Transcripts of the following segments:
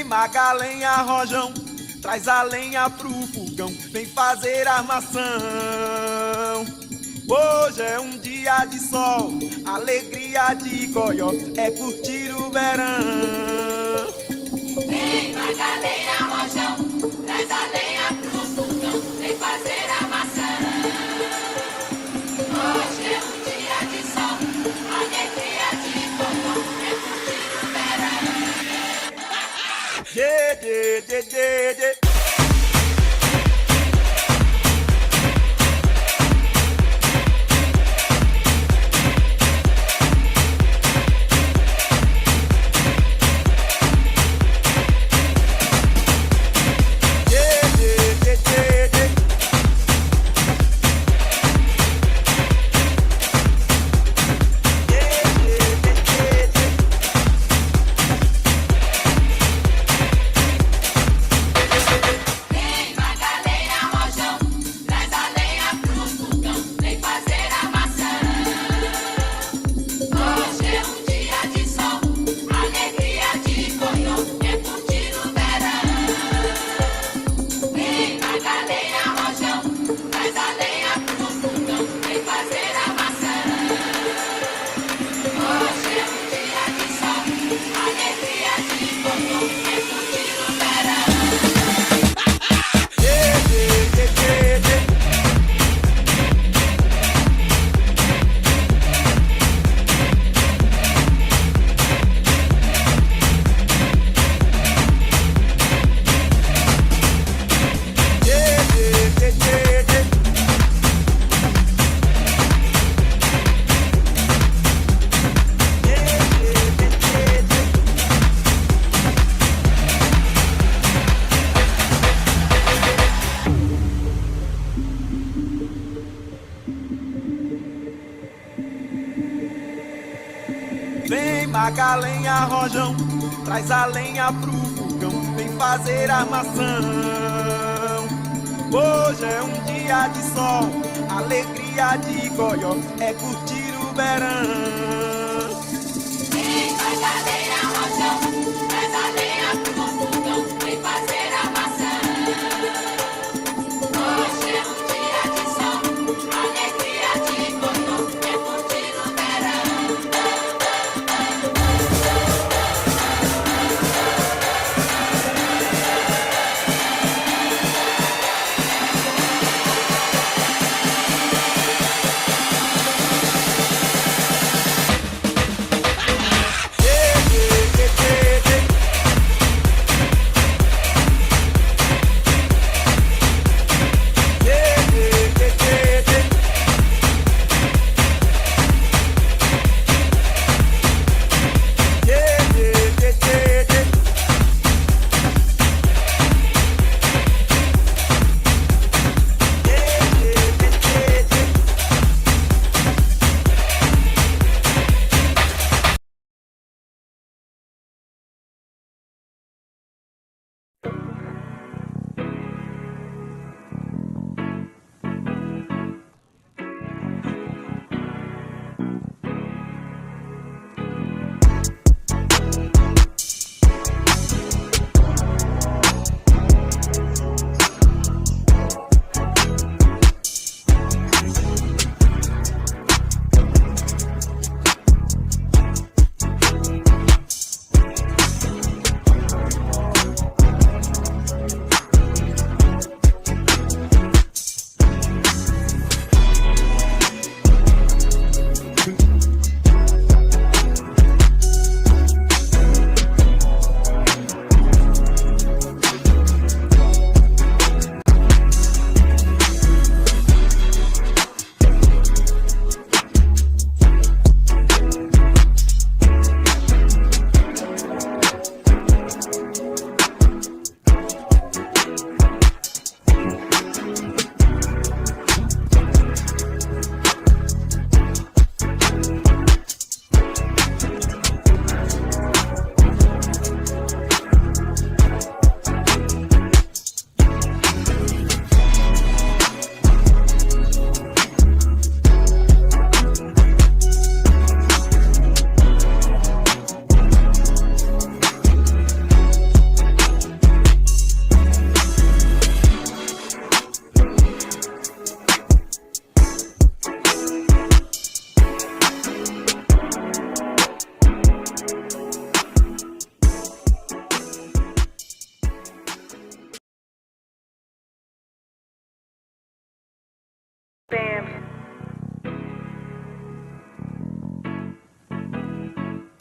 Maga, lenha, rojão, traz a lenha pro fogão, vem fazer armação. Hoje é um dia de sol, alegria de goió, é curtir o verão. Vem, Maga, lenha, rojão, traz a lenha pro fogão, vem fazer armação. Hoje é um dia de sol, alegria de goió, é curtir o verão. Yeah, yeah, yeah, yeah, yeah. Vem, Maga, lenha, rojão, traz a lenha pro fogão, vem fazer armação. Hoje é um dia de sol, alegria de goió, é curtir o verão. Vem, Maga, lenha, rojão, traz a lenha pro fogão, vem fazer armação. Hoje é um dia de sol, alegria de goió, é curtir o verão.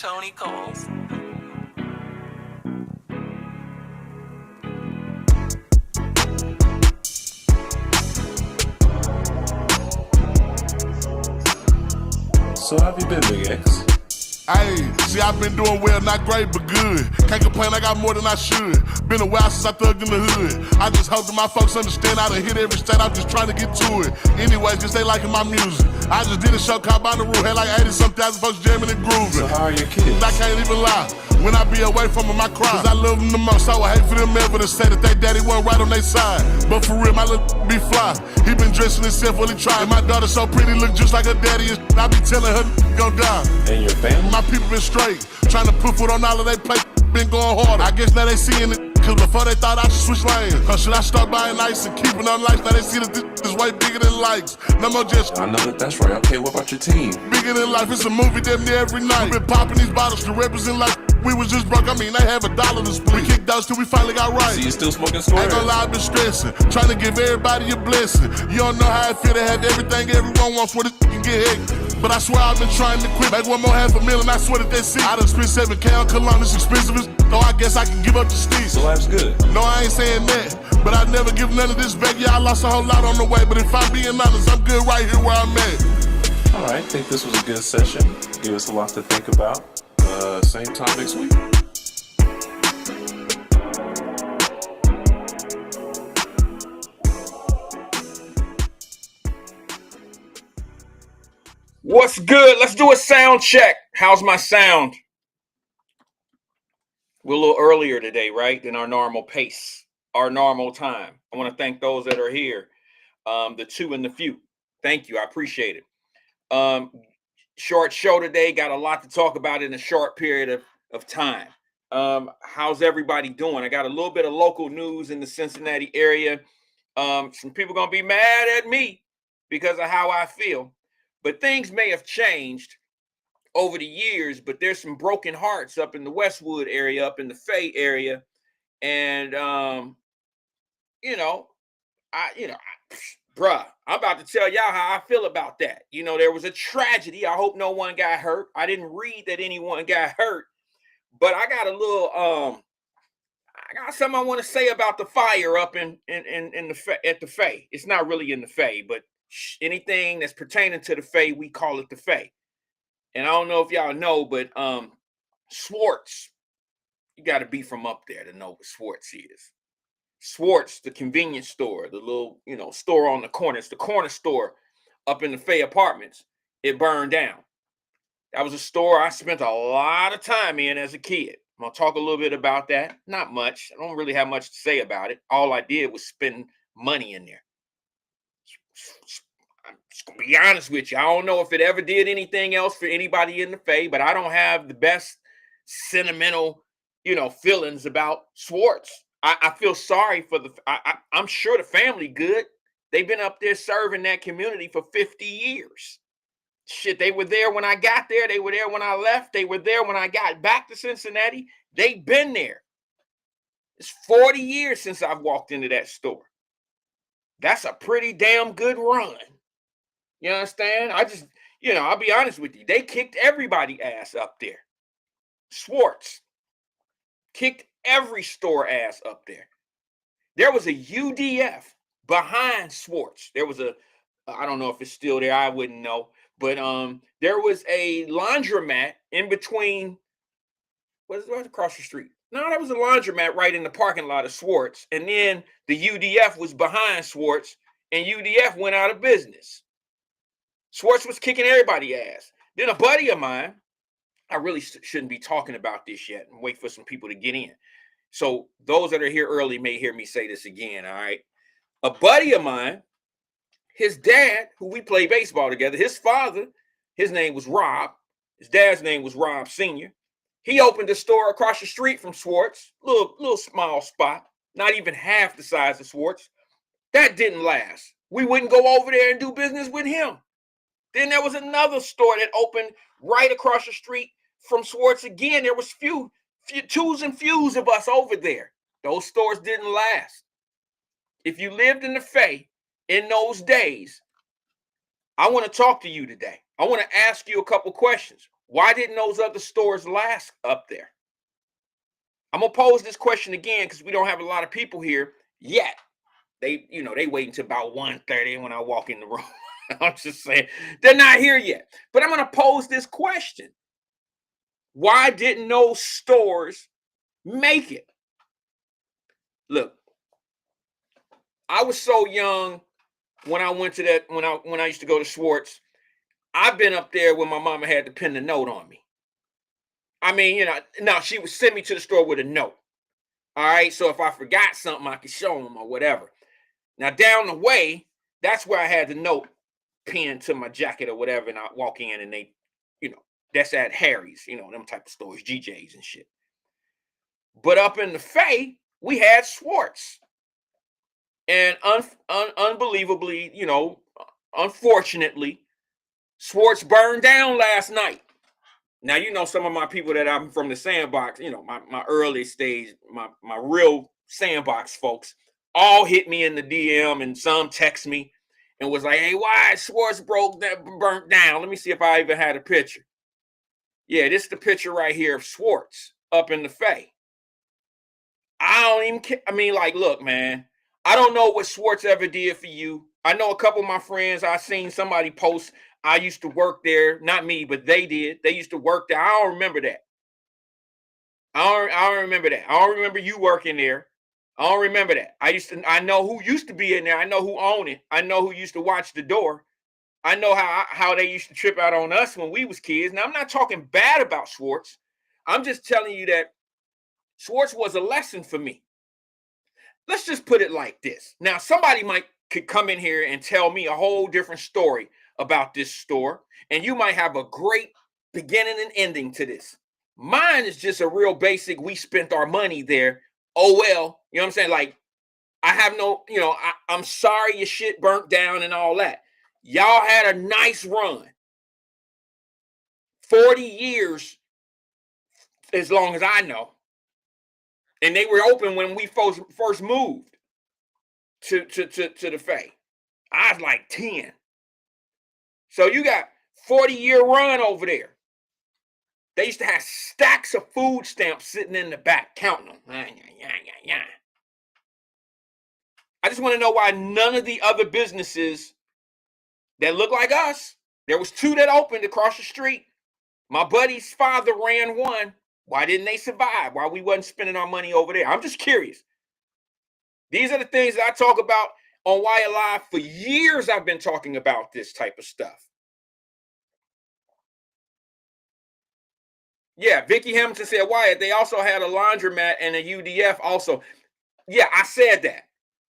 Tony Coles. So how have you been, Big X? Hey, see, I've been doing well, not great, but good. Can't complain, I got more than I should. Been a while since I thugged in the hood. I just hope that my folks understand I done hit every state, I'm just trying to get to it. Anyways, just they liking my music. I just did a show called Bonnaroo, had like 80-some thousand folks jamming and grooving. So how are your kids? I can't even lie. When I be away from them, I cry. Cause I love them the most. I would hate for them ever to say that they daddy wasn't right on their side. But for real, my little be fly. He been dressing himself while he tried. My daughter so pretty, look just like her daddy. And I be telling her gon' die. And your family? My people been straight, trying to put foot on all of they plate. Been going hard. I guess now they seeing it. Cause before they thought I should switch lanes. Cause should I start buying ice and keeping on lights? Now they see that this is way bigger than likes. No more just I know that's right. Okay, what about your team? bigger than life. It's a movie damn near every night. We been popping these bottles to represent like we was just broke. I mean, they have $1 to split. We kicked those till we finally got right. So you still smoking Ain't squares? gonna lie, I've been stressing. Trying to give everybody a blessing. You don't know how it feel to have everything everyone wants when it can get hectic. But I swear I've been trying to quit. Make one more $500,000, I swear that they see. I done spent 7K on cologne, it's expensive as so I guess I can give up the steez. So life's good. No, I ain't saying that. But I'd never give none of this back. Yeah, I lost a whole lot on the way. But if I'm being honest, I'm good right here where I'm at. All right, I think this was a good session. Gave us a lot to think about. Same time next week. What's good? Let's do a sound check. How's my sound? We're a little earlier today, right, than our normal pace, our normal time. I want to thank those that are here, the two and the few. Thank you. I appreciate it. Short show today. Got a lot to talk about in a short period of time. How's everybody doing? I got a little bit of local news in the Cincinnati area. Some people going to be mad at me because of how I feel. But things may have changed over the years, but there's some broken hearts up in the Westwood area, up in the Fay area. And, bruh, I'm about to tell y'all how I feel about that. You know, there was a tragedy. I hope no one got hurt. I didn't read that anyone got hurt, but I got a little, I got something I want to say about the fire up in at the Fay. It's not really in the Fay, but anything that's pertaining to the Fay, we call it the Fay. And I don't know if y'all know, but Swartz, you got to be from up there to know what Swartz is. Swartz, the convenience store, the little, store on the corner. It's the corner store up in the Fay Apartments. It burned down. That was a store I spent a lot of time in as a kid. I'm going to talk a little bit about that. Not much. I don't really have much to say about it. All I did was spend money in there. I'm just going to be honest with you. I don't know if it ever did anything else for anybody in the Fay, but I don't have the best sentimental, feelings about Swartz. I feel sorry for I'm sure the family good. They've been up there serving that community for 50 years. Shit, they were there when I got there. They were there when I left. They were there when I got back to Cincinnati. They've been there. It's 40 years since I've walked into that store. That's a pretty damn good run. You understand? I'll be honest with you. They kicked everybody ass up there. Swartz kicked every store ass up there. There was a UDF behind Swartz. There was I don't know if it's still there. I wouldn't know. But there was a laundromat in between. What's right across the street? No, there was a laundromat right in the parking lot of Swartz. And then the UDF was behind Swartz, and UDF went out of business. Swartz was kicking everybody ass. Then a buddy of mine, I really shouldn't be talking about this yet and wait for some people to get in. So those that are here early may hear me say this again, all right? A buddy of mine, his dad, who we play baseball together, his father, his name was Rob. His dad's name was Rob Sr. He opened a store across the street from Swartz, little small spot, not even half the size of Swartz. That didn't last. We wouldn't go over there and do business with him. Then there was another store that opened right across the street from Swartz again. There was twos and fews of us over there. Those stores didn't last. If you lived in the Fay in those days, I want to talk to you today. I want to ask you a couple questions. Why didn't those other stores last up there? I'm gonna pose this question again because we don't have a lot of people here yet. They wait until about 1:30 when I walk in the room. I'm just saying they're not here yet. But I'm gonna pose this question. Why didn't those stores make it? Look, I was so young when I went to that, when I used to go to Schwartz. I've been up there when my mama had to pin the note on me. I mean, no, she would send me to the store with a note. All right. So if I forgot something, I could show them or whatever. Now, down the way, that's where I had the note pinned to my jacket or whatever. And I walk in and they, that's at Harry's, them type of stores, GJ's and shit. But up in the Fay, we had Schwartz. And unbelievably, unfortunately, Schwartz burned down last night. Now, some of my people that I'm from the sandbox, my early stage, my real sandbox folks, all hit me in the DM and some text me and was like, hey, why Schwartz burnt down? Let me see if I even had a picture. Yeah, this is the picture right here of Schwartz up in the Fay. I don't even care. I mean, like, look, man, I don't know what Schwartz ever did for you. I know a couple of my friends, I seen somebody post, I used to work there. Not me, but they did. They used to work there. I don't remember that. I don't remember that. I don't remember you working there. I don't remember that. I know who used to be in there. I know who owned it. I know who used to watch the door. I know how they used to trip out on us when we was kids. Now, I'm not talking bad about Schwartz. I'm just telling you that Schwartz was a lesson for me. Let's just put it like this. Now, somebody could come in here and tell me a whole different story about this store, and you might have a great beginning and ending to this. Mine is just a real basic, we spent our money there. Oh, well, you know what I'm saying? Like, I have no, I'm sorry your shit burnt down and all that. Y'all had a nice run. 40 years, as long as I know. And they were open when we first moved to the Fay. I was like 10. So you got 40-year run over there. They used to have stacks of food stamps sitting in the back, counting them. I just want to know why none of the other businesses that look like us, there was 2 that opened across the street. My buddy's father ran one. Why didn't they survive? Why we wasn't spending our money over there? I'm just curious. These are the things that I talk about on Wyatt Live. For years, I've been talking about this type of stuff. Yeah, Vicky Hamilton said, Wyatt, they also had a laundromat and a UDF also. Yeah, I said that.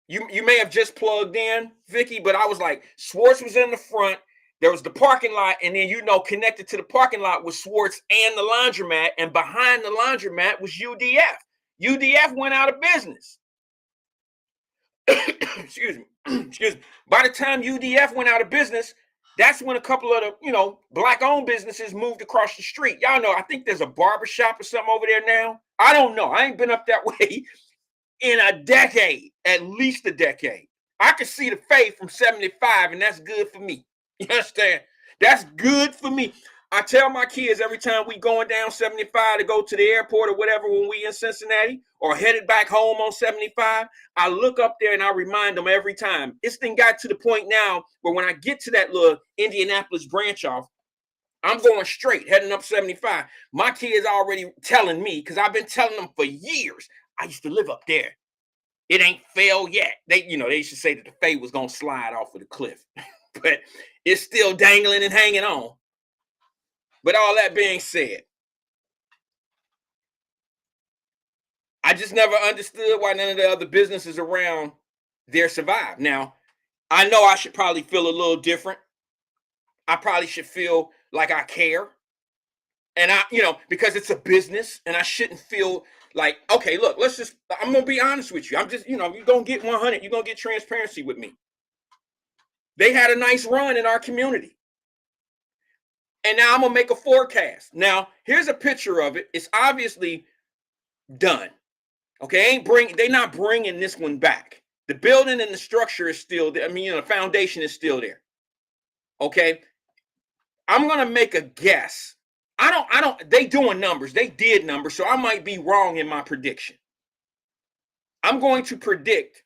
You may have just plugged in, Vicky, but I was like, Schwartz was in the front. There was the parking lot, and then, connected to the parking lot was Schwartz and the laundromat, and behind the laundromat was UDF. UDF went out of business. Excuse me. By the time UDF went out of business, that's when a couple of the, black-owned businesses moved across the street. Y'all know, I think there's a barbershop or something over there now. I don't know. I ain't been up that way in a decade, at least a decade. I can see the Fay from 75, and that's good for me. You understand? That's good for me. I tell my kids every time we going down 75 to go to the airport or whatever when we in Cincinnati or headed back home on 75, I look up there and I remind them every time. This thing got to the point now where when I get to that little Indianapolis branch off, I'm going straight, heading up 75. My kids already telling me, because I've been telling them for years, I used to live up there. It ain't fell yet. They used to say that the Fay was going to slide off of the cliff. But it's still dangling and hanging on. But all that being said, I just never understood why none of the other businesses around there survived. Now, I know I should probably feel a little different. I probably should feel like I care. And because it's a business and I shouldn't feel like, okay, look, I'm going to be honest with you. I'm just, you're going to get 100. You're going to get transparency with me. They had a nice run in our community. And now I'm going to make a forecast. Now, here's a picture of it. It's obviously done. Okay, they're not bringing this one back. The building and the structure is still there. The foundation is still there. Okay, I'm going to make a guess. They doing numbers. They did numbers, so I might be wrong in my prediction. I'm going to predict.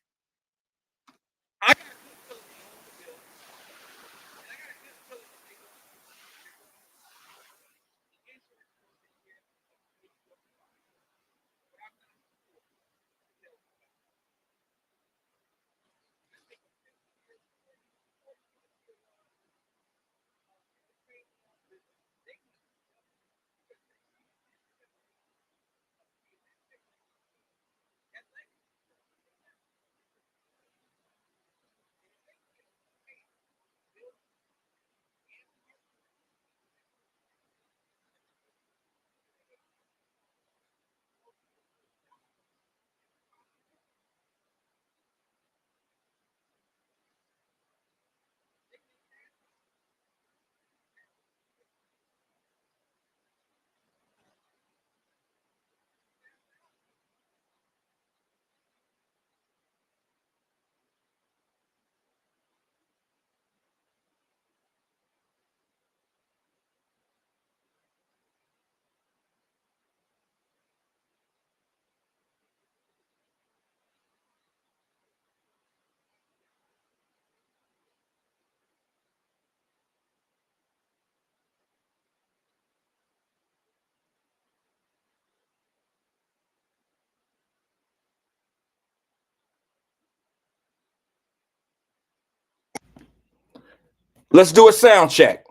Let's do a sound check.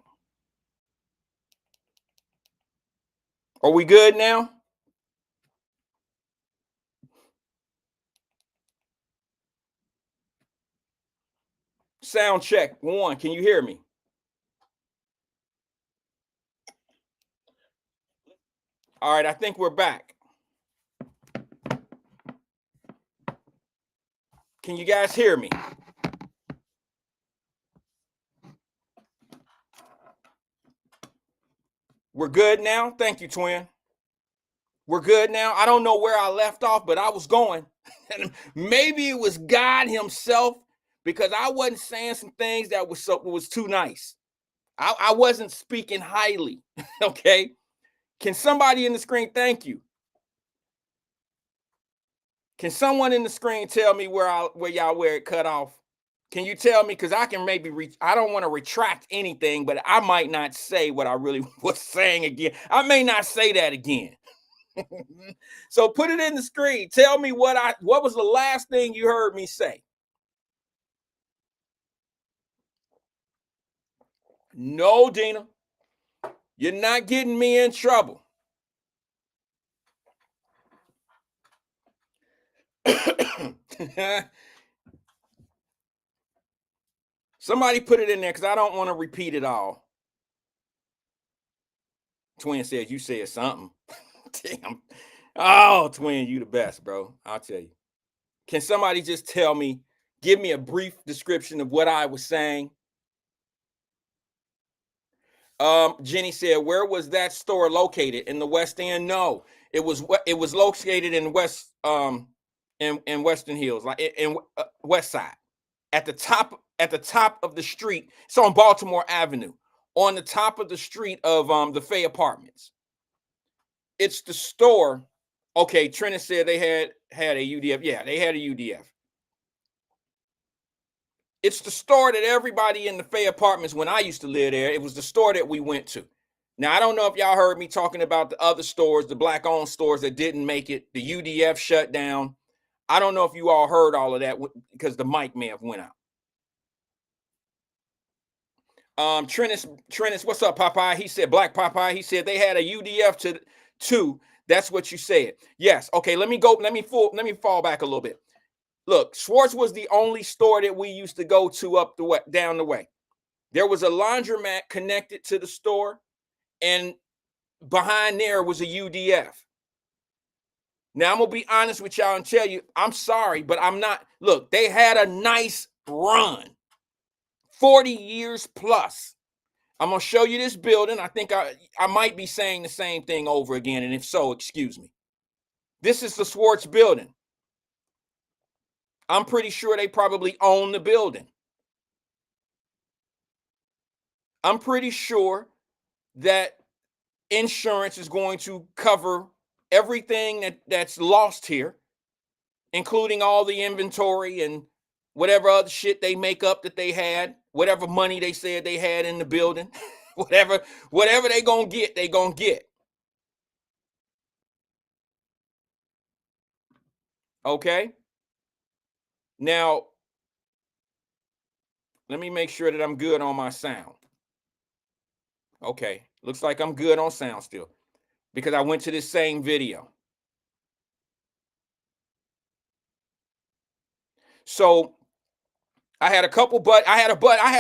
Are we good now? Sound check 1. Can you hear me? All right, I think we're back. Can you guys hear me? We're good now. Thank you, twin. We're good now. I don't know where I left off, but I was going. Maybe it was God himself, because I wasn't saying some things that was too nice. I wasn't speaking highly. Okay. Can somebody in the screen? Thank you. Can someone in the screen tell me where it cut off? Can you tell me? Because I can maybe I don't want to retract anything, but I might not say what I really was saying again. I may not say that again. So put it in the screen. Tell me what was the last thing you heard me say? No, Dina. You're not getting me in trouble. Somebody put it in there, because I don't want to repeat it all. Twin said you said something. Damn. Oh, Twin, you the best, bro. I'll tell you. Can somebody just tell me, give me a brief description of what I was saying? Jenny said, where was that store located? In the West End? No, it was located in in Western Hills, like in West Side, at the top of the street. It's on Baltimore Avenue, on the top of the street of the Fay Apartments. It's the store. Okay, Trina said they had a UDF. Yeah, they had a UDF. It's the store that everybody in the Fay Apartments, when I used to live there, it was the store that we went to. Now, I don't know if y'all heard me talking about the other stores, the black-owned stores that didn't make it. The UDF shut down. I don't know if you all heard all of that, because the mic may have went out. Trennis, what's up, Popeye? He said, Black Popeye, he said they had a UDF too. That's what you said. Yes. Okay, let me fall back a little bit. Look, Schwartz was the only store that we used to go to down the way. There was a laundromat connected to the store, and behind there was a UDF. Now, I'm going to be honest with y'all and tell you, I'm sorry, but I'm not. Look, they had a nice run, 40 years plus. I'm going to show you this building. I think I might be saying the same thing over again, and if so, excuse me. This is the Schwartz building. I'm pretty sure they probably own the building. I'm pretty sure that insurance is going to cover everything that's lost here, including all the inventory and whatever other shit they make up that they had, whatever money they said they had in the building, whatever they gonna get, they gonna get. Okay? Now, let me make sure that I'm good on my sound. Okay, looks like I'm good on sound still because I went to this same video. So I had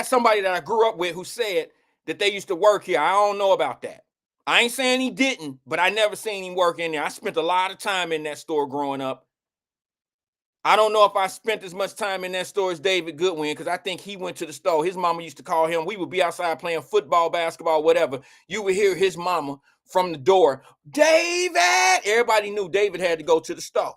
somebody that I grew up with who said that they used to work here. I don't know about that. I ain't saying he didn't, but I never seen him work in there. I spent a lot of time in that store growing up. I don't know if I spent as much time in that store as David Goodwin, because I think he went to the store. His mama used to call him. We would be outside playing football, basketball, whatever. You would hear his mama from the door, David. Everybody knew David had to go to the store.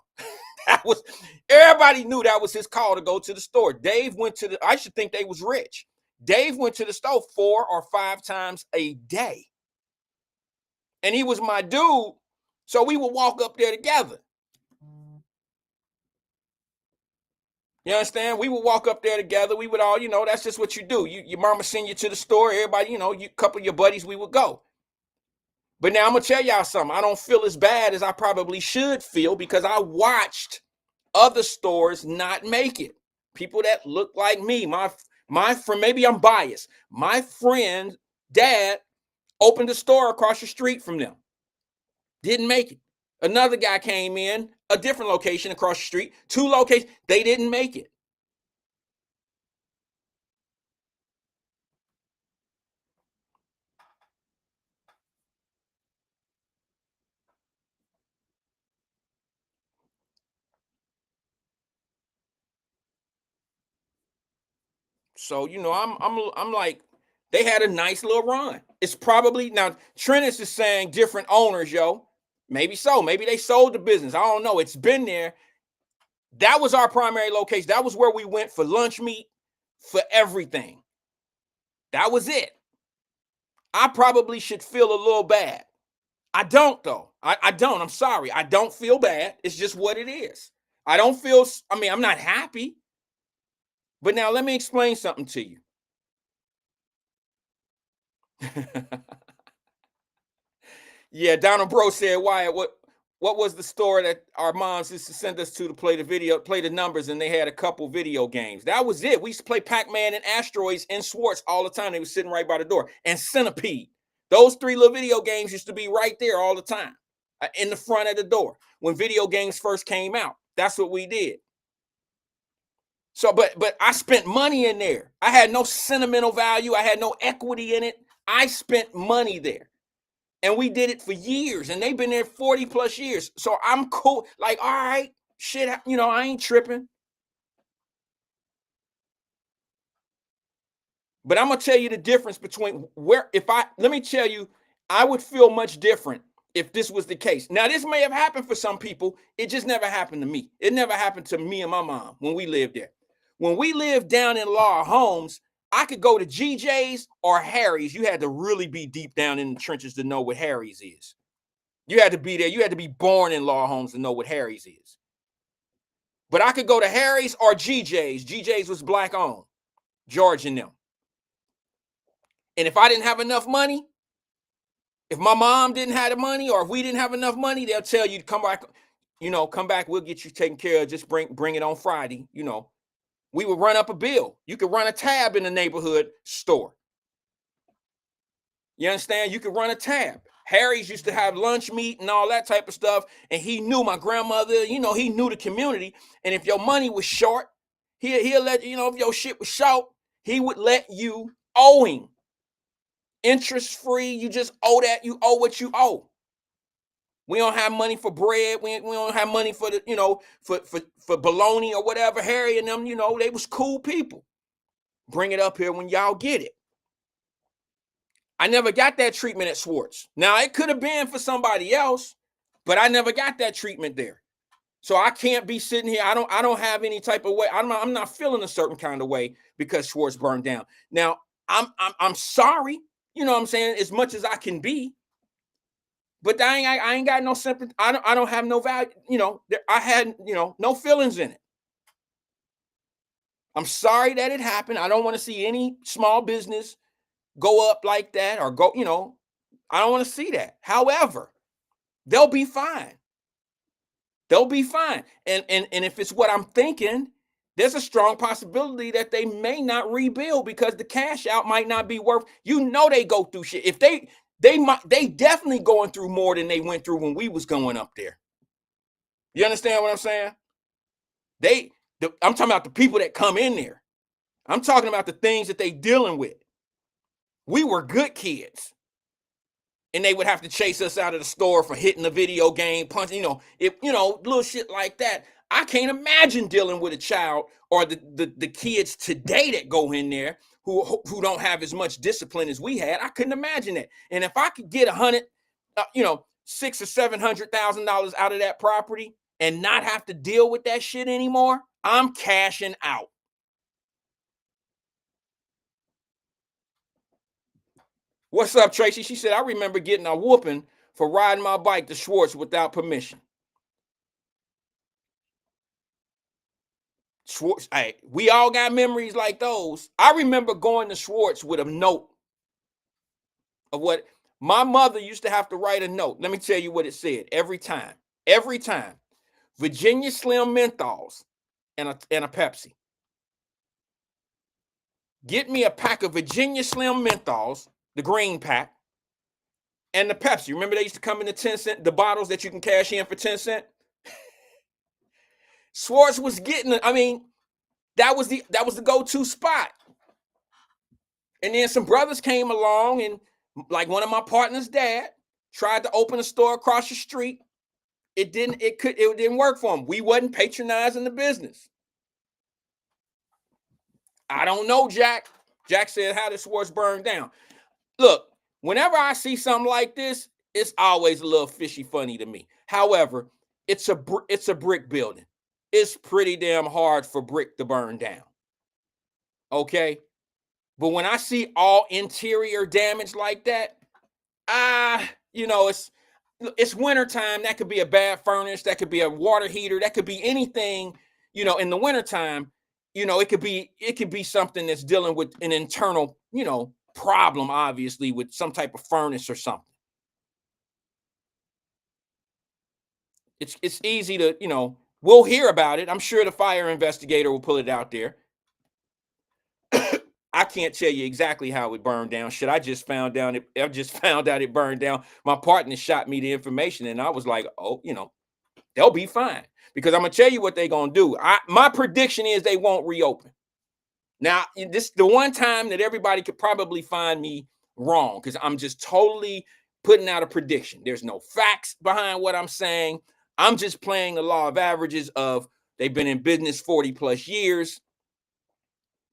Everybody knew that was his call to go to the store. Dave went to the, I should think they was rich. Dave went to the store 4 or 5 times a day. And he was my dude, so we would walk up there together. You understand? We would walk up there together. We would all, that's just what you do. Your mama send you to the store. Everybody, you couple of your buddies, we would go. But now I'm going to tell y'all something. I don't feel as bad as I probably should feel because I watched other stores not make it. People that look like me, my friend, maybe I'm biased. My friend, dad, opened a store across the street from them. Didn't make it. Another guy came in, a different location across the street, 2 locations. They didn't make it. So, I'm like, they had a nice little run. It's probably, now Trennis is saying different owners, yo. Maybe so. Maybe they sold the business. I don't know. It's been there. That was our primary location. That was where we went for lunch meat, for everything. That was it. I probably should feel a little bad. I don't, though. I don't. I'm sorry. I don't feel bad. It's just what it is. I'm not happy. But now let me explain something to you. Yeah, Donald Bro said, Wyatt, what was the store that our moms used to send us to play the numbers, and they had a couple video games? That was it. We used to play Pac-Man and Asteroids in Swartz all the time. They were sitting right by the door. And Centipede. Those 3 little video games used to be right there all the time in the front of the door. When video games first came out, that's what we did. So, but I spent money in there. I had no sentimental value. I had no equity in it. I spent money there. And we did it for years. And they've been there 40 plus years. So I'm cool. Like, all right, shit, I ain't tripping. But I'm going to tell you the difference between let me tell you, I would feel much different if this was the case. Now, this may have happened for some people. It just never happened to me. It never happened to me and my mom when we lived there. When we lived down in Laura Homes, I could go to GJ's or Harry's. You had to really be deep down in the trenches to know what Harry's is. You had to be there. You had to be born in Laura Homes to know what Harry's is. But I could go to Harry's or GJ's. GJ's was black owned, George and them. And if I didn't have enough money, if my mom didn't have the money, or if we didn't have enough money, they'll tell you to come back. Come back. We'll get you taken care of. Just bring it on Friday. We would run up a bill. You could run a tab in the neighborhood store. You understand? You could run a tab. Harry's used to have lunch meat and all that type of stuff. And he knew my grandmother, he knew the community. And if your money was short, he'll let if your shit was short, he would let you owe him. Interest free. You just owe that. You owe what you owe. We don't have money for bread. We don't have money for the, for bologna or whatever. Harry and them, they was cool people. Bring it up here when y'all get it. I never got that treatment at Swartz. Now, it could have been for somebody else, but I never got that treatment there. So I can't be sitting here. I don't have any type of way. I'm not feeling a certain kind of way because Swartz burned down. Now, I'm sorry. You know what I'm saying? As much as I can be. But I ain't got no sympathy. I don't have no value. I had no feelings in it. I'm sorry that it happened. I don't want to see any small business go up like that or go. I don't want to see that. However, they'll be fine. They'll be fine. And if it's what I'm thinking, there's a strong possibility that they may not rebuild because the cash out might not be worth. They go through shit. If they definitely going through more than they went through when we was going up there. You understand what I'm saying? I'm talking about the people that come in there. I'm talking about the things that they dealing with. We were good kids. And they would have to chase us out of the store for hitting the video game, punching, little shit like that. I can't imagine dealing with a child or the kids today that go in there who don't have as much discipline as we had. I couldn't imagine that. And if I could get $600,000 or $700,000 out of that property and not have to deal with that shit anymore, I'm cashing out. What's up, Tracy? She said, I remember getting a whooping for riding my bike to Schwartz without permission. Schwartz, hey, we all got memories like those. I remember going to Schwartz with a note of what my mother used to have to write a note. Let me tell you what it said every time. Virginia Slim menthols and a Pepsi. Get me a pack of Virginia Slim menthols, the green pack, and the Pepsi. Remember they used to come in the 10-cent, the bottles that you can cash in for 10 cents? Schwartz was getting, that was the go-to spot. And then some brothers came along, and like one of my partner's dad tried to open a store across the street. It didn't work for him. We wasn't patronizing the business. I don't know, Jack. Jack said, how did Schwartz burn down? Look, whenever I see something like this, it's always a little fishy funny to me. However, it's a brick building. It's pretty damn hard for brick to burn down. Okay? But when I see all interior damage like that, it's wintertime. That could be a bad furnace. That could be a water heater. That could be anything, in the wintertime, it could be something that's dealing with an internal, problem, obviously, with some type of furnace or something. It's easy to, we'll hear about it. I'm sure the fire investigator will pull it out there. I can't tell you exactly how it burned down. Shit, I just found out it burned down. My partner shot me the information, and I was like, oh, they'll be fine. Because I'm gonna tell you what they're gonna do. My prediction is they won't reopen. Now, this is the one time that everybody could probably find me wrong, because I'm just totally putting out a prediction. There's no facts behind what I'm saying. I'm just playing the law of averages of they've been in business 40 plus years.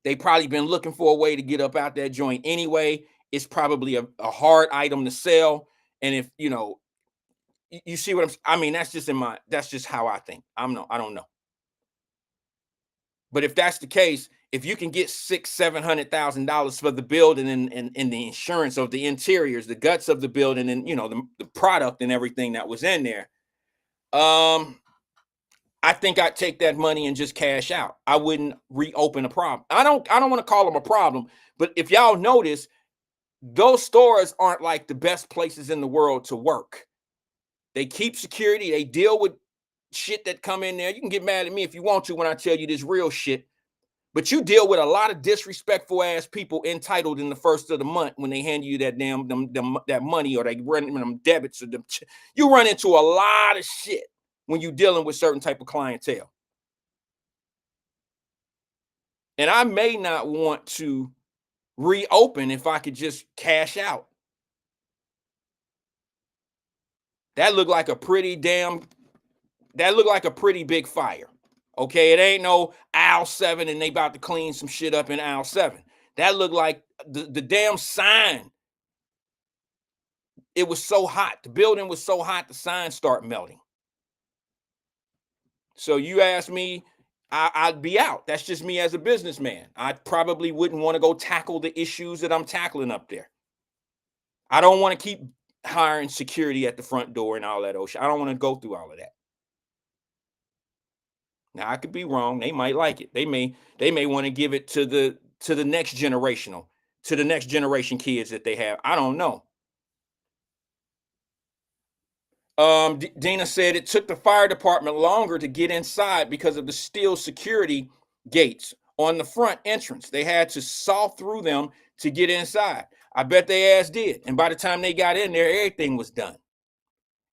They probably been looking for a way to get up out that joint anyway. It's probably a hard item to sell. And if, you see what that's just how I think. I don't know. But if that's the case, if you can get $600,000-$700,000 for the building and the insurance of the interiors, the guts of the building, and the product and everything that was in there, I think I'd take that money and just cash out. I wouldn't reopen a problem. I don't want to call them a problem, but if y'all notice, those stores aren't like the best places in the world to work. They keep security. They deal with shit that come in there. You can get mad at me if you want to when I tell you this real shit, but you deal with a lot of disrespectful ass people entitled in the first of the month when they hand you that damn that money, or they run them debits, or you run into a lot of shit when you're dealing with certain type of clientele. And I may not want to reopen if I could just cash out. That looked like a pretty big fire. Okay, it ain't no aisle 7 and they about to clean some shit up in aisle 7. That looked like the damn sign. It was so hot. The building was so hot, the sign started melting. So you ask me, I'd be out. That's just me as a businessman. I probably wouldn't want to go tackle the issues that I'm tackling up there. I don't want to keep hiring security at the front door and all that old shit. I don't want to go through all of that. Now I could be wrong. They might like it. They may want to give it to the next generation kids that they have. I don't know. Dina said it took the fire department longer to get inside because of the steel security gates on the front entrance. They had to saw through them to get inside. I bet they ass did. And by the time they got in there, everything was done.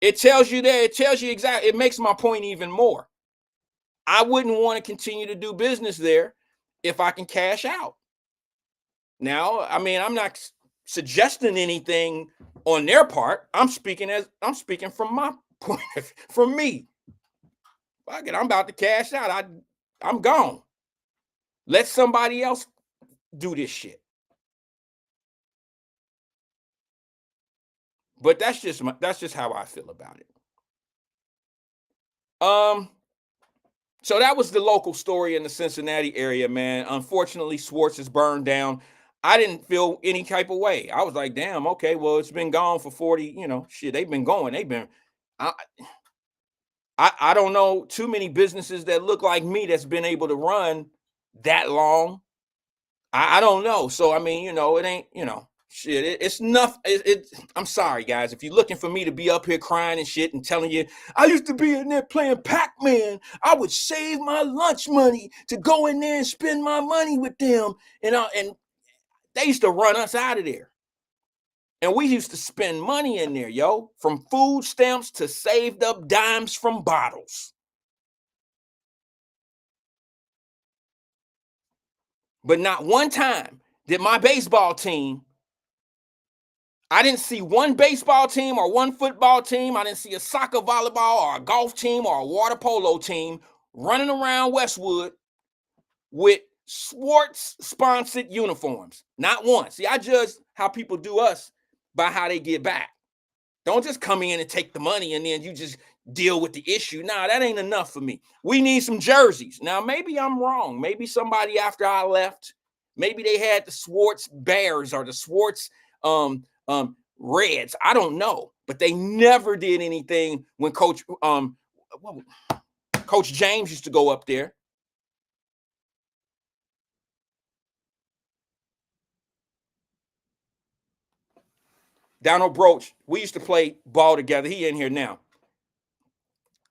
It tells you that. It tells you exactly. It makes my point even more. I wouldn't want to continue to do business there if I can cash out. Now, I mean, I'm not suggesting anything on their part. I'm speaking from my point, from me. Fuck it, I'm about to cash out. I'm gone. Let somebody else do this shit. But that's just how I feel about it. So that was the local story in the Cincinnati area, man. Unfortunately, Swartz is burned down. I didn't feel any type of way. I was like, damn, okay, well, it's been gone for 40, shit, they've been going. I don't know too many businesses that look like me that's been able to run that long. I don't know. So, I mean, it ain't, shit, it's enough. I'm sorry, guys. If you're looking for me to be up here crying and shit and telling you, I used to be in there playing Pac-Man. I would save my lunch money to go in there and spend my money with them. And they used to run us out of there. And we used to spend money in there, yo, from food stamps to saved up dimes from bottles. But not one time did my baseball team, I didn't see one baseball team or one football team. I didn't see a soccer, volleyball, or a golf team or a water polo team running around Westwood with Swartz-sponsored uniforms. Not one. See, I judge how people do us by how they get back. Don't just come in and take the money and then you just deal with the issue. Nah, that ain't enough for me. We need some jerseys. Now, maybe I'm wrong. Maybe somebody after I left, maybe they had the Swartz Bears or the Swartz Reds. I don't know. But they never did anything when Coach James used to go up there. Donald Broach, we used to play ball together. He in here now.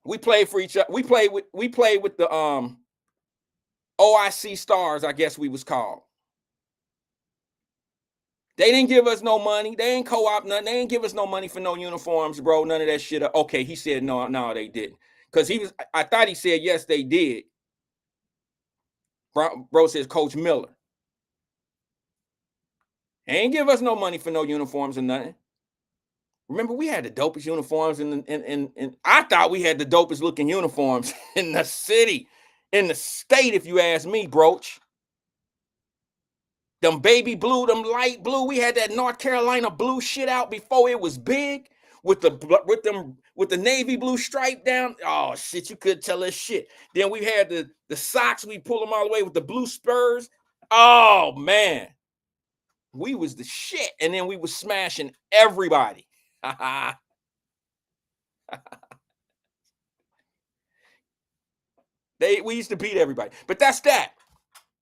We played for each other. We played with the OIC Stars, I guess we was called. They didn't give us no money. They ain't co-op nothing. They ain't give us no money for no uniforms, bro. None of that shit. Okay, he said no, they didn't. Because I thought he said yes, they did. Bro says Coach Miller. They ain't give us no money for no uniforms or nothing. Remember, we had the dopest uniforms and I thought we had the dopest looking uniforms in the city, in the state, if you ask me, Broach. Them baby blue, them light blue. We had that North Carolina blue shit out before it was big with the navy blue stripe down. Oh shit, you could tell us shit. Then we had the socks. We pull them all the way with the blue spurs. Oh man, we was the shit. And then we was smashing everybody. We used to beat everybody, but that's that.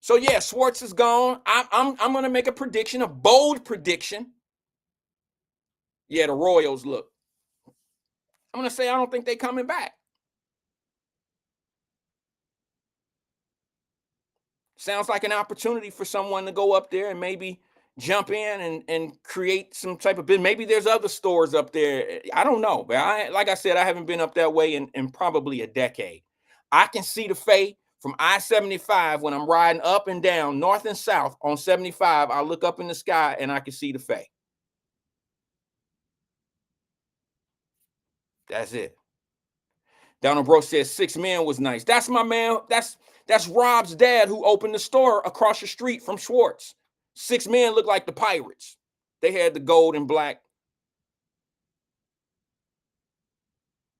So yeah, Swartz is gone. I'm gonna make a prediction, a bold prediction. Yeah, the Royals look. I'm gonna say I don't think they're coming back. Sounds like an opportunity for someone to go up there and maybe jump in and create some type of business. Maybe there's other stores up there. I don't know, but like I said, I haven't been up that way in probably a decade. I can see the Fay from I-75 when I'm riding up and down, north and south on 75. I look up in the sky and I can see the Fay. That's it. Donald Bro says 6 Men was nice. That's my man. That's Rob's dad who opened the store across the street from Swartz. 6 Men look like the Pirates. They had the gold and black.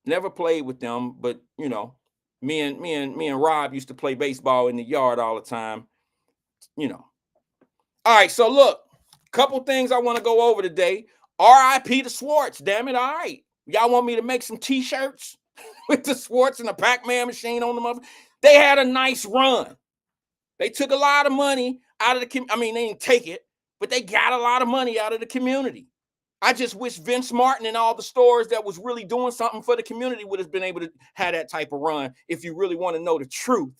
Never played with them, but me and Rob used to play baseball in the yard all the time. All right, so look, couple things I want to go over today. R.I.P. to Swartz, damn it. All right. Y'all want me to make some t-shirts with the Swartz and the Pac-Man machine on them? They had a nice run. They took a lot of money out of the community. I mean, they didn't take it, but they got a lot of money out of the community. I just wish Vince Martin and all the stores that was really doing something for the community would have been able to have that type of run if you really want to know the truth.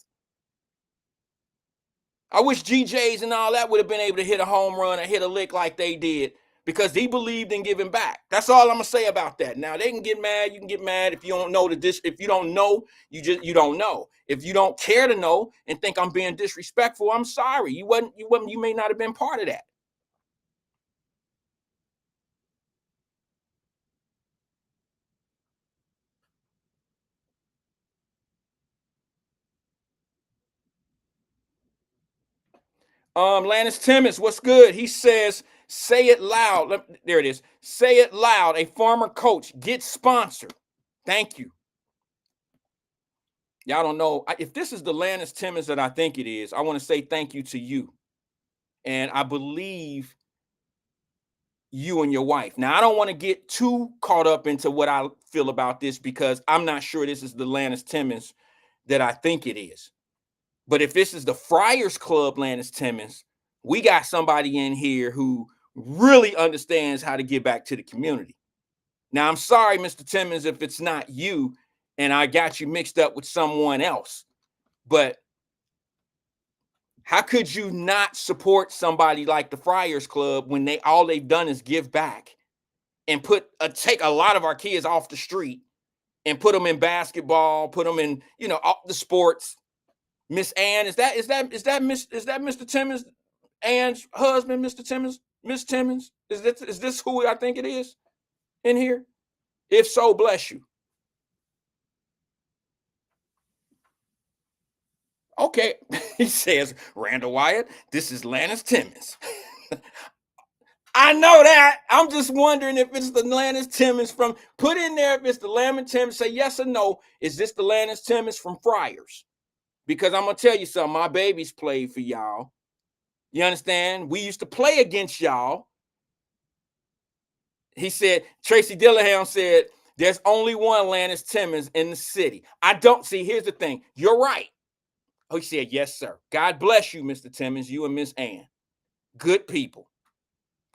I wish GJs and all that would have been able to hit a home run or hit a lick like they did because he believed in giving back. That's all I'm gonna say about that. Now they can get mad. You can get mad if you don't know if you don't know, you don't know. If you don't care to know and think I'm being disrespectful, I'm sorry. You may not have been part of that. Lannis Timmons, what's good? He says, say it loud. There it is. Say it loud. A former coach gets sponsored. Thank you. Y'all don't know. If this is the Lannis Timmons that I think it is, I want to say thank you to you. And I believe you and your wife. Now, I don't want to get too caught up into what I feel about this because I'm not sure this is the Lannis Timmons that I think it is. But if this is the Friars Club Lannis Timmons, we got somebody in here who really understands how to give back to the community. Now, I'm sorry, Mr. Timmons, if it's not you and I got you mixed up with someone else. But how could you not support somebody like the Friars Club when all they've done is give back and take a lot of our kids off the street and put them in basketball, put them in, all the sports. Miss Ann, is that Mr. Timmons, Ann's husband, Mr. Timmons, Miss Timmons? Is this who I think it is in here? If so, bless you. Okay, he says, Randall Wyatt, this is Lannis Timmons. I know that. I'm just wondering if it's the Lannis Timmons from, put in there if it's the Lannis Timmons, say yes or no. Is this the Lannis Timmons from Friars? Because I'm going to tell you something. My babies played for y'all. You understand? We used to play against y'all. He said, Tracy Dillingham said, there's only one Lannis Timmons in the city. I don't see. Here's the thing. You're right. Oh, he said, yes, sir. God bless you, Mr. Timmons, you and Miss Ann. Good people.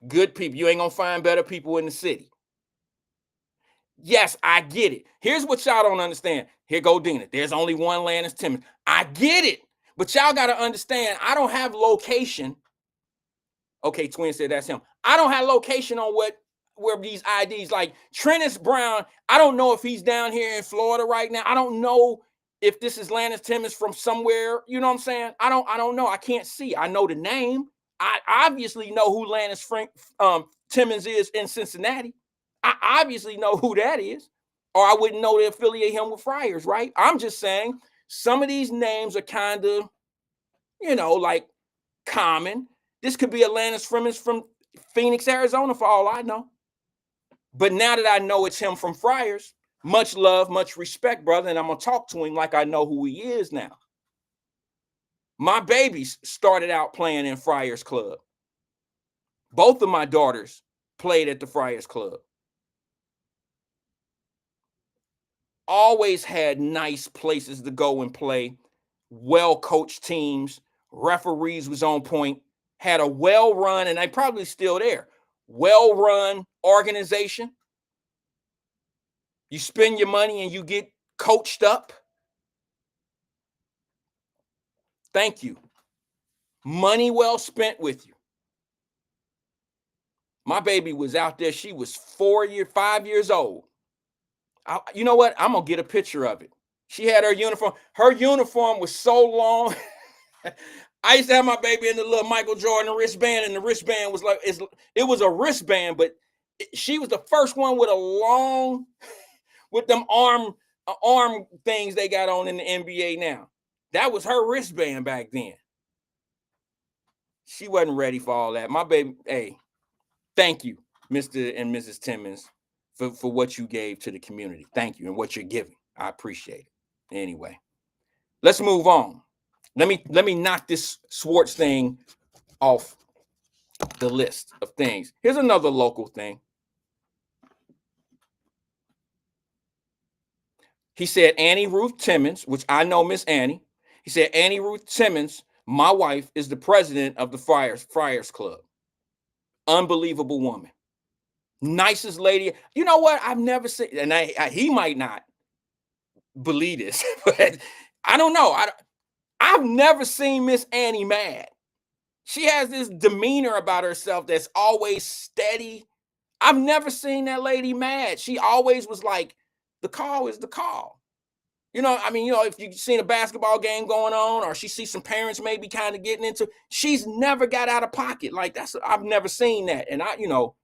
Good people. You ain't going to find better people in the city. Yes, I get it. Here's what y'all don't understand. Here go Dina. There's only one Lannis Timmons. I get it. But y'all got to understand, I don't have location. Okay, Twin said that's him. I don't have location on where these IDs, like Trennis Brown, I don't know if he's down here in Florida right now. I don't know if this is Lannis Timmons from somewhere. You know what I'm saying? I don't know. I can't see. I know the name. I obviously know who Lannis Timmons is in Cincinnati. I obviously know who that is, or I wouldn't know to affiliate him with Friars, right? I'm just saying some of these names are kind of, like common. This could be a Lannis from Phoenix, Arizona, for all I know. But now that I know it's him from Friars, much love, much respect, brother, and I'm going to talk to him like I know who he is now. My babies started out playing in Friars Club. Both of my daughters played at the Friars Club. Always had nice places to go and play, well-coached teams, referees was on point, had a well-run, and they probably still there, well-run organization. You spend your money and you get coached up. Thank you. Money well spent with you. My baby was out there. She was 5 years old. You know what? I'm going to get a picture of it. She had her uniform. Her uniform was so long. I used to have my baby in the little Michael Jordan wristband, and the wristband was like, it was a wristband, but she was the first one with a long, with them arm things they got on in the NBA now. That was her wristband back then. She wasn't ready for all that. My baby, hey, thank you, Mr. and Mrs. Timmons, for what you gave to the community. Thank you, and what you're giving. I appreciate it. Anyway, let's move on. Let me knock this Swartz thing off the list of things. Here's another local thing. He said, Annie Ruth Timmons, which I know Miss Annie. He said, Annie Ruth Timmons, my wife, is the president of the Friars Club. Unbelievable woman. Nicest lady. You know what? I've never seen, and he might not believe this, but I don't know. I've never seen Miss Annie mad. She has this demeanor about herself that's always steady. I've never seen that lady mad. She always was like, the call is the call. You know, I mean, you know, if you've seen a basketball game going on, or she sees some parents maybe kind of getting into, she's never got out of pocket. Like I've never seen that. And you know,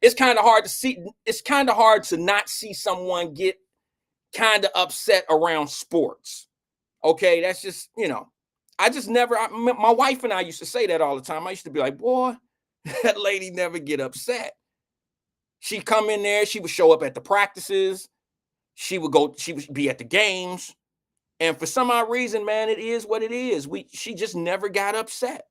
it's kind of hard to see. It's kind of hard to not see someone get kind of upset around sports. Okay, that's just, you know, I just never, my wife and I used to say that all the time. I used to be like, boy, that lady never get upset. She'd come in there, she would show up at the practices, she would be at the games. And for some odd reason, man, it is what it is. She just never got upset.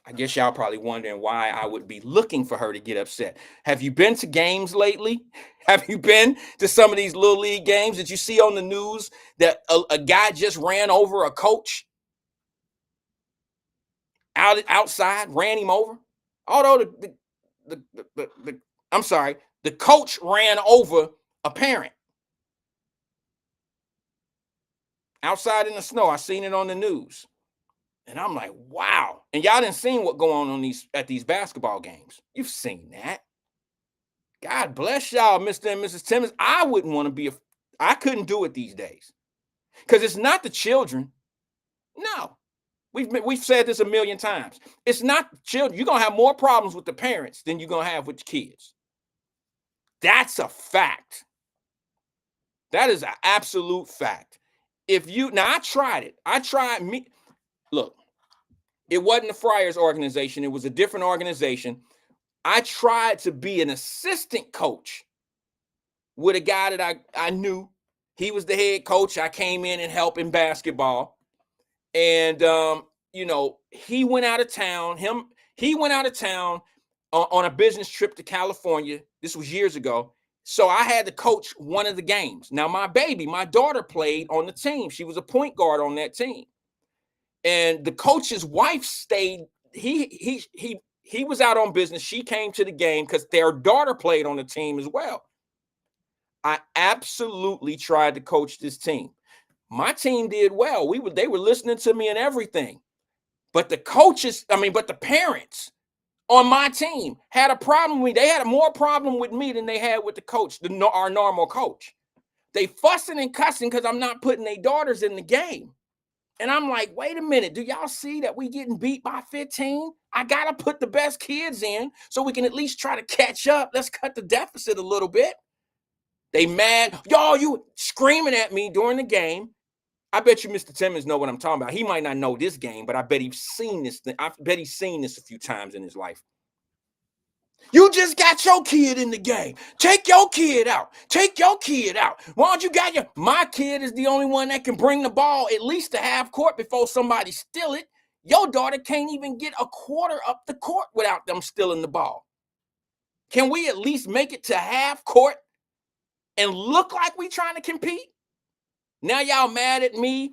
I guess y'all probably wondering why I would be looking for her to get upset. Have you been to games lately? Have you been to some of these little league games? Did you see on the news that a guy just ran over a coach outside, ran him over? Although the coach ran over a parent outside in the snow. I seen it on the news. And I'm like, wow. And y'all didn't seen what going on at these basketball games. You've seen that. God bless y'all, Mr. and Mrs. Timmons. I wouldn't want to be I couldn't do it these days. Because it's not the children. No. We've said this a million times. It's not the children. You're going to have more problems with the parents than you're going to have with the kids. That's a fact. That is an absolute fact. I tried it. Look, it wasn't the Friars organization. It was a different organization. I tried to be an assistant coach with a guy that I knew. He was the head coach. I came in and helped in basketball. And, you know, he went out of town. He went out of town on a business trip to California. This was years ago. So I had to coach one of the games. Now, my daughter played on the team. She was a point guard on that team. And the coach's wife stayed. He was out on business. She came to the game because their daughter played on the team as well. I absolutely tried to coach this team. My team did well. They were listening to me and everything. But the parents on my team had a problem with me. They had more problem with me than they had with the coach, our normal coach. They fussing and cussing because I'm not putting their daughters in the game. And I'm like, wait a minute, do y'all see that we getting beat by 15? I got to put the best kids in so we can at least try to catch up. Let's cut the deficit a little bit. They mad. Y'all, you screaming at me during the game. I bet you Mr. Timmons know what I'm talking about. He might not know this game, but I bet he's seen this. I bet he's seen this a few times in his life. You just got your kid in the game. Take your kid out. Take your kid out. Why don't you got my kid is the only one that can bring the ball at least to half court before somebody steal it. Your daughter can't even get a quarter up the court without them stealing the ball. Can we at least make it to half court and look like we trying to compete? Now y'all mad at me.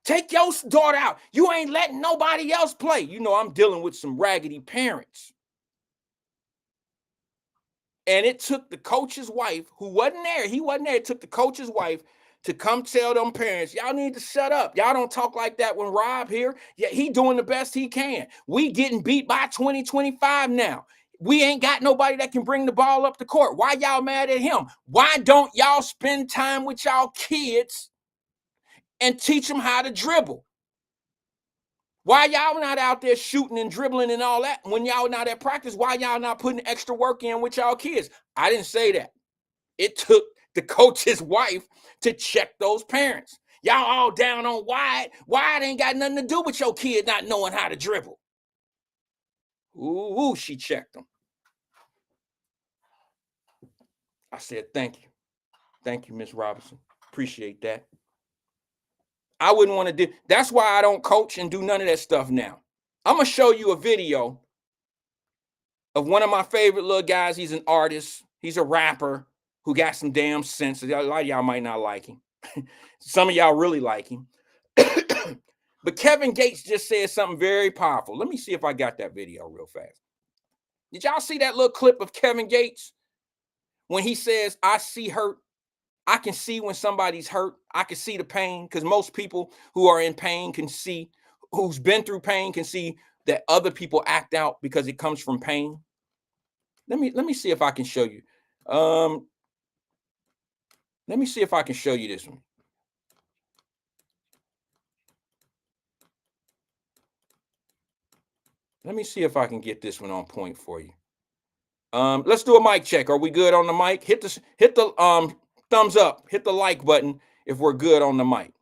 Take your daughter out. You ain't letting nobody else play. You know I'm dealing with some raggedy parents. And it took the coach's wife, who wasn't there. He wasn't there. It took the coach's wife to come tell them parents, y'all need to shut up. Y'all don't talk like that when Rob here. Yeah, he doing the best he can. We getting beat by 20, 25 now. We ain't got nobody that can bring the ball up the court. Why y'all mad at him? Why don't y'all spend time with y'all kids and teach them how to dribble? Why y'all not out there shooting and dribbling and all that? When y'all not at practice, why y'all not putting extra work in with y'all kids? I didn't say that. It took the coach's wife to check those parents. Y'all all down on Wyatt. Wyatt ain't got nothing to do with your kid not knowing how to dribble. Ooh, she checked them. I said, thank you. Thank you, Miss Robinson. Appreciate that. I wouldn't want to do. That's why I don't coach and do none of that stuff now. I'm going to show you a video of one of my favorite little guys. He's an artist. He's a rapper who got some damn sense. A lot of y'all might not like him. Some of y'all really like him. But Kevin Gates just said something very powerful. Let me see if I got that video real fast. Did y'all see that little clip of Kevin Gates when he says, I see hurt? I can see when somebody's hurt. I can see the pain, because most people who are in pain can see, who's been through pain can see that other people act out because it comes from pain. Let me see if I can show you. Let me see if I can show you this one. Let me see if I can get this one on point for you. Let's do a mic check. Are we good on the mic? Hit the thumbs up. Hit the like button if we're good on the mic.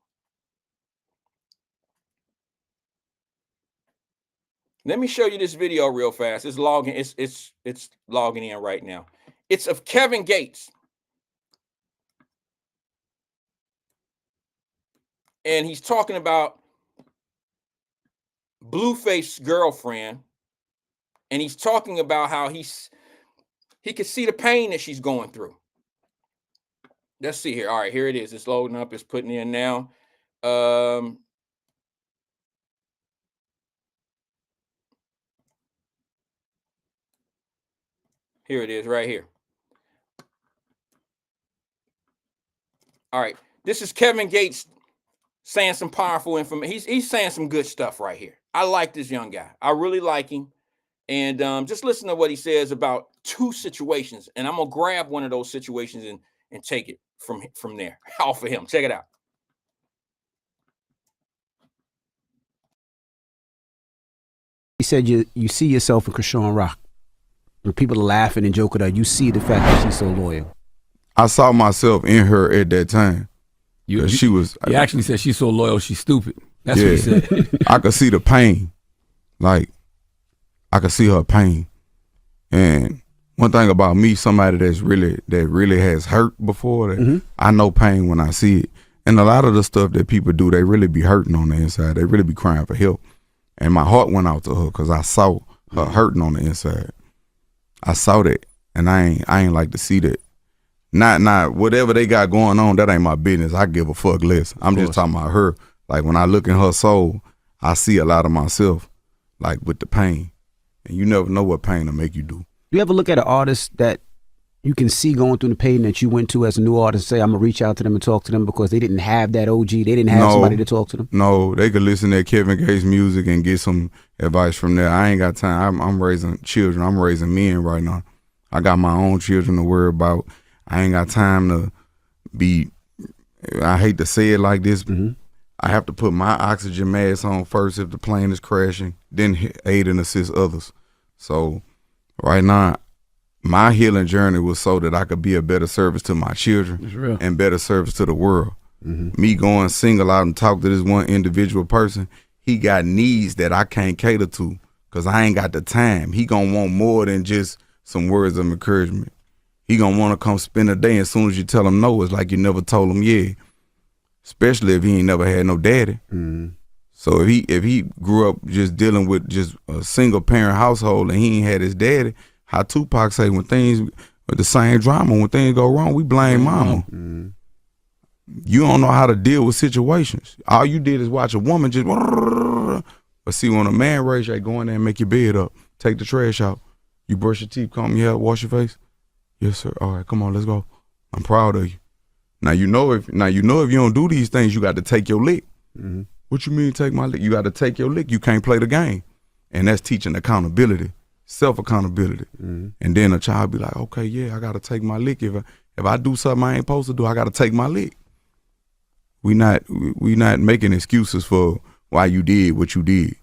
Let me show you this video real fast. It's logging. It's logging in right now. It's of Kevin Gates, and he's talking about Blueface's girlfriend, and he's talking about how he can see the pain that she's going through. Let's see here. All right, here it is. It's loading up. It's putting in now. Here it is right here. All right, this is Kevin Gates saying some powerful information. He's saying some good stuff right here. I like this young guy. I really like him. And just listen to what he says about two situations. And I'm going to grab one of those situations and take it from there, off of him. Check it out. He said you see yourself in Krishan Rock. When people are laughing and joking at her, you see the fact that she's so loyal. I saw myself in her at that time. She was. You actually said she's so loyal, she's stupid. That's what he said. I could see the pain. Like, I could see her pain. And one thing about me, somebody that really has hurt before, that I know pain when I see it. And a lot of the stuff that people do, they really be hurting on the inside. They really be crying for help. And my heart went out to her because I saw her hurting on the inside. I saw that, and I ain't like to see that. Not whatever they got going on, that ain't my business. I give a fuck less. I'm just talking about her. Like, when I look in her soul, I see a lot of myself, like, with the pain. And you never know what pain will make you do. You ever look at an artist that you can see going through the pain that you went to as a new artist and say, I'm going to reach out to them and talk to them because they didn't have that OG, they didn't have somebody to talk to them? No, they could listen to Kevin Gates music and get some advice from there. I ain't got time. I'm raising children. I'm raising men right now. I got my own children to worry about. I ain't got time to be, I hate to say it like this, I have to put my oxygen mask on first if the plane is crashing, then aid and assist others. So right now, my healing journey was so that I could be a better service to my children and better service to the world. Me going single out and talk to this one individual person, he got needs that I can't cater to because I ain't got the time. He gonna want more than just some words of encouragement. He gonna want to come spend a day, and as soon as you tell him no, it's like you never told him yeah. Especially if he ain't never had no daddy. So if he grew up just dealing with just a single parent household and he ain't had his daddy, how Tupac say, when things with the same drama, when things go wrong, we blame mama. You don't know how to deal with situations. All you did is watch a woman just, but see, when a man raise you, go in there and make your bed up, take the trash out, you brush your teeth, comb your hair, wash your face. Yes, sir. All right, come on, let's go. I'm proud of you. Now you know if you don't do these things, you got to take your lick. What you mean take my lick? You got to take your lick. You can't play the game, and that's teaching accountability, self-accountability. And then a child be like, okay, yeah, I got to take my lick. If I do something I ain't supposed to do, I got to take my lick. We not making excuses for why you did what you did.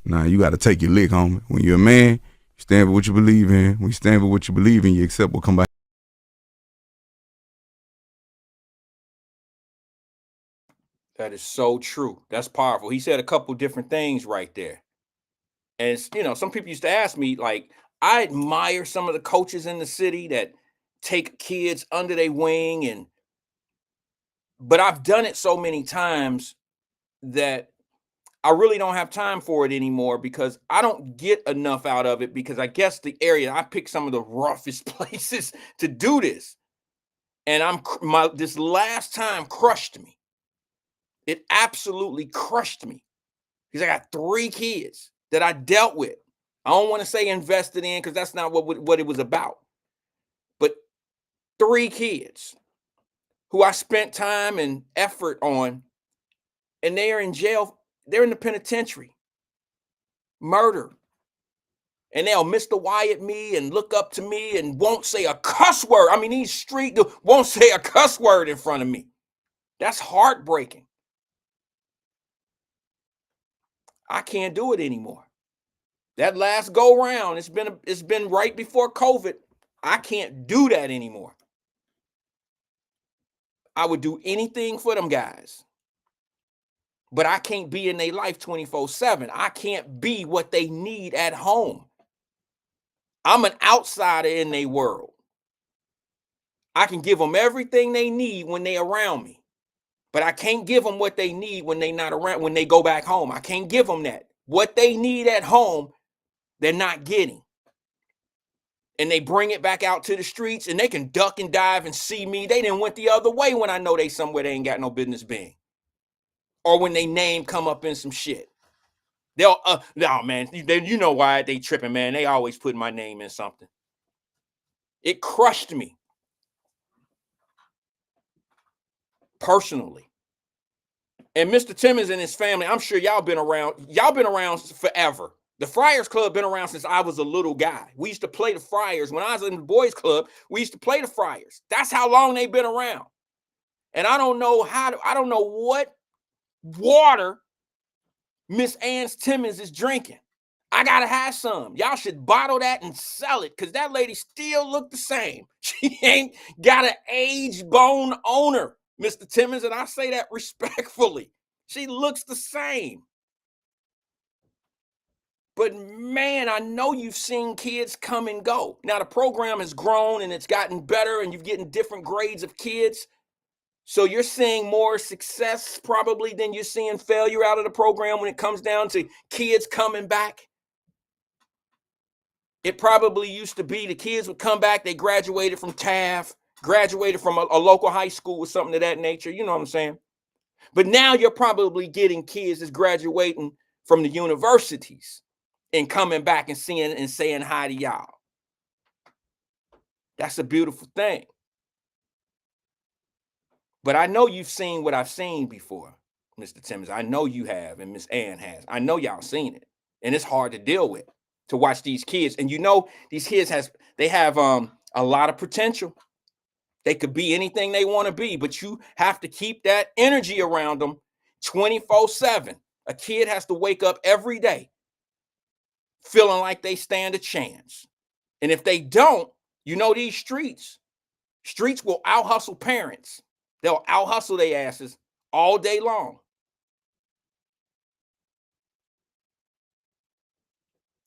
Now you got to take your lick, homie. When you're a man, you stand for what you believe in. When you stand for what you believe in, you accept what come back. That is so true. That's powerful. He said a couple different things right there. And some people used to ask me, like, I admire some of the coaches in the city that take kids under their wing, but I've done it so many times that I really don't have time for it anymore because I don't get enough out of it, because I guess the area, I picked some of the roughest places to do this. And this last time crushed me. It absolutely crushed me because I got 3 kids that I dealt with. I don't want to say invested in because that's not what it was about. But 3 kids who I spent time and effort on, and they are in jail. They're in the penitentiary. Murder. And they'll Mr. Wyatt me and look up to me and won't say a cuss word. I mean, these street dudes won't say a cuss word in front of me. That's heartbreaking. I can't do it anymore. That last go round, it's been right before COVID. I can't do that anymore. I would do anything for them guys. But I can't be in their life 24/7. I can't be what they need at home. I'm an outsider in their world. I can give them everything they need when they're around me. But I can't give them what they need when they're not around, when they go back home. I can't give them that. What they need at home, they're not getting. And they bring it back out to the streets and they can duck and dive and see me. They didn't went the other way when I know they somewhere they ain't got no business being. Or when they name come up in some shit. They'll, no, man, you know why they tripping, man. They always put my name in something. It crushed me. Personally. And Mr. Timmons and his family, I'm sure y'all been around forever. The Friars Club been around since I was a little guy. We used to play the Friars. When I was in the boys club, we used to play the Friars. That's how long they've been around. And I don't know what water Miss Ann Timmons is drinking. I gotta have some. Y'all should bottle that and sell it because that lady still look the same. She ain't got an aged bone owner, Mr. Timmons, and I say that respectfully. She looks the same. But man, I know you've seen kids come and go. Now the program has grown and it's gotten better and you're getting different grades of kids. So you're seeing more success probably than you're seeing failure out of the program when it comes down to kids coming back. It probably used to be the kids would come back, they graduated from TAF, graduated from a local high school or something of that nature. You know what I'm saying? But now you're probably getting kids that's graduating from the universities and coming back and seeing and saying hi to y'all. That's a beautiful thing. But I know you've seen what I've seen before, Mr. Timmons. I know you have, and Miss Ann has. I know y'all seen it. And it's hard to deal with, to watch these kids. And you know, these kids have a lot of potential. They could be anything they want to be, but you have to keep that energy around them 24/7. A kid has to wake up every day feeling like they stand a chance. And if they don't, you know, these streets will out hustle parents. They'll out hustle their asses all day long.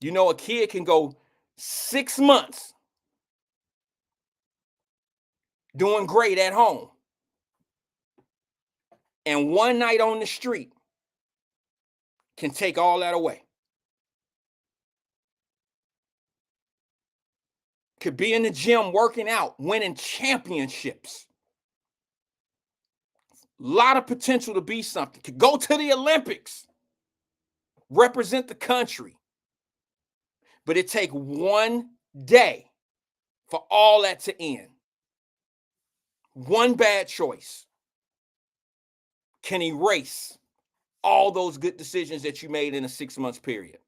You know, a kid can go 6 months doing great at home. And one night on the street can take all that away. Could be in the gym working out, winning championships. A lot of potential to be something. Could go to the Olympics, represent the country. But it take one day for all that to end. One bad choice can erase all those good decisions that you made in a 6 months period.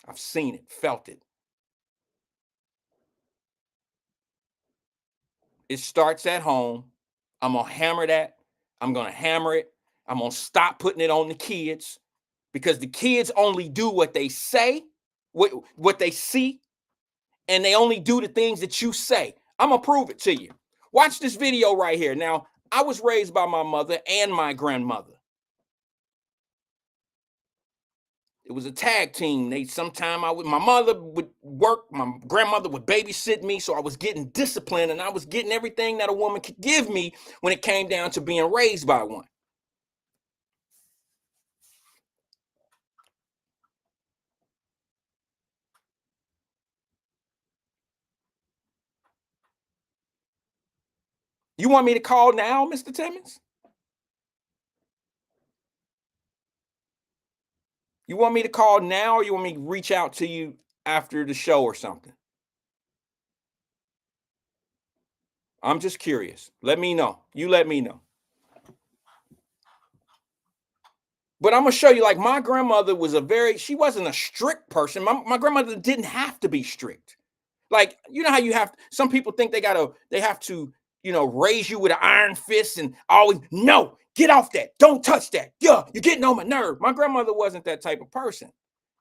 I've seen it, felt it. It starts at home. I'm going to hammer that. I'm going to hammer it. I'm going to stop putting it on the kids because the kids only do what they say, what they see, and they only do the things that you say. I'm going to prove it to you. Watch this video right here. Now, I was raised by my mother and my grandmother. It was a tag team. My mother would work, my grandmother would babysit me, so I was getting disciplined and I was getting everything that a woman could give me when it came down to being raised by one. You want me to call now, Mr. Timmons? You want me to call now, or you want me to reach out to you after the show or something? I'm just curious. Let me know. You let me know. But I'm going to show you, like, my grandmother was she wasn't a strict person. My grandmother didn't have to be strict. Like, you know how you have, some people think they have to, raise you with an iron fist and always, no, get off that. Don't touch that. Yeah, you're getting on my nerve. My grandmother wasn't that type of person.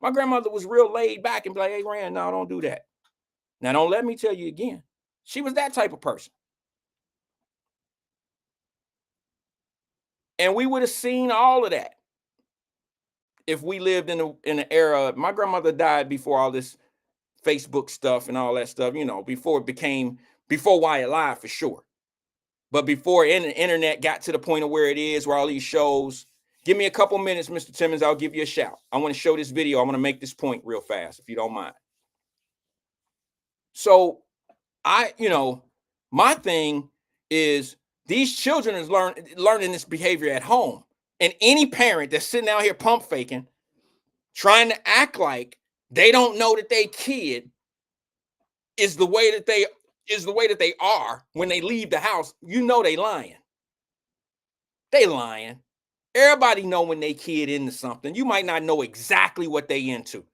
My grandmother was real laid back and be like, hey, Rand, no, don't do that. Now, don't let me tell you again. She was that type of person. And we would have seen all of that if we lived in an era. My grandmother died before all this Facebook stuff and all that stuff, before Wyatt Live for sure. But before the internet got to the point of where it is, where all these shows. Give me a couple minutes, Mr. Timmons. I'll give you a shout. I want to show this video. I want to make this point real fast, if you don't mind. So my thing is these children is learning this behavior at home. And any parent that's sitting out here pump faking, trying to act like they don't know that they kid is the way that they are when they leave the house, they lying. They lying. Everybody know when they kid into something. You might not know exactly what they into.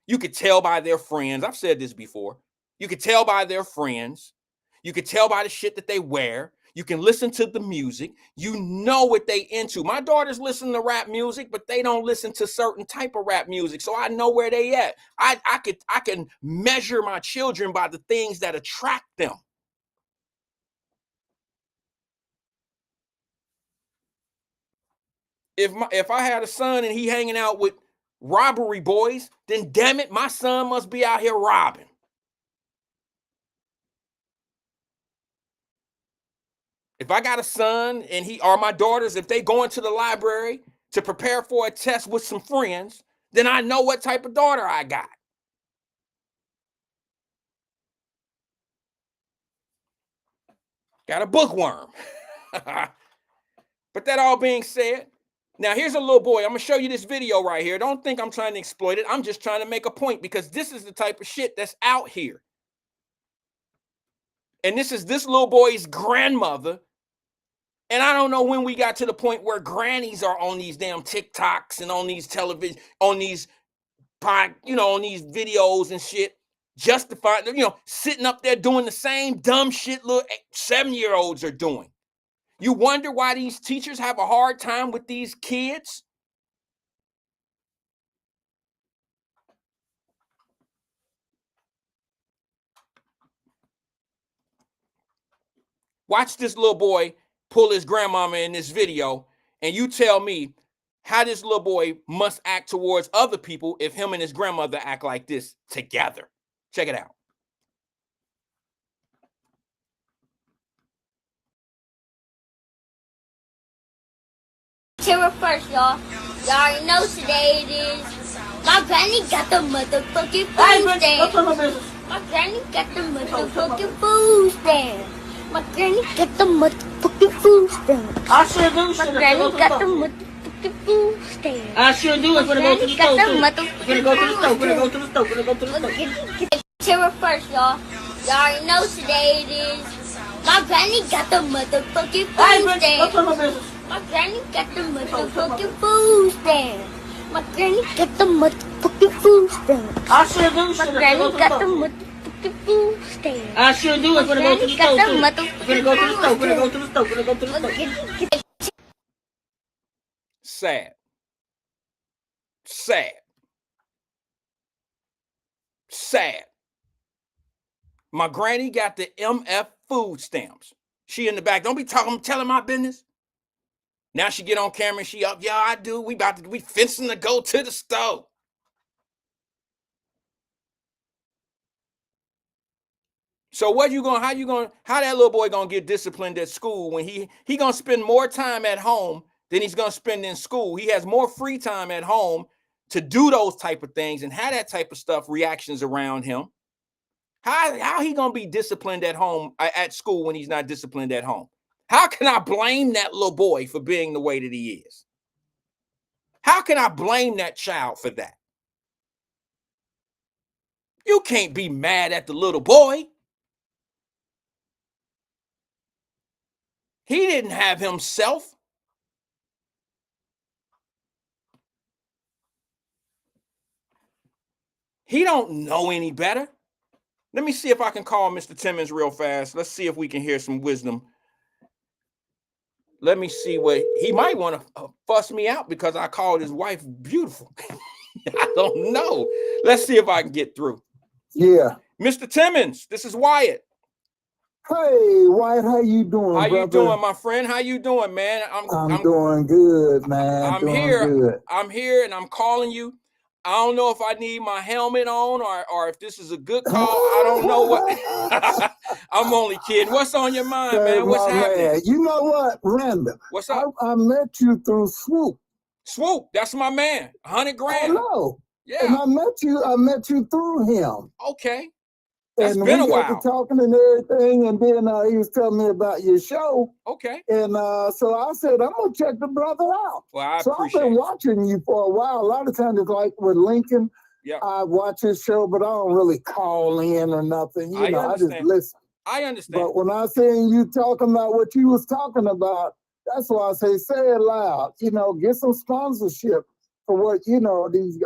You could tell by their friends. I've said this before. You could tell by their friends. You could tell by the shit that they wear. You can listen to the music. You know what they into. My daughters listen to rap music, but they don't listen to certain type of rap music. So I know where they at. I can measure my children by the things that attract them. If I had a son and he hanging out with robbery boys, then damn it, my son must be out here robbing. If I got a son and or my daughters, if they go into the library to prepare for a test with some friends, then I know what type of daughter I got. Got a bookworm. But that all being said, now here's a little boy. I'm going to show you this video right here. Don't think I'm trying to exploit it. I'm just trying to make a point because this is the type of shit that's out here. And this is this little boy's grandmother. And I don't know when we got to the point where grannies are on these damn TikToks and on these television, on these videos and shit, justifying, sitting up there doing the same dumb shit little 7-year-olds are doing. You wonder why these teachers have a hard time with these kids? Watch this little boy pull his grandmama in this video, and you tell me how this little boy must act towards other people if him and his grandmother act like this together. Check it out. Here first, y'all. Y'all already know today it is. My granny got the motherfucking food stamp. My granny got the motherfucking food stamp. My granny got the motherfucking food stamp. I sure do. My granny got the motherfucking food stamp. I sure do. I'm gonna go to the store too. Gonna go to the store. Here first, y'all. Y'all already know today it is. My granny got the motherfucking food stamp. My granny got the motherfucking food stamp. My granny got the motherfucking food stamp. I sure do. My granny got the motherfucking food stamp. I sure do. I'm gonna go to the store too. Gonna go to the store. Sad. Sad. Sad. My granny got the MF food stamps. She in the back. Don't be telling my business. Now she get on camera and she up. Yeah, I do. We fencing to go to the store. So how that little boy gonna get disciplined at school when he gonna spend more time at home than he's gonna spend in school? He has more free time at home to do those type of things and have that type of stuff, reactions around him. How he gonna be disciplined at home, at school, when he's not disciplined at home? How can I blame that little boy for being the way that he is? How can I blame that child for that? You can't be mad at the little boy. He didn't have himself. He don't know any better. Let me see if I can call Mr. Timmons real fast. Let's see if we can hear some wisdom. Let me see what he might want to fuss me out because I called his wife beautiful. I don't know. Let's see if I can get through. Yeah. Mr. Timmons, this is Wyatt. Hey, Wyatt, how you doing, How brother? you doing, my friend? How you doing, man? I'm doing good, man. I'm here, and I'm calling you. I don't know if I need my helmet on or if this is a good call. I don't know what. I'm only kidding. What's on your mind, Hey, man? What's happening? Man. You know what, Randall? What's up? I met you through Swoop. Swoop, that's my man. 100 grand. I know. Yeah. And I met you through him. Okay. That's and been we a while. got to talking and everything, and then he was telling me about your show. Okay. And so I said, I'm gonna check the brother out. Well, I so appreciate I've been it. watching you for a while. A lot of times it's like with Lincoln, yeah, I watch his show, but I don't really call in or nothing. You know, I just listen. I understand. But when I seen you talking about what you was talking about, that's why I say it loud. You know, get some sponsorship for what, you know, these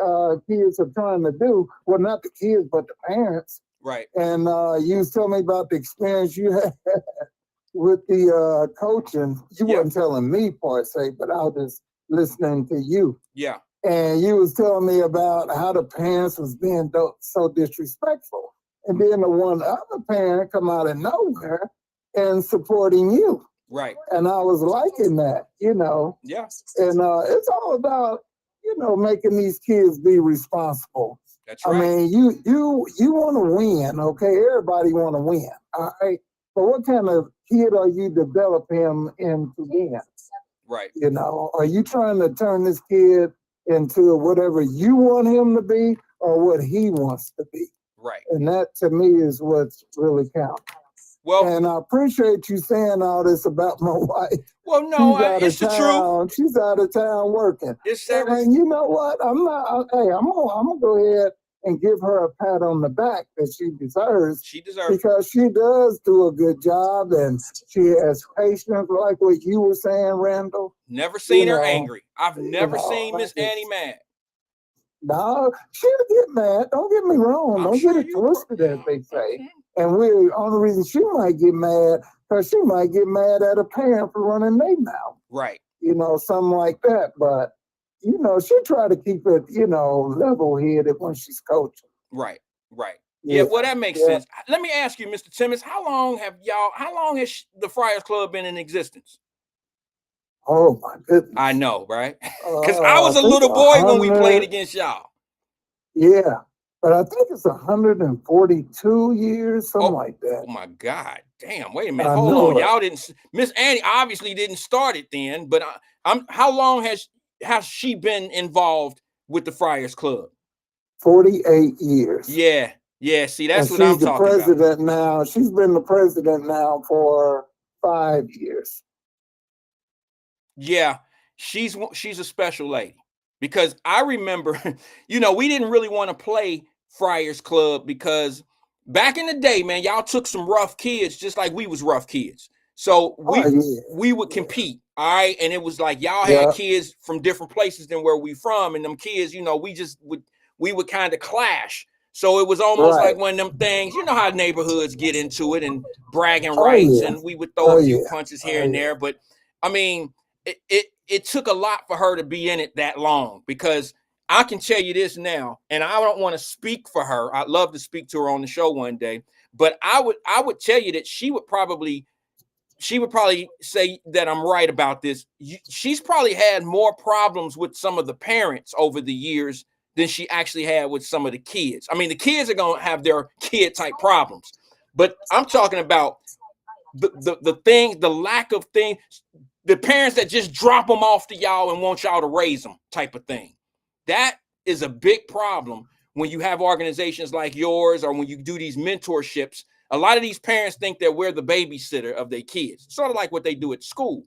kids are trying to do. Well, not the kids, but the parents. Right. And you was telling me about the experience you had with the coaching. You wasn't telling me per se, but I was just listening to you. Yeah. And you was telling me about how the parents was being so disrespectful. And then the one other parent come out of nowhere and supporting you. Right. And I was liking that, you know. Yeah. And it's all about, you know, making these kids be responsible. That's right. I mean, you want to win, okay? Everybody want to win, all right? But what kind of kid are you developing him into being? Right. You know, are you trying to turn this kid into whatever you want him to be or what he wants to be? Right. And that to me is what's really counts. Well, and I appreciate you saying all this about my wife. Well, no, it's the truth. She's out of town working. It's and you know what? I'm gonna go ahead and give her a pat on the back that she deserves. She deserves because she does do a good job and she has patience, like what you were saying, Randall. Never seen her angry. I've never seen Miss Annie mad. No, she'll get mad. Don't get me wrong. Don't get it twisted, as they say. And the only reason she might get mad, because she might get mad at a parent for running their mouth. Right. You know, something like that. But, you know, she try to keep it, you know, level-headed when she's coaching. Right, right. Yeah, well, that makes sense. Let me ask you, Mr. Timmons, how long has the Friars Club been in existence? Oh, my goodness. I know, right? Because I was a little boy when we played against y'all. Yeah. But I think it's 142 years, something like that. Oh my God! Damn! Wait a minute. Hold on. Y'all didn't. Miss Annie obviously didn't start it then. But how long has she been involved with the Friars Club? 48 years. Yeah. Yeah. See, that's what She's I'm talking the president now. She's been the president now for 5 years. Yeah, she's a special lady. Because I remember, you know, we didn't really want to play Friars Club because back in the day, man, y'all took some rough kids just like we was rough kids. So we would compete, all right? And it was like y'all had kids from different places than where we from. And them kids, you know, we would kind of clash. So it was almost like one of them things, you know how neighborhoods get into it and bragging rights. And we would throw a few punches here and there. But I mean, it took a lot for her to be in it that long, because I can tell you this now, and I don't want to speak for her. I'd love to speak to her on the show one day, but I would tell you that she would probably say that I'm right about this. She's probably had more problems with some of the parents over the years than she actually had with some of the kids. I mean, the kids are going to have their kid type problems, but I'm talking about the lack of things. The parents that just drop them off to y'all and want y'all to raise them type of thing. That is a big problem when you have organizations like yours or when you do these mentorships A lot of these parents think that we're the babysitter of their kids, sort of like what they do at school.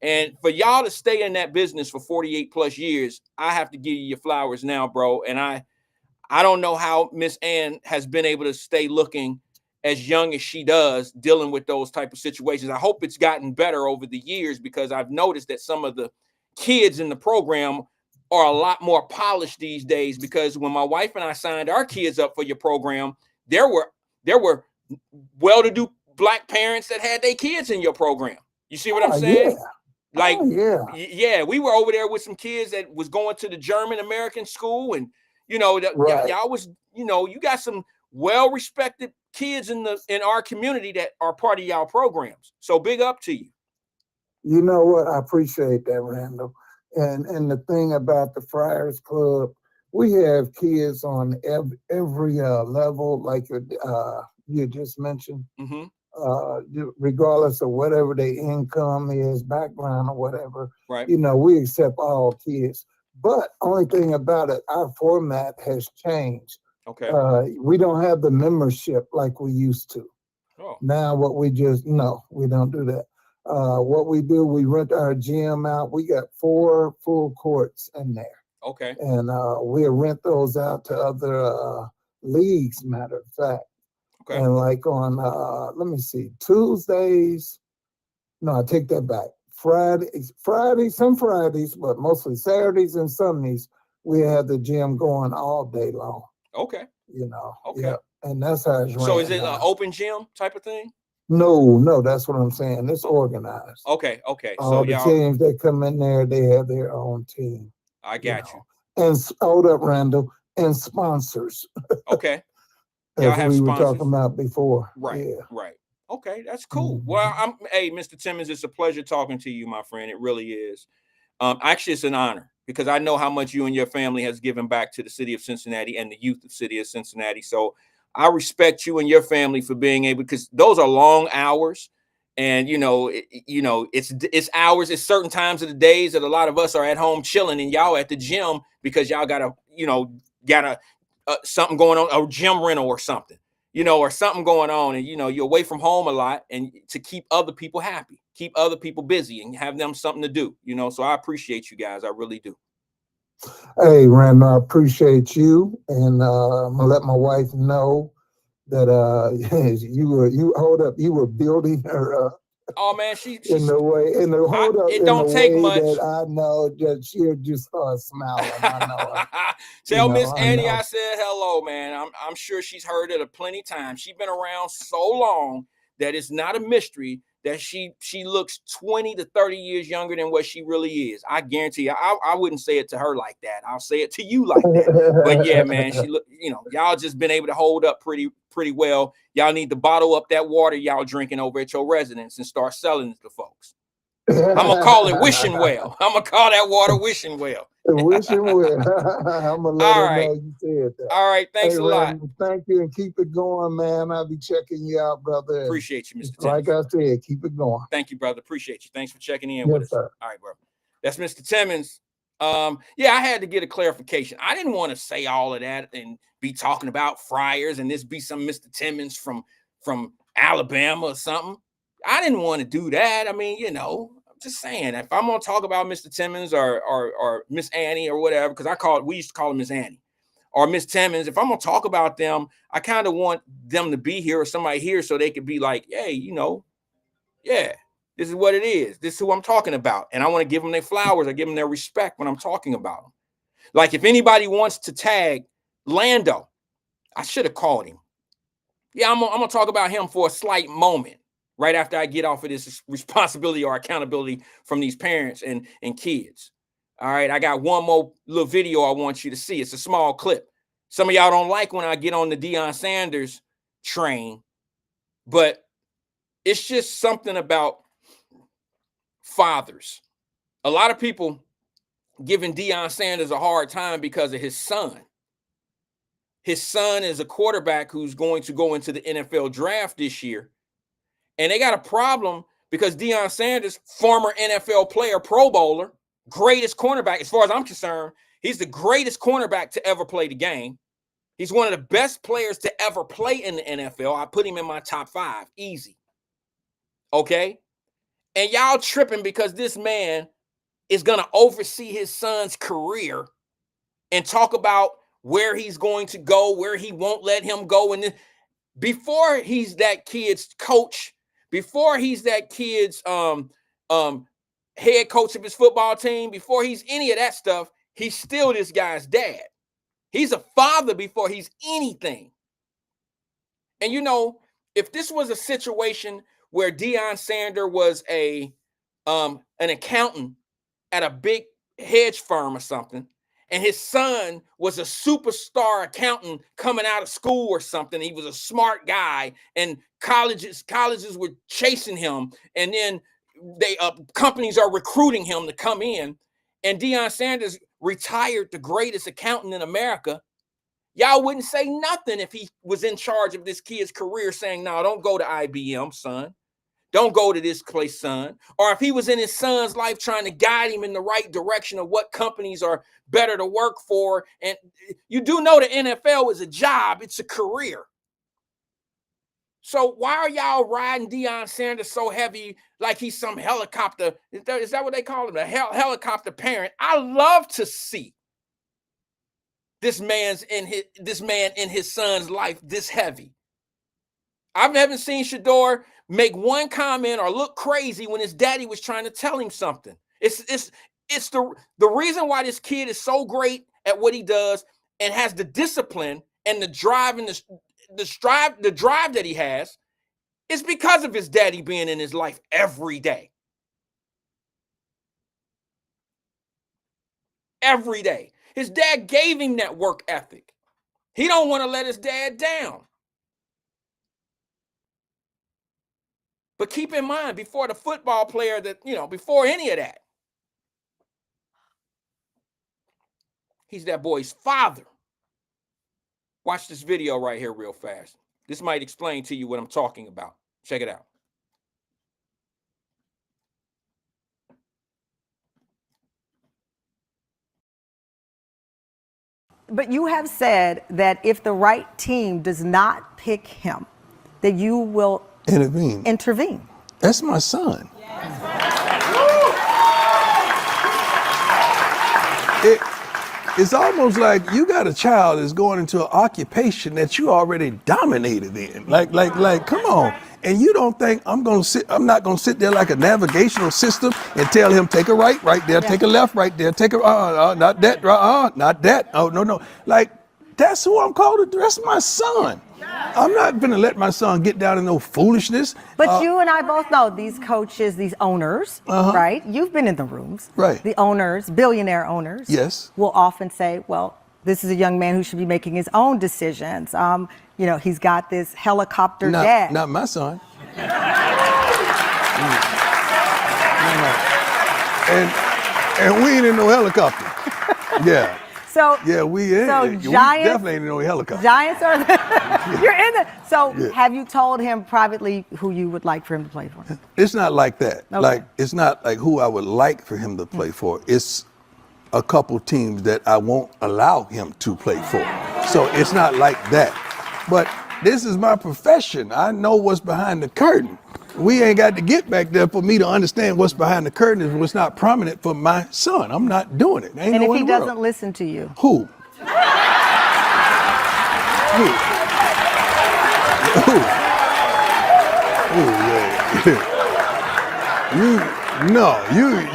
And for y'all to stay in that business for 48 plus years, I have to give you your flowers now, bro. And I don't know how Miss Ann has been able to stay looking as young as she does, dealing with those type of situations. I hope it's gotten better over the years, because I've noticed that some of the kids in the program are a lot more polished these days, because when my wife and I signed our kids up for your program, there were well-to-do Black parents that had their kids in your program. You see what I'm saying? Yeah. Like, yeah, we were over there with some kids that was going to the German American school, and y'all was, you got some well-respected kids in our community that are part of y'all programs. So big up to you. You know what? I appreciate that, Randall. And the thing about the Friars Club, we have kids on every level, like you just mentioned. Regardless of whatever their income is, background or whatever, right? We accept all kids. But only thing about it, our format has changed. Okay. We don't have the membership like we used to. Oh. Now what we just, no, we don't do that. What we do, we rent our gym out. We got 4 full courts in there. Okay. And we'll rent those out to other leagues, matter of fact. Okay. And like on, let me see, Tuesdays, no, I take that back. Some Fridays, but mostly Saturdays and Sundays, we have the gym going all day long. Okay. Okay. Yeah. And that's how it's So is it an open gym type of thing? No, that's what I'm saying. It's organized. Okay. All the teams that come in there, they have their own team. I got you. And hold up, Randall, and sponsors. Okay. As we were talking about before. Right. Yeah. Right. Okay, that's cool. Well, hey, Mr. Timmons, it's a pleasure talking to you, my friend. It really is. Actually, it's an honor, because I know how much you and your family has given back to the city of Cincinnati and the youth of city of Cincinnati. So I respect you and your family for being able, because those are long hours, and it's hours. It's certain times of the days that a lot of us are at home chilling, and y'all at the gym because y'all got something going on, a gym rental or something. Or something going on, and you're away from home a lot, and to keep other people happy, keep other people busy, and have them something to do. So I appreciate you guys. I really do. Hey, Randall, I appreciate you, and I'm gonna let my wife know that you were building her. Oh man, she's in the way, it don't take much. That I know that she'll just start smiling. I know. Tell Miss Annie I said hello, man. I'm sure she's heard it plenty times. She's been around so long that it's not a mystery that she looks 20 to 30 years younger than what she really is. I guarantee you, I wouldn't say it to her like that. I'll say it to you like that. But yeah, man, she look, y'all just been able to hold up pretty well. Y'all need to bottle up that water y'all drinking over at your residence and start selling it to folks. I'm gonna call it wishing well. I'm gonna call that water wishing well. Wishing well. I'm gonna let her know you said that. All right, thanks a lot. Thank you, and keep it going, man. I'll be checking you out, brother. Appreciate you, Mr. Timmons. Like I said, keep it going. Thank you, brother. Appreciate you. Thanks for checking in with us. Sir. All right, bro. That's Mr. Timmons. Yeah, I had to get a clarification. I didn't want to say all of that and be talking about Friars and this be some Mr. Timmons from Alabama or something. I didn't want to do that. I mean, I'm just saying, if I'm gonna talk about Mr. Timmons or Miss Annie or whatever, because we used to call her Miss Annie or Miss Timmons. If I'm gonna talk about them, I kind of want them to be here or somebody here so they could be like, hey, yeah, this is what it is. This is who I'm talking about, and I want to give them their flowers. I give them their respect when I'm talking about them. Like if anybody wants to tag Lando, I should have called him. Yeah, I'm gonna talk about him for a slight moment. Right after I get off of this responsibility or accountability from these parents and kids. All right, I got one more little video I want you to see. It's a small clip. Some of y'all don't like when I get on the Deion Sanders train, but it's just something about fathers. A lot of people giving Deion Sanders a hard time because of his son. His son is a quarterback who's going to go into the NFL draft this year. And they got a problem because Deion Sanders, former NFL player, Pro Bowler, greatest cornerback, as far as I'm concerned, he's the greatest cornerback to ever play the game. He's one of the best players to ever play in the NFL. I put him in my top 5, easy. Okay? And y'all tripping because this man is going to oversee his son's career and talk about where he's going to go, where he won't let him go. And before he's that kid's coach, before he's that kid's head coach of his football team, before he's any of that stuff, he's still this guy's dad. He's a father before he's anything. And you know, if this was a situation where Deion Sanders was an accountant at a big hedge firm or something, and his son was a superstar accountant coming out of school or something, he was a smart guy, and colleges were chasing him, and then companies are recruiting him to come in, and Deion Sanders retired the greatest accountant in America, y'all wouldn't say nothing if he was in charge of this kid's career, saying, no, don't go to IBM, son. Don't go to this place, son. Or if he was in his son's life trying to guide him in the right direction of what companies are better to work for. And you do know the NFL is a job. It's a career. So why are y'all riding Deion Sanders so heavy like he's some helicopter? Is that what they call him? A helicopter parent? I love to see this man in his son's life this heavy. I haven't seen Shador make one comment or look crazy when his daddy was trying to tell him something. It's the reason why this kid is so great at what he does and has the discipline and the drive and the drive that he has is because of his daddy being in his life every day. Every day. His dad gave him that work ethic. He don't want to let his dad down. But keep in mind, before the football player before any of that, he's that boy's father. Watch this video right here real fast. This might explain to you what I'm talking about. Check it out. But you have said that if the right team does not pick him, that you will intervene. That's my son. It's almost like you got a child that's going into an occupation that you already dominated in. Like, come on. And you don't think I'm not gonna sit there like a navigational system and tell him take a right there, take a left right there, take a not that, not that. Oh no. Like, that's who I'm called to do. That's my son. I'm not gonna let my son get down in no foolishness. But you and I both know these coaches, these owners, right? You've been in the rooms. Right. The owners, billionaire owners, yes, will often say, well, this is a young man who should be making his own decisions. He's got this helicopter dad. Not my son. And we ain't in no helicopter. Yeah. We definitely ain't in no helicopter. Giants are you're in the. So have you told him privately who you would like for him to play for? It's not like that. Okay. Like, it's not like who I would like for him to play for. It's a couple teams that I won't allow him to play for. So it's not like that. But this is my profession. I know what's behind the curtain. We ain't got to get back there for me to understand what's behind the curtain and what's not prominent for my son. I'm not doing it. And if he doesn't listen to you? Who?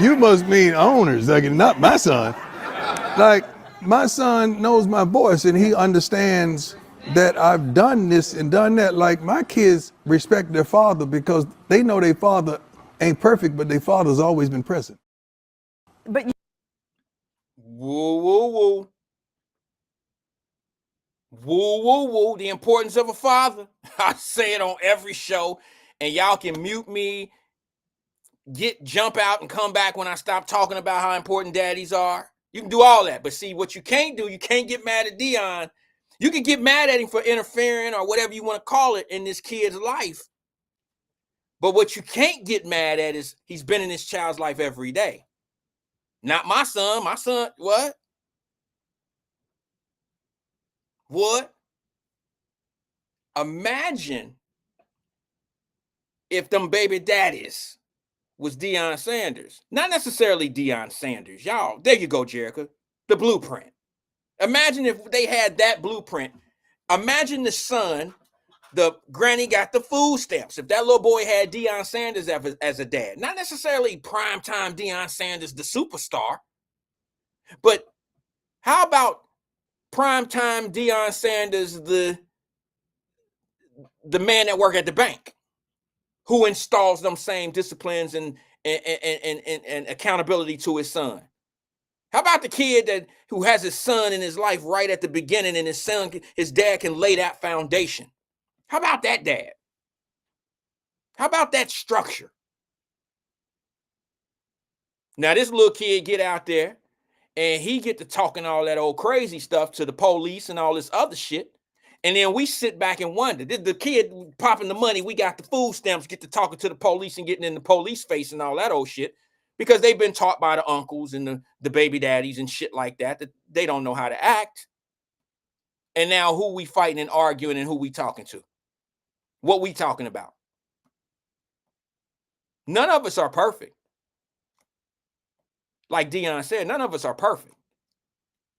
You must mean owners, like, not my son. Like, my son knows my voice and he understands that I've done this and done that. Like, my kids respect their father because they know their father ain't perfect, but their father's always been present. But woo, woo, woo. Woo, woo, woo. The importance of a father. I say it on every show, and y'all can mute me, jump out and come back when I stop talking about how important daddies are. You can do all that. But see, what you can't do, you can't get mad at Deion. You can get mad at him for interfering or whatever you want to call it in this kid's life. But what you can't get mad at is he's been in this child's life every day. Not my son. My son, what? What? Imagine if them baby daddies was Deion Sanders. Not necessarily Deion Sanders. Y'all, there you go, Jerica. The blueprint. Imagine if they had that blueprint. Imagine the son, the granny got the food stamps. If that little boy had Deion Sanders as a dad. Not necessarily primetime Deion Sanders, the superstar. But how about primetime Deion Sanders, the man that work at the bank, who installs them same disciplines and accountability to his son? How about the kid who has his son in his life right at the beginning, and his dad can lay that foundation? How about that dad? How about that structure? Now this little kid get out there and he get to talking all that old crazy stuff to the police and all this other shit. And then we sit back and wonder, did the kid popping the money, we got the food stamps, get to talking to the police and getting in the police face and all that old shit, because they've been taught by the uncles and the baby daddies and shit like that they don't know how to act. And now who we fighting and arguing and who we talking to? What we talking about? None of us are perfect. Like Deion said, none of us are perfect.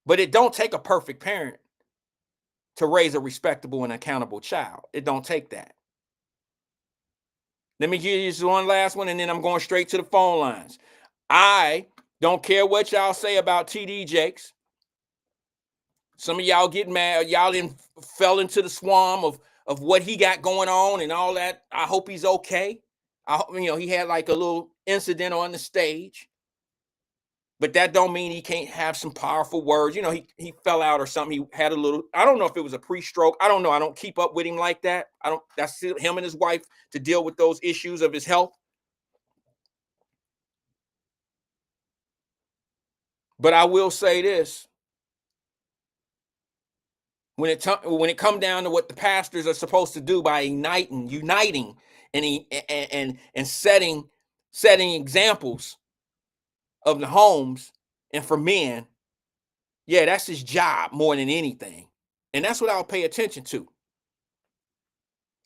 But it don't take a perfect parent to raise a respectable and accountable child. It don't take that. Let me give you just one last one, and then I'm going straight to the phone lines. I don't care what y'all say about TD Jakes. Some of y'all get mad. Y'all fell into the swarm of what he got going on and all that. I hope he's okay. He had like a little incident on the stage. But that don't mean he can't have some powerful words. He fell out or something. He had a little, I don't know if it was a pre-stroke. I don't know. I don't keep up with him like that. That's him and his wife to deal with those issues of his health. But I will say this. When it come down to what the pastors are supposed to do by uniting and setting examples of the homes and for men, yeah, that's his job more than anything. And that's what I'll pay attention to.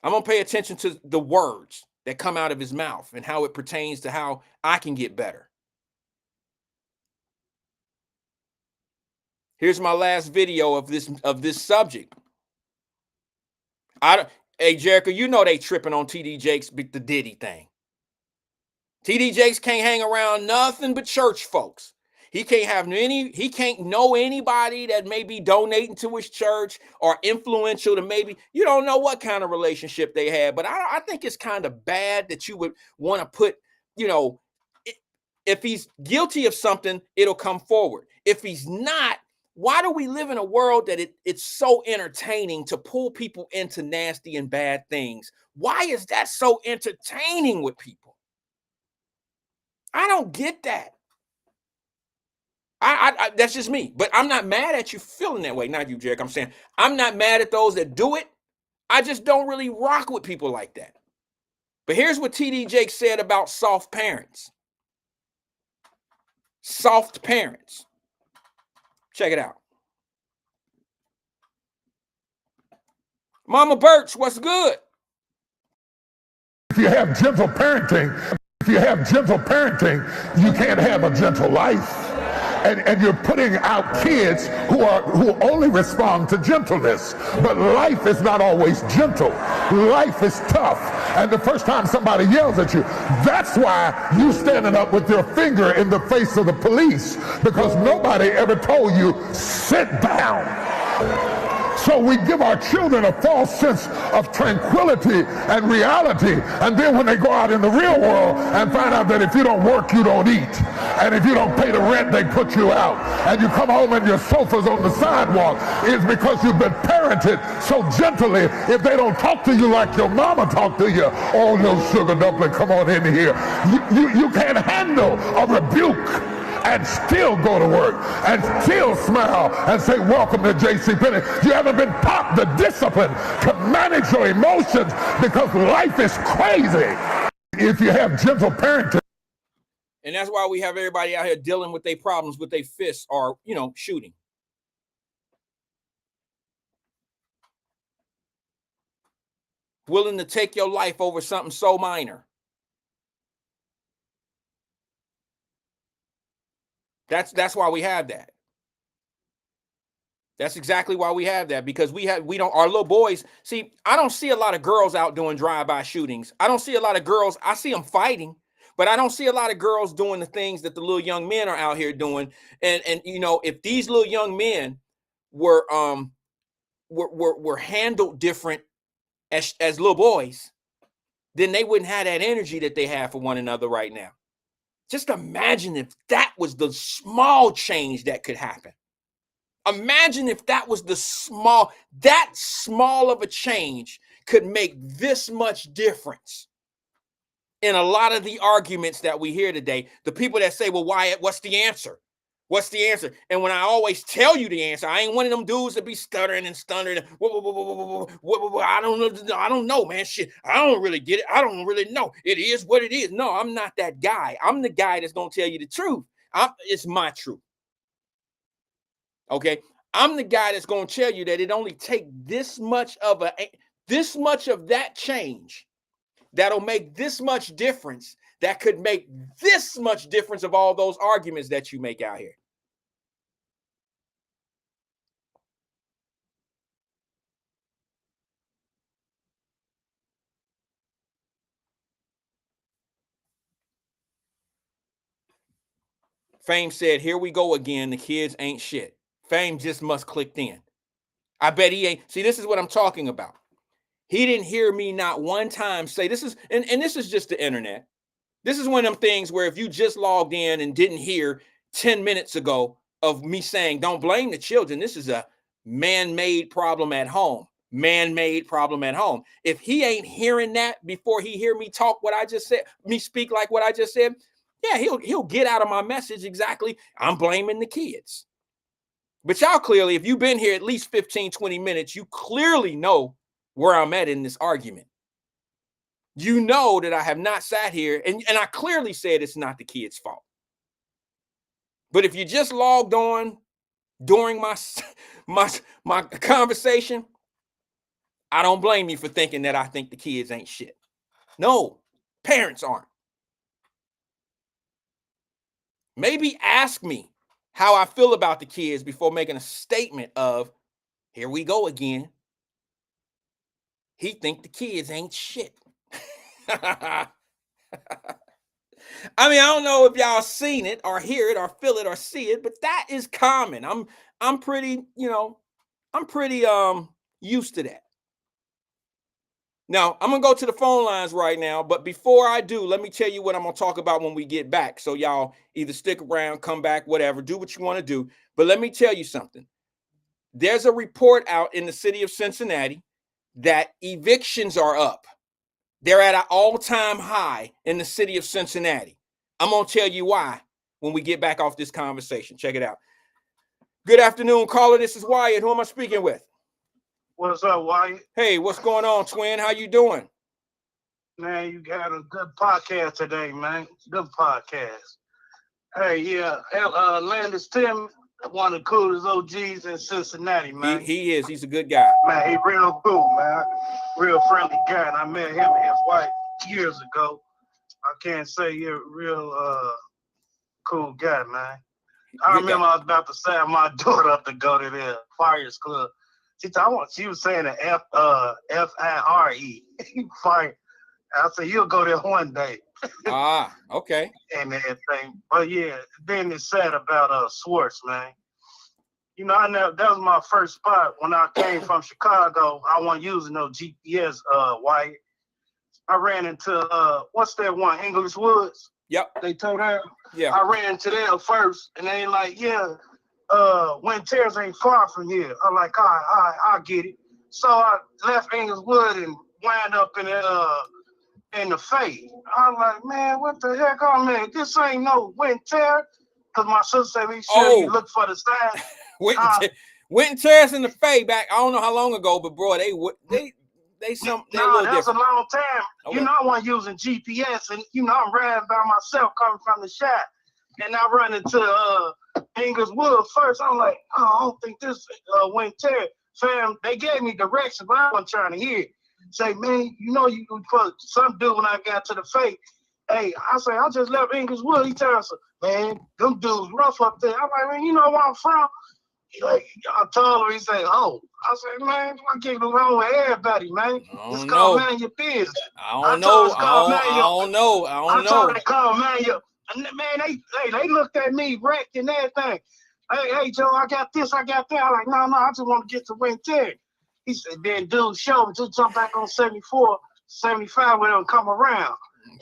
I'm going to pay attention to the words that come out of his mouth and how it pertains to how I can get better. Here's my last video of this subject. Hey, Jerica, they tripping on TD Jakes, the Diddy thing. TD Jakes can't hang around nothing but church folks. He can't know anybody that may be donating to his church or influential to maybe, you don't know what kind of relationship they had. But I think it's kind of bad that you would want to put, if he's guilty of something, it'll come forward. If he's not, why do we live in a world that it's so entertaining to pull people into nasty and bad things? Why is that so entertaining with people? I don't get that. I that's just me. But I'm not mad at you feeling that way. Not you, Jerick. I'm saying I'm not mad at those that do it. I just don't really rock with people like that. But here's what TD Jakes said about soft parents. Soft parents. Check it out. Mama Birch, what's good? If you have gentle parenting, you can't have a gentle life. And you're putting out kids who only respond to gentleness. But life is not always gentle. Life is tough. And the first time somebody yells at you, that's why you standing up with your finger in the face of the police, because nobody ever told you, sit down. So we give our children a false sense of tranquility and reality, and then when they go out in the real world and find out that if you don't work, you don't eat, and if you don't pay the rent, they put you out, and you come home and your sofa's on the sidewalk, it's because you've been parented so gently. If they don't talk to you like your mama talked to you, oh, little sugar dumpling, come on in here. You can't handle a rebuke and still go to work and still smile and say, welcome to JCPenney. You haven't been taught the discipline to manage your emotions, because life is crazy if you have gentle parenting. And that's why we have everybody out here dealing with their problems with their fists or, shooting. willing to take your life over something so minor. That's why we have that. That's exactly why we have that, because our little boys. See, I don't see a lot of girls out doing drive-by shootings. I don't see a lot of girls. I see them fighting, but I don't see a lot of girls doing the things that the little young men are out here doing. And if these little young men were handled different as little boys, then they wouldn't have that energy that they have for one another right now. Just imagine if that was the small change that could happen. Imagine if that was that small of a change could make this much difference in a lot of the arguments that we hear today. The people that say, well, Wyatt, what's the answer? What's the answer? And when I always tell you the answer, I ain't one of them dudes that be stuttering and stuttering. I don't know, man. Shit, I don't really get it. I don't really know. It is what it is. No, I'm not that guy. I'm the guy that's going to tell you the truth. It's my truth. Okay? I'm the guy that's going to tell you that it only take this much of that change that'll make this much difference, that could make this much difference of all those arguments that you make out here. Fame said, here we go again. The kids ain't shit. Fame just must clicked in. I bet he ain't. See, this is what I'm talking about. He didn't hear me not one time say this is, and this is just the internet. This is one of them things where if you just logged in and didn't hear 10 minutes ago of me saying, don't blame the children. This is a man-made problem at home. Man-made problem at home. If he ain't hearing that before he hear me talk what I just said, me speak like what I just said, yeah, he'll get out of my message exactly. I'm blaming the kids. But y'all clearly, if you've been here at least 15, 20 minutes, you clearly know where I'm at in this argument. You know that I have not sat here and I clearly said it's not the kids' fault. But if you just logged on during my conversation, I don't blame you for thinking that I think the kids ain't shit. No, parents aren't. Maybe ask me how I feel about the kids before making a statement of, here we go again. He think the kids ain't shit. I mean, I don't know if y'all seen it or hear it or feel it or see it, but that is common. I'm pretty, I'm pretty used to that. Now, I'm going to go to the phone lines right now, but before I do, let me tell you what I'm going to talk about when we get back. So y'all either stick around, come back, whatever, do what you want to do. But let me tell you something. There's a report out in the city of Cincinnati that evictions are up. They're at an all-time high in the city of Cincinnati. I'm going to tell you why when we get back off this conversation. Check it out. Good afternoon, caller. This is Wyatt. Who am I speaking with? What's up, Wyatt? Hey, what's going on, twin? How you doing? Man, you got a good podcast today, man. Good podcast. Hey, yeah, Landis Tim, one of the coolest OGs in Cincinnati, man. He is. He's a good guy. Man, he real cool, man. Real friendly guy, and I met him and his wife years ago. I can't say you're a real cool guy, man. I remember I was about to sign my daughter up to go to the Fires Club. She was saying the F-I-R-E. Fire. I said, you'll go there one day. Okay. And everything. But yeah, then it's sad about Swartz, man. That was my first spot when I came from Chicago. I wasn't using no GPS, Wyatt. I ran into what's that one, English Woods? Yep. They told her. Yeah. I ran to them first, and they like, yeah, Wind Terrace ain't far from here. I'm like, all right, I'll get it. So I left Englewood and wound up in the Fade. I'm like, man, what the heck? Oh man, this ain't no Wind Terrace. Cause my sister said, be sure you look for the sign. Winton Terrace in the Fade back. I don't know how long ago, but bro, they that's a long time. Okay. I wasn't using GPS, and I'm riding by myself coming from the shop, and I run into Englewood first. I'm like, I don't think this Wind Terrace. Fam, they gave me directions, but I wasn't trying to hear it. Say, man, you know you put some dude when I got to the fake. Hey, I say, I just left Inglewood. He tells us, man, them dudes rough up there. I'm like, man, you know where I'm from? He like, I told him, he said, oh. I said, man, I can't go wrong with everybody, man. It's called man your business. I don't know. I told they called man your, and man, they looked at me wrecked and everything. Hey, Joe, I got this, I got that. I'm like, no, I just want to get to win 10. He said, then dude showed me to jump back on 74, 75 when them come around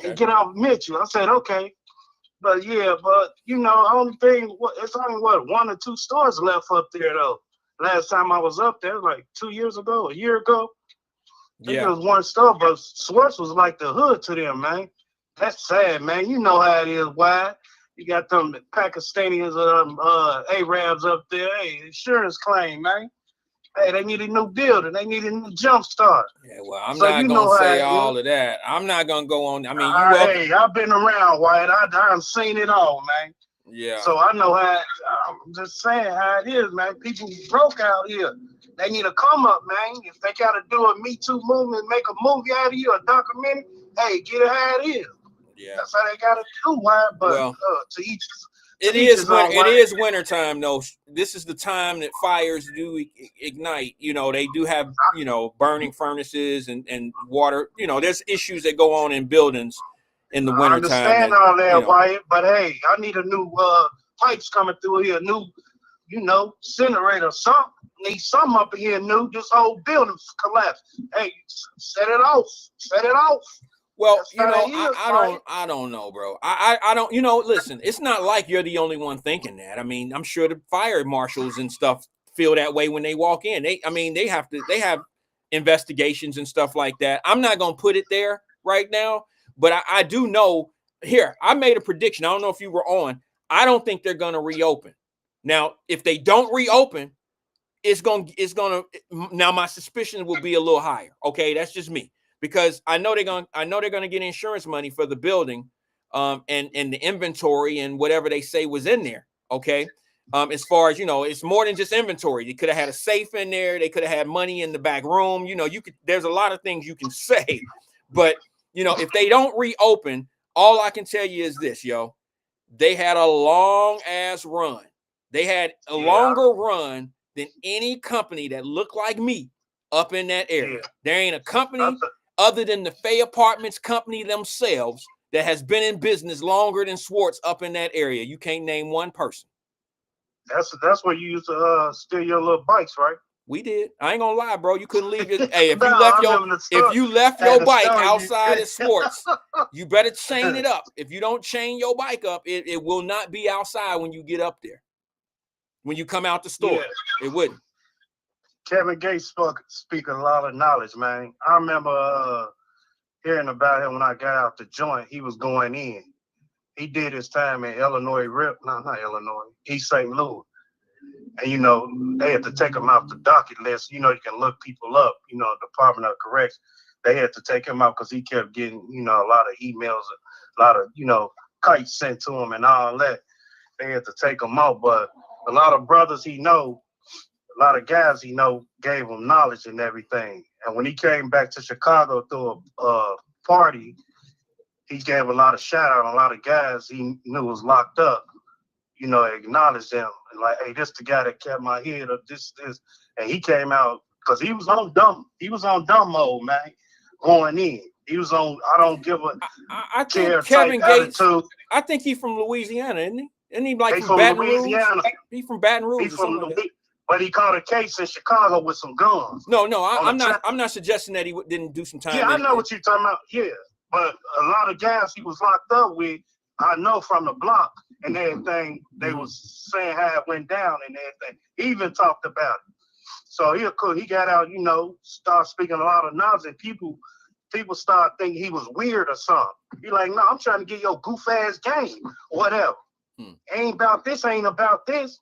and get off Mitchell. I said, okay. But yeah, you know, only thing, it's only 1 or 2 stores left up there though. Last time I was up there, like 2 years ago, a year ago. I think it was 1 store, but Swartz was like the hood to them, man. That's sad, man. You know how it is, Wyatt. You got them Pakistanians, Arabs up there. Hey, insurance claim, man. Hey, they need a new building. They need a new jump start. Yeah, well, I'm not going to say all of that. I'm not going to go on. I mean, hey, I've been around, Wyatt. I've seen it all, man. Yeah. So I know how, I'm just saying how it is, man. People broke out here. They need to come up, man. If they got to do a Me Too movement, make a movie out of you, a documentary, hey, get it how it is. Yeah. That's how they got to do, Wyatt. But well, to each. It is wintertime though. This is the time that fires do ignite. You know, they do have, you know, burning furnaces and water. You know, there's issues that go on in buildings in the wintertime. I understand all that, Wyatt, but hey, I need a new pipes coming through here, new, you know, incinerator, something. Need something up here new. This whole building's collapsed. Hey, set it off. Set it off. Well, you know, I don't know, bro. I don't, you know, listen, it's not like you're the only one thinking that. I mean, I'm sure the fire marshals and stuff feel that way when they walk in. They have investigations and stuff like that. I'm not going to put it there right now, but I do know here, I made a prediction. I don't know if you were on. I don't think they're going to reopen. Now, if they don't reopen, it's going to, now my suspicion will be a little higher. Okay. That's just me. Because I know they're gonna get insurance money for the building, and the inventory and whatever they say was in there. Okay, as far as you know, it's more than just inventory. They could have had a safe in there. They could have had money in the back room. You know, there's a lot of things you can say, but you know, if they don't reopen, all I can tell you is this, yo, they had a long ass run. They had a longer run than any company that looked like me up in that area. There ain't a company other than the Fay Apartments company themselves that has been in business longer than Swartz up in that area. You can't name one person. That's where you used to steal your little bikes, right? We did. I ain't gonna lie, bro. You couldn't leave it. Hey, if you left your bike outside at Swartz, you better chain it up. If you don't chain your bike up, it will not be outside when you get up there. When you come out the store, it wouldn't. Kevin Gates speak a lot of knowledge, man. I remember hearing about him when I got out the joint. He was going in. He did his time in East St. Louis. And, you know, they had to take him off the docket list. You know, you can look people up, you know, Department of Corrections. They had to take him out because he kept getting, you know, a lot of emails, a lot of, you know, kites sent to him and all that. They had to take him out. But a lot of brothers he know, a lot of guys he know gave him knowledge and everything. And when he came back to Chicago through a party, he gave a lot of shout out. A lot of guys he knew was locked up, you know, acknowledged them. And like, hey, this the guy that kept my head up, this. And he came out because he was on dumb mode, man, going in. He was on, I don't give a I think Kevin Gates, attitude. I think he's from Louisiana, isn't he? Isn't he like from Baton Rouge? He's from Baton Rouge. But he caught a case in Chicago with some guns. No, I'm not suggesting that he didn't do some time. Yeah, I know what you're talking about. Yeah, but a lot of guys he was locked up with, I know from the block and everything. They was saying how it went down and everything. He even talked about it. So he got out, you know, started speaking a lot of knowledge, and people start thinking he was weird or something. He like, no, I'm trying to get your goof ass game, whatever. Ain't about this, ain't about this.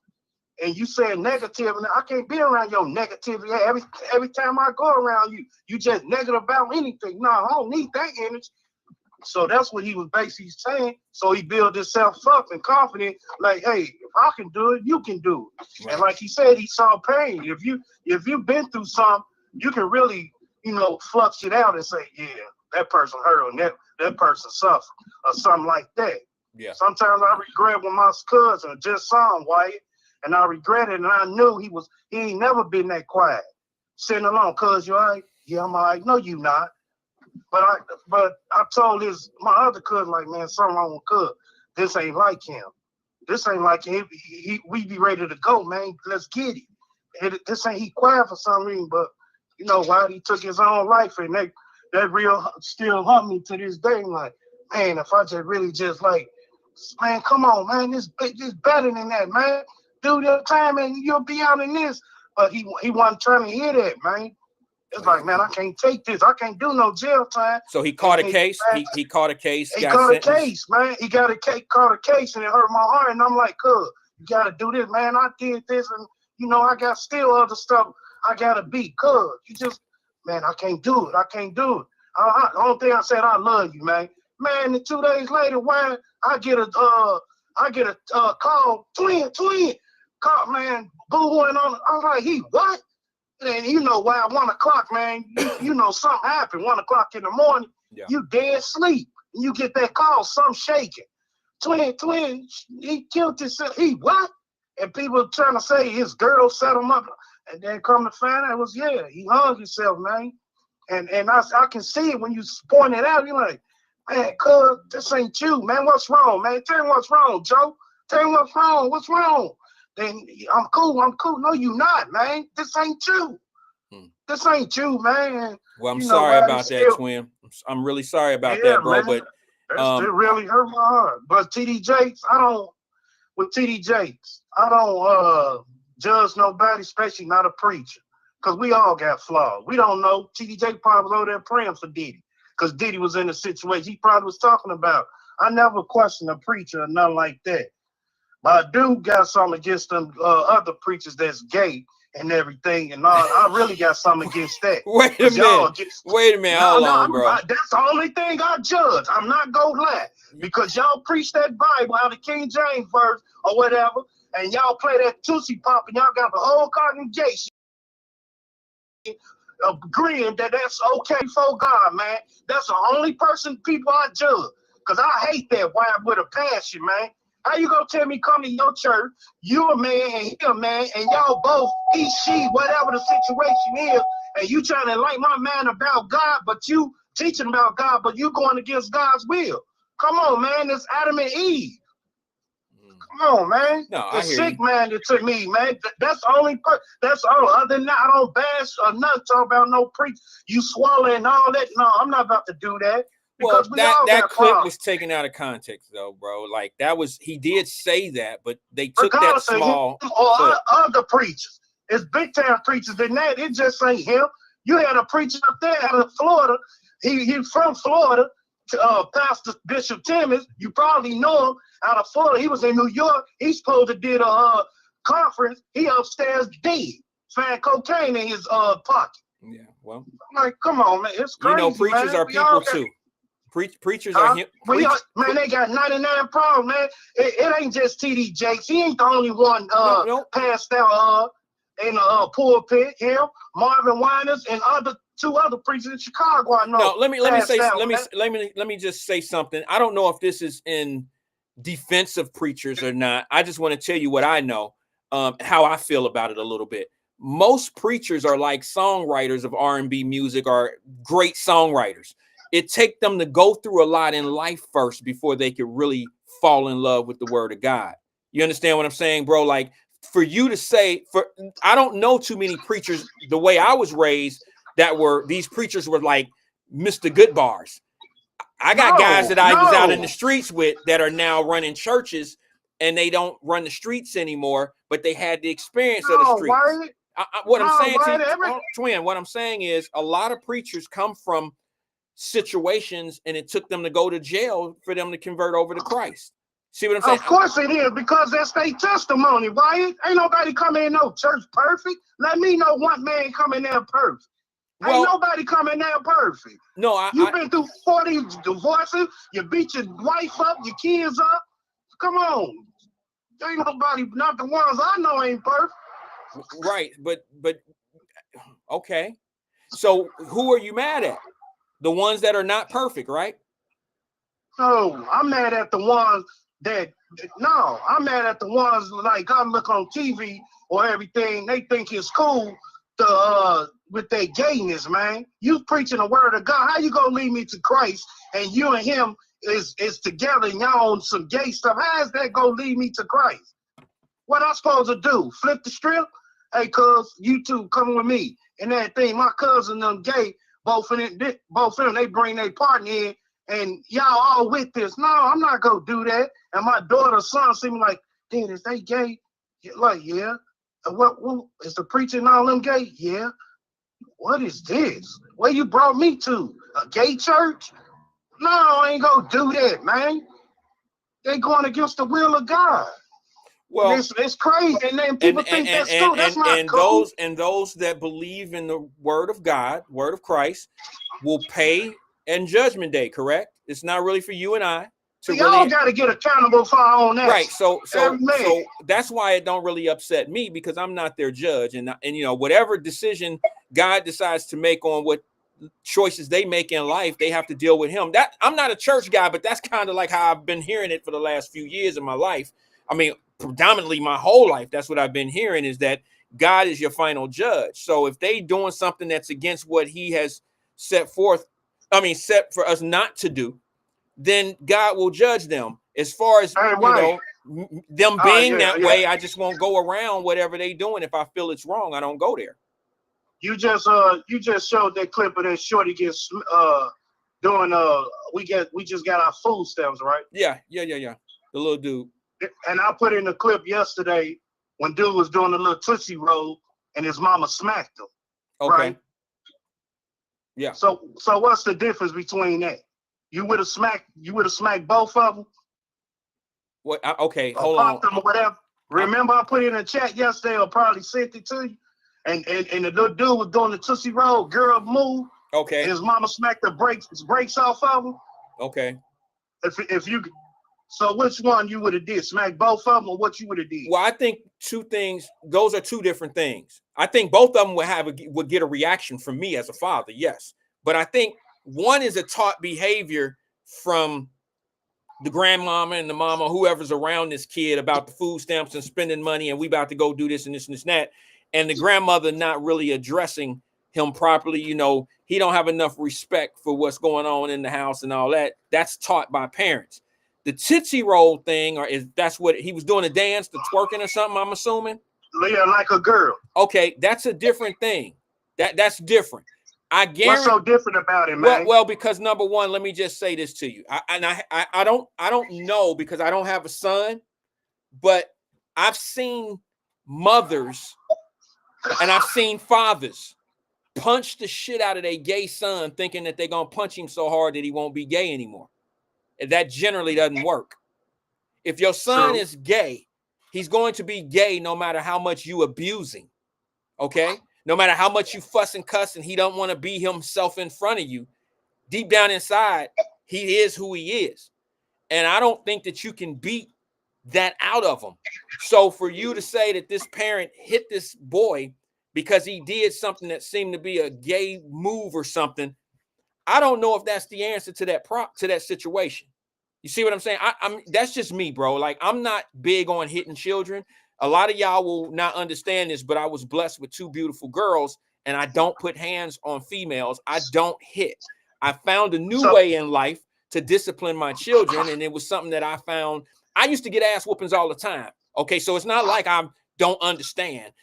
And you say negative, and I can't be around your negativity. Every time I go around you, you just negative about anything. No, I don't need that energy. So that's what he was basically saying. So he built himself up and confident, like, hey, if I can do it, you can do it. Right. And like he said, he saw pain. If you've been through something, you can really, flush it out and say, yeah, that person hurt and that person suffered or something like that. Yeah. Sometimes I regret when my cousin just saw him, Wyatt, and I regret it, and I knew he ain't never been that quiet. Sitting alone, cuz you all right? Yeah, I'm all right. No, you not. But I told my other cousin, like, man, something wrong with cuz. This ain't like him. This ain't like him. We be ready to go, man. Let's get it. This ain't he quiet for some reason, but Wyatt, he took his own life, and that real still haunt me to this day. Like, man, if I just really just like, man, come on, man, this better than that, man. Do your time and you'll be out in this. But he wasn't trying to hear that, man. It's like, man, I can't take this. I can't do no jail time. So he caught a case. He caught a case. He caught a case, man. He caught a case, and it hurt my heart. And I'm like, cuz, you gotta do this, man. I did this, and I got still other stuff I gotta be. Cuz, you just, man, I can't do it. I can't do it. The only thing I said, I love you, man. Man, and 2 days later, why I get a call, twin, call, man, boo-hooing on. I was like, he what? And why at 1 o'clock, man, you know something happened. 1 o'clock in the morning, you dead sleep. And you get that call, something shaking. Twin, he killed himself. He what? And people trying to say his girl set him up. And then come to find out it was, he hung himself, man. And I can see it when you point it out. You're like, man, cuz, this ain't you, man. What's wrong, man? Tell me what's wrong, Joe. Tell me what's wrong. What's wrong? Then I'm cool. No, you not, man. This ain't you. This ain't you, man. Well, I'm sorry about that, twin. I'm really sorry about that, bro. Man. But it really hurt my heart. But TD Jakes, I don't judge nobody, especially not a preacher. Because we all got flaws. We don't know. TD Jakes probably was over there praying for Diddy. Because Diddy was in a situation he probably was talking about. I never questioned a preacher or nothing like that. But I do got something against them other preachers that's gay and everything. And I really got something against that. Wait a minute. Hold on, bro. That's the only thing I judge. I'm not going to lie. Because y'all preach that Bible out of King James verse or whatever. And y'all play that Tootsie Pop and y'all got the whole congregation agreeing that that's okay for God, man. That's the only people I judge. Because I hate that Wyatt with a passion, man. How you gonna tell me come to your church, you a man and he a man, and y'all both, he, she, whatever the situation is, and you trying to enlighten my man about God, but you teaching about God, but you going against God's will. Come on, man. It's Adam and Eve. Come on, man. No, the sick man that took me, man. That's the only part. That's all. Other than that, I don't bash or nothing. Talk about no preach. You swallowing all that. No, I'm not about to do that. Well, that clip was taken out of context, though, bro. Like he did say that, but they took that small. Or other preachers. It's big time preachers than that. It just ain't him. You had a preacher up there out of Florida. He's from Florida. Pastor Bishop Timmons. You probably know him out of Florida. He was in New York. He's supposed to did a conference. He upstairs dead, found cocaine in his pocket. Yeah, well, I'm like, come on, man. It's crazy. Preachers are people too. Preachers are him. Man, they got 99 problems, man. It ain't just TD Jakes. He ain't the only one passed out in a pulpit. Him, Marvin Winans, and two other preachers in Chicago. I know. No, let me just say something. I don't know if this is in defense of preachers or not. I just want to tell you what I know, how I feel about it a little bit. Most preachers are like songwriters of R&B music, are great songwriters. It takes them to go through a lot in life first before they could really fall in love with the word of God. You understand what I'm saying, bro? Like, for you to say, I don't know too many preachers the way I was raised these preachers were like Mr. Good Bars. I got guys that I was out in the streets with that are now running churches, and they don't run the streets anymore, but they had the experience of the streets. What I'm saying is a lot of preachers come from situations, and it took them to go to jail for them to convert over to Christ. See what I'm saying? Of course it is, because that's their testimony, Wyatt. Ain't nobody come in no church perfect. Let me know one man come in there perfect. Ain't nobody coming there perfect. No, you've been through 40 divorces. You beat your wife up, your kids up. Come on. Ain't nobody, not the ones I know ain't perfect. Right, but okay. So who are you mad at? The ones that are not perfect, right? No, I'm mad at the ones that, no, I'm mad at the ones like I look on TV or everything, they think it's cool to with their gayness, man. You preaching the word of God. How you gonna lead me to Christ and you and him is together and y'all on some gay stuff? How is that gonna lead me to Christ? What I supposed to do? Flip the strip? Hey, cuz, you two coming with me. And that thing, my cousin them gay, both of them, they bring their partner in, and y'all all with this. No, I'm not gonna do that. And my daughter's son see me like, Dad, is they gay? Like, yeah. What is the preacher and all them gay? Yeah. What is this? Where you brought me to? A gay church? No, I ain't gonna do that, man. They going against the will of God. Well, it's crazy, and then people think that's cool. That's not cool. Those that believe in the word of God, word of Christ, will pay in Judgment Day. Correct? It's not really for you and I to we all got to get accountable for our own actions. Right. So that's why it don't really upset me, because I'm not their judge, and you know, whatever decision God decides to make on what choices they make in life, they have to deal with him. That I'm not a church guy, but that's kind of like how I've been hearing it for the last few years of my life. I mean, predominantly my whole life, that's what I've been hearing, is that God is your final judge. So if they doing something that's against what he has set for us not to do, then God will judge them. As far as them being that way, I just won't go around whatever they doing. If I feel it's wrong, I don't go there. You just showed that clip of that shorty gets doing we just got our food stamps, right? Yeah. The little dude. And I put in a clip yesterday when dude was doing a little Tootsie Roll and his mama smacked him. Okay. Right? Yeah. So what's the difference between that? You would have smacked both of them? What? Okay, hold on. Them or whatever. Remember, I put it in the chat yesterday, or probably sent it to you. And the little dude was doing the Tootsie Roll, girl move. Okay. And his mama smacked the brakes off of him. Okay. So which one you would have did? Smack both of them, or what you would have did? Well, I think two things. Those are two different things. I think both of them would get a reaction from me as a father, yes. But I think one is a taught behavior from the grandmama and the mama, whoever's around this kid, about the food stamps and spending money, and we about to go do this and this and this and that. And the grandmother not really addressing him properly. You know, he don't have enough respect for what's going on in the house and all that. That's taught by parents. The Tootsie Roll thing, that's what he was doing, a dance, the twerking or something, I'm assuming? Yeah, like a girl. Okay, that's a different thing. That's different. I guarantee. What's so different about it, man? Well, because number one, let me just say this to you. I don't know, because I don't have a son, but I've seen mothers and I've seen fathers punch the shit out of their gay son, thinking that they're gonna punch him so hard that he won't be gay anymore. That generally doesn't work. If your son is gay, he's going to be gay no matter how much you abuse him. Okay? No matter how much you fuss and cuss and he don't want to be himself in front of you, deep down inside, he is who he is. And I don't think that you can beat that out of him. So for you to say that this parent hit this boy because he did something that seemed to be a gay move or something, I don't know if that's the answer to that situation. You see what I'm saying? I'm that's just me, bro. Like, I'm not big on hitting children. A lot of y'all will not understand this, but I was blessed with two beautiful girls, and I don't put hands on females. I don't hit. I found a new way in life to discipline my children, and it was something that I found. I used to get ass whoopings all the time. Okay, so it's not like I don't understand.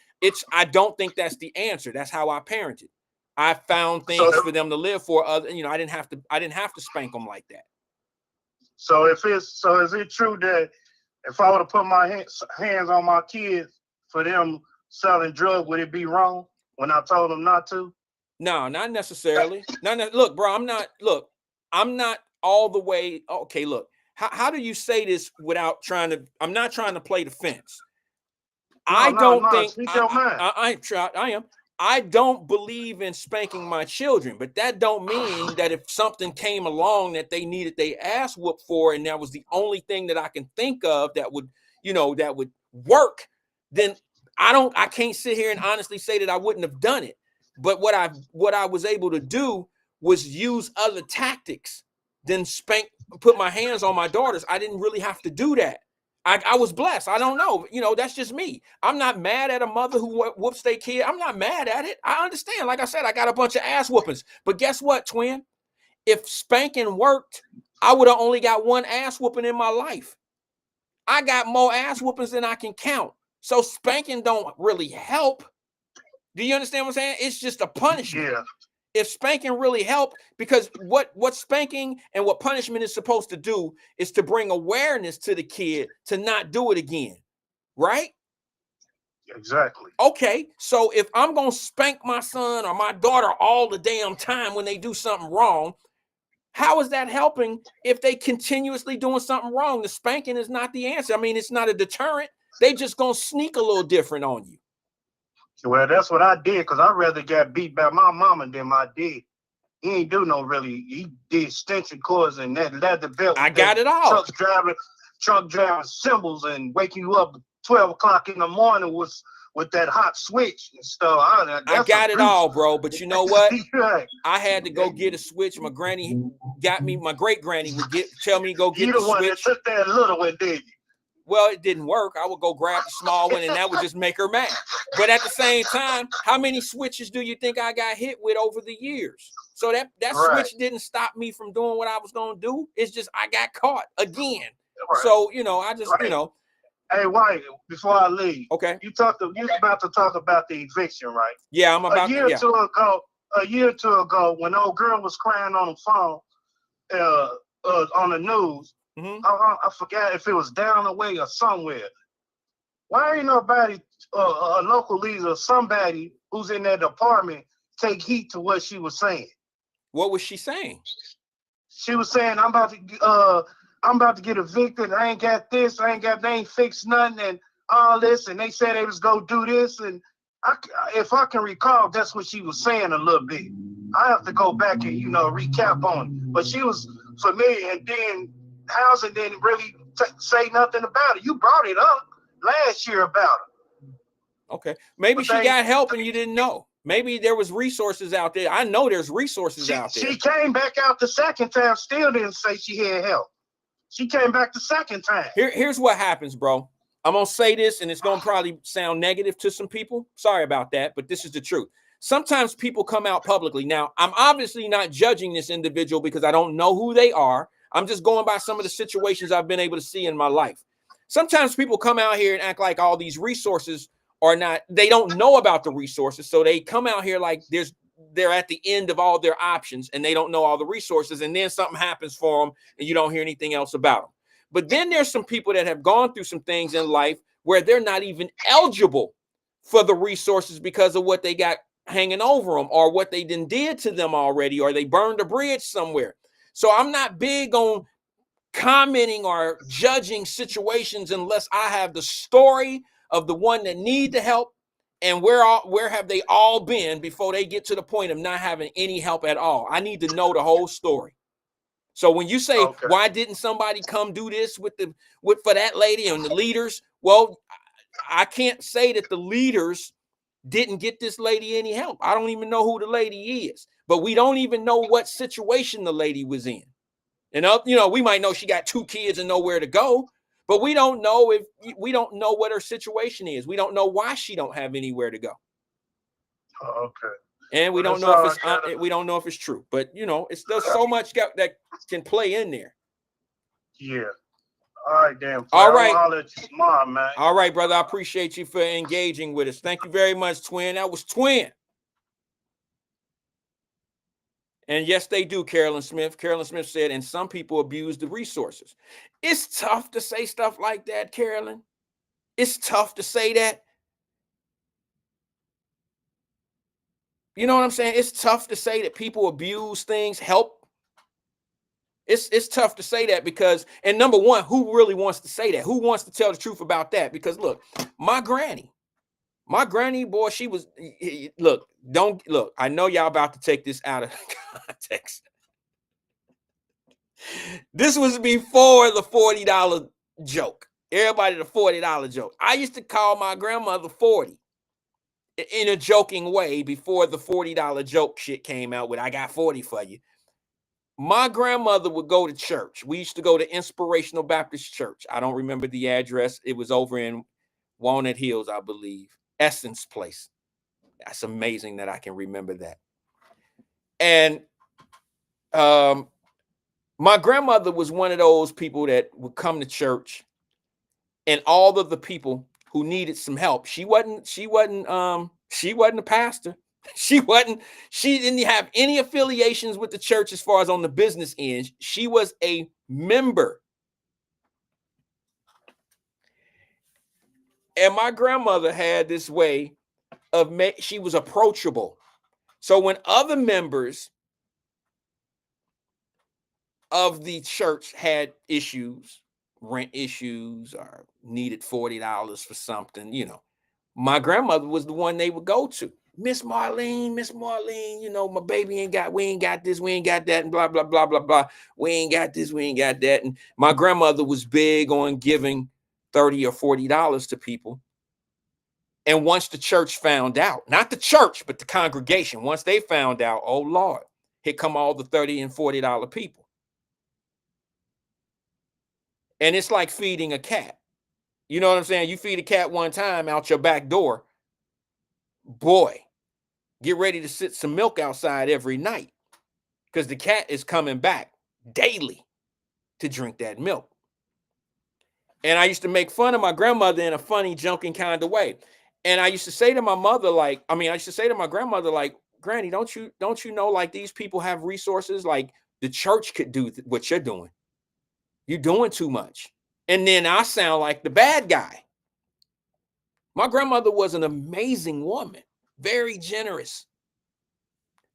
I don't think that's the answer. That's how I parented. I found things for them to live for. I didn't have to spank them like that. So is it true that if I were to put my hands on my kids for them selling drugs, would it be wrong when I told them not to? No, not necessarily. Look, bro, I'm not all the way. Okay, look, how do you say this without I'm not trying to play the fence. I am. I don't believe in spanking my children, but that don't mean that if something came along that they needed their ass whooped for, and that was the only thing that I can think of that would work, then I can't sit here and honestly say that I wouldn't have done it. But what I was able to do was use other tactics than spank, put my hands on my daughters. I didn't really have to do that. I was blessed. I don't know. That's just me. I'm not mad at a mother who whoops their kid. I'm not mad at it. I understand. Like I said, I got a bunch of ass whoopings. But guess what, twin? If spanking worked, I would have only got one ass whooping in my life. I got more ass whoopings than I can count. So spanking don't really help. Do you understand what I'm saying? It's just a punishment. Yeah. If spanking really helped, because what spanking and what punishment is supposed to do is to bring awareness to the kid to not do it again, right? Exactly. Okay, so if I'm going to spank my son or my daughter all the damn time when they do something wrong, how is that helping if they continuously doing something wrong? The spanking is not the answer. I mean, it's not a deterrent. They just going to sneak a little different on you. Well, that's what I did, because I'd rather get beat by my mama than my dad. He ain't do no really. He did extension cords and that leather belt. I got it all. Truck driving cymbals and waking you up 12 o'clock in the morning with that hot switch and stuff. I got it all, bro. But you know what? I had to go get a switch. My granny got me. My great granny would tell me to go get the switch. You the one that took that little one, did you? Well, it didn't work. I would go grab the small one, and that would just make her mad. But at the same time, how many switches do you think I got hit with over the years? So that right. switch didn't stop me from doing what I was going to do. It's just I got caught again. Right. So, I just, right. Hey, Wyatt, before I leave, okay, you was about to talk about the eviction, right? Yeah, I'm about a year or two ago, when old girl was crying on the phone, on the news, I forgot if it was down the way or somewhere. Why ain't nobody, a local leader or somebody who's in that department take heed to what she was saying? What was she saying? She was saying, I'm about to get evicted. I ain't got this. They ain't fixed nothing and all this. And they said they was going to do this. And if I can recall, that's what she was saying a little bit. I have to go back and, recap on it. But she was familiar, and then Housing didn't really say nothing about it. You brought it up last year about it. Okay. Maybe she got help and you didn't know. Maybe there was resources out there. I know there's resources out there. She came back out the second time, still didn't say she had help. She came back the second time. Here's what happens, bro. I'm going to say this, and it's going to probably sound negative to some people. Sorry about that, but this is the truth. Sometimes people come out publicly. Now, I'm obviously not judging this individual because I don't know who they are. I'm just going by some of the situations I've been able to see in my life. Sometimes people come out here and act like all these resources are not, they don't know about the resources. So they come out here like they're at the end of all their options and they don't know all the resources. And then something happens for them and you don't hear anything else about them. But then there's some people that have gone through some things in life where they're not even eligible for the resources because of what they got hanging over them or what they did to them already, or they burned a bridge somewhere. So I'm not big on commenting or judging situations unless I have the story of the one that need the help and where have they all been before they get to the point of not having any help at all. I need to know the whole story. So when you say, why didn't somebody come do this for that lady and the leaders? Well, I can't say that the leaders didn't get this lady any help. I don't even know who the lady is, but we don't even know what situation the lady was in. And we might know she got 2 kids and nowhere to go, but we don't know what her situation is. We don't know why she don't have anywhere to go. Oh, okay. And we don't know if it's true, but it's there's so much that can play in there. Yeah. All right, damn. All right. I'll let you tomorrow, man. All right, brother. I appreciate you for engaging with us. Thank you very much, Twin. That was Twin. And yes, they do, Carolyn Smith. Carolyn Smith said, and some people abuse the resources. It's tough to say stuff like that, Carolyn. It's tough to say that. You know what I'm saying? It's tough to say that people abuse things, help. It's tough to say that because, and number one, who really wants to say that? Who wants to tell the truth about that? Because look, my granny, boy, she was, look, I know y'all about to take this out of context. This was before the $40 joke. Everybody, the $40 joke. I used to call my grandmother 40. in a joking way before the $40 joke shit came out with I got 40 for you. My grandmother would go to church. We used to go to Inspirational Baptist Church. I don't remember the address. It was over in Walnut Hills, I believe. Essence Place. That's amazing that I can remember that. And my grandmother was one of those people that would come to church, and all of the people who needed some help. She wasn't a pastor. She didn't have any affiliations with the church as far as on the business end. She was a member. And my grandmother had this way of she was approachable. So when other members of the church had issues, rent issues, or needed $40 for something, my grandmother was the one they would go to. Miss Marlene, my baby we ain't got this, we ain't got that, and blah, blah, blah, blah, blah. We ain't got this, we ain't got that. And my grandmother was big on giving $30 or $40 to people. And once the church found out, not the church, but the congregation, once they found out, oh Lord, here come all the $30 and $40 people. And it's like feeding a cat. You know what I'm saying? You feed a cat one time out your back door, boy, get ready to sit some milk outside every night, because the cat is coming back daily to drink that milk. And I used to make fun of my grandmother in a funny, joking kind of way. And I used to say to my mother, I used to say to my grandmother, like, Granny, don't you know, like, these people have resources, like the church could do what you're doing. You're doing too much. And then I sound like the bad guy. My grandmother was an amazing woman, very generous.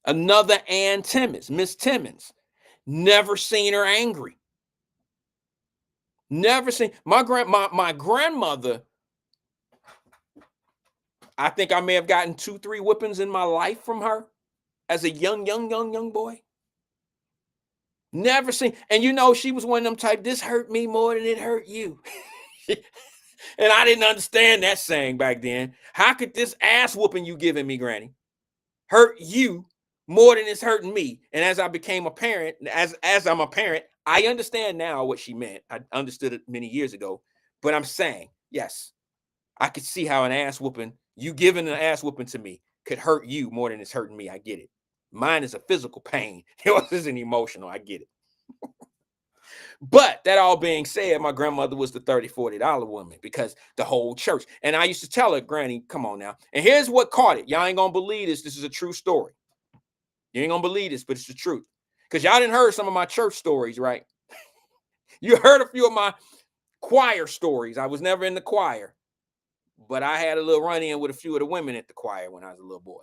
Another Ann Timmons, Miss Timmons. Never seen her angry. Never seen my grandmother. I think I may have gotten 2-3 whippings in my life from her as a young boy. Never seen. And she was one of them type, this hurt me more than it hurt you. And I didn't understand that saying back then. How could this ass whooping you giving me, Granny, hurt you more than it's hurting me? And as I became a parent, as I'm a parent, I understand now what she meant. I understood it many years ago. But I'm saying, yes, I could see how an ass whooping, you giving an ass whooping to me, could hurt you more than it's hurting me. I get it. Mine is a physical pain. Yours is an emotional. I get it. But that all being said, my grandmother was the $30, $40 woman, because the whole church. And I used to tell her, Granny, come on now. And here's what caught it. Y'all ain't going to believe this. This is a true story. You ain't going to believe this, but it's the truth. Because y'all didn't heard some of my church stories, right? You heard a few of my choir stories. I was never in the choir, but I had a little run-in with a few of the women at the choir when I was a little boy.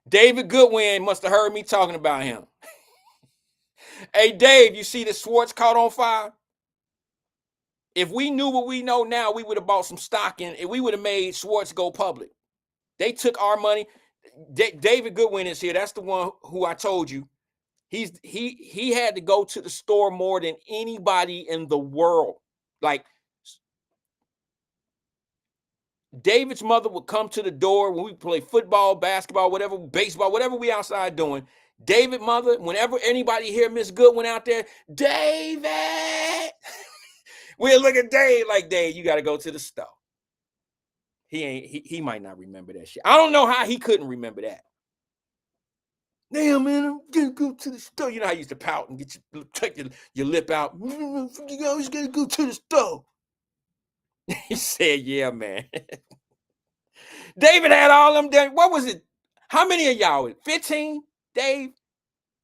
David Goodwin must have heard me talking about him. Hey, Dave, you see the Swartz caught on fire? If we knew what we know now, we would have bought some stock in, and we would have made Swartz go public. They took our money. David Goodwin is here. That's the one who I told you. He had to go to the store more than anybody in the world. Like, David's mother would come to the door when we play football, basketball, whatever, baseball, whatever we outside doing. David mother, whenever anybody hear Miss Goodwin out there, David, we'll look at Dave like, Dave, you got to go to the store. He might not remember that shit. I don't know how he couldn't remember that. Damn, man, I'm gonna go to the store. You know how I used to pout and take your lip out. You always gotta go to the store. He said, yeah, man. David had all them damn, what was it? How many of y'all? 15, Dave?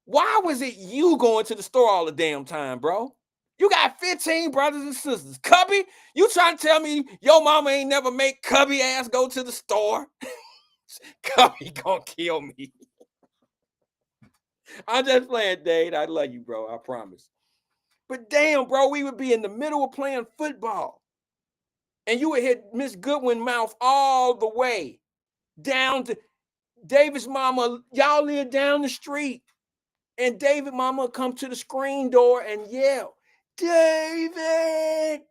Why was it you going to the store all the damn time, bro? You got 15 brothers and sisters. Cubby, you trying to tell me your mama ain't never make Cubby ass go to the store? Cubby gonna kill me. I'm just playing, Dave. I love you, bro. I promise. But damn, bro, we would be in the middle of playing football, and you would hit Miss Goodwin mouth all the way down to David's mama. Y'all live down the street, and David mama would come to the screen door and yell, David.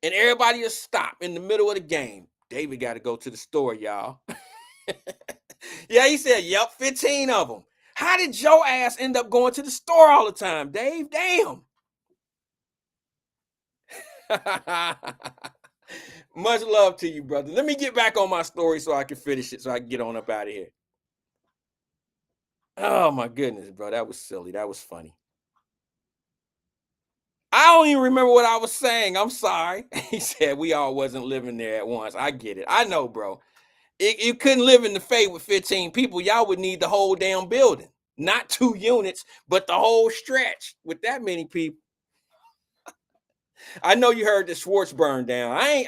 and everybody will stop in the middle of the game. David got to go to the store, y'all. Yeah, he said, yep, 15 of them. How did your ass end up going to the store all the time, Dave? Damn. Much love to you, brother. Let me get back on my story so I can finish it, so I can get on up out of here. Oh, my goodness, bro. That was silly. That was funny. I don't even remember what I was saying. I'm sorry. He said we all wasn't living there at once. I get it. I know, bro. You couldn't live in the Faye with 15 people. Y'all would need the whole damn building. Not 2 units, but the whole stretch with that many people. I know you heard the Schwartz burned down. I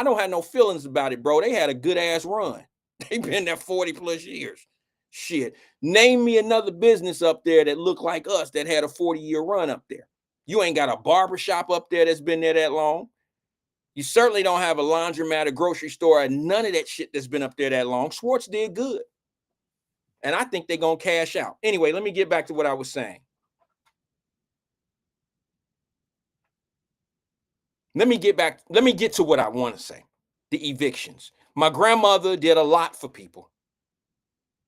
don't have no feelings about it, bro. They had a good ass run. They've been there 40 plus years. Shit. Name me another business up there that looked like us that had a 40-year run up there. You ain't got a barber shop up there that's been there that long. You certainly don't have a laundromat, a grocery store, and none of that shit that's been up there that long. Schwartz did good. And I think they're going to cash out. Anyway, let me get back to what I was saying. Let me get to what I want to say. The evictions. My grandmother did a lot for people.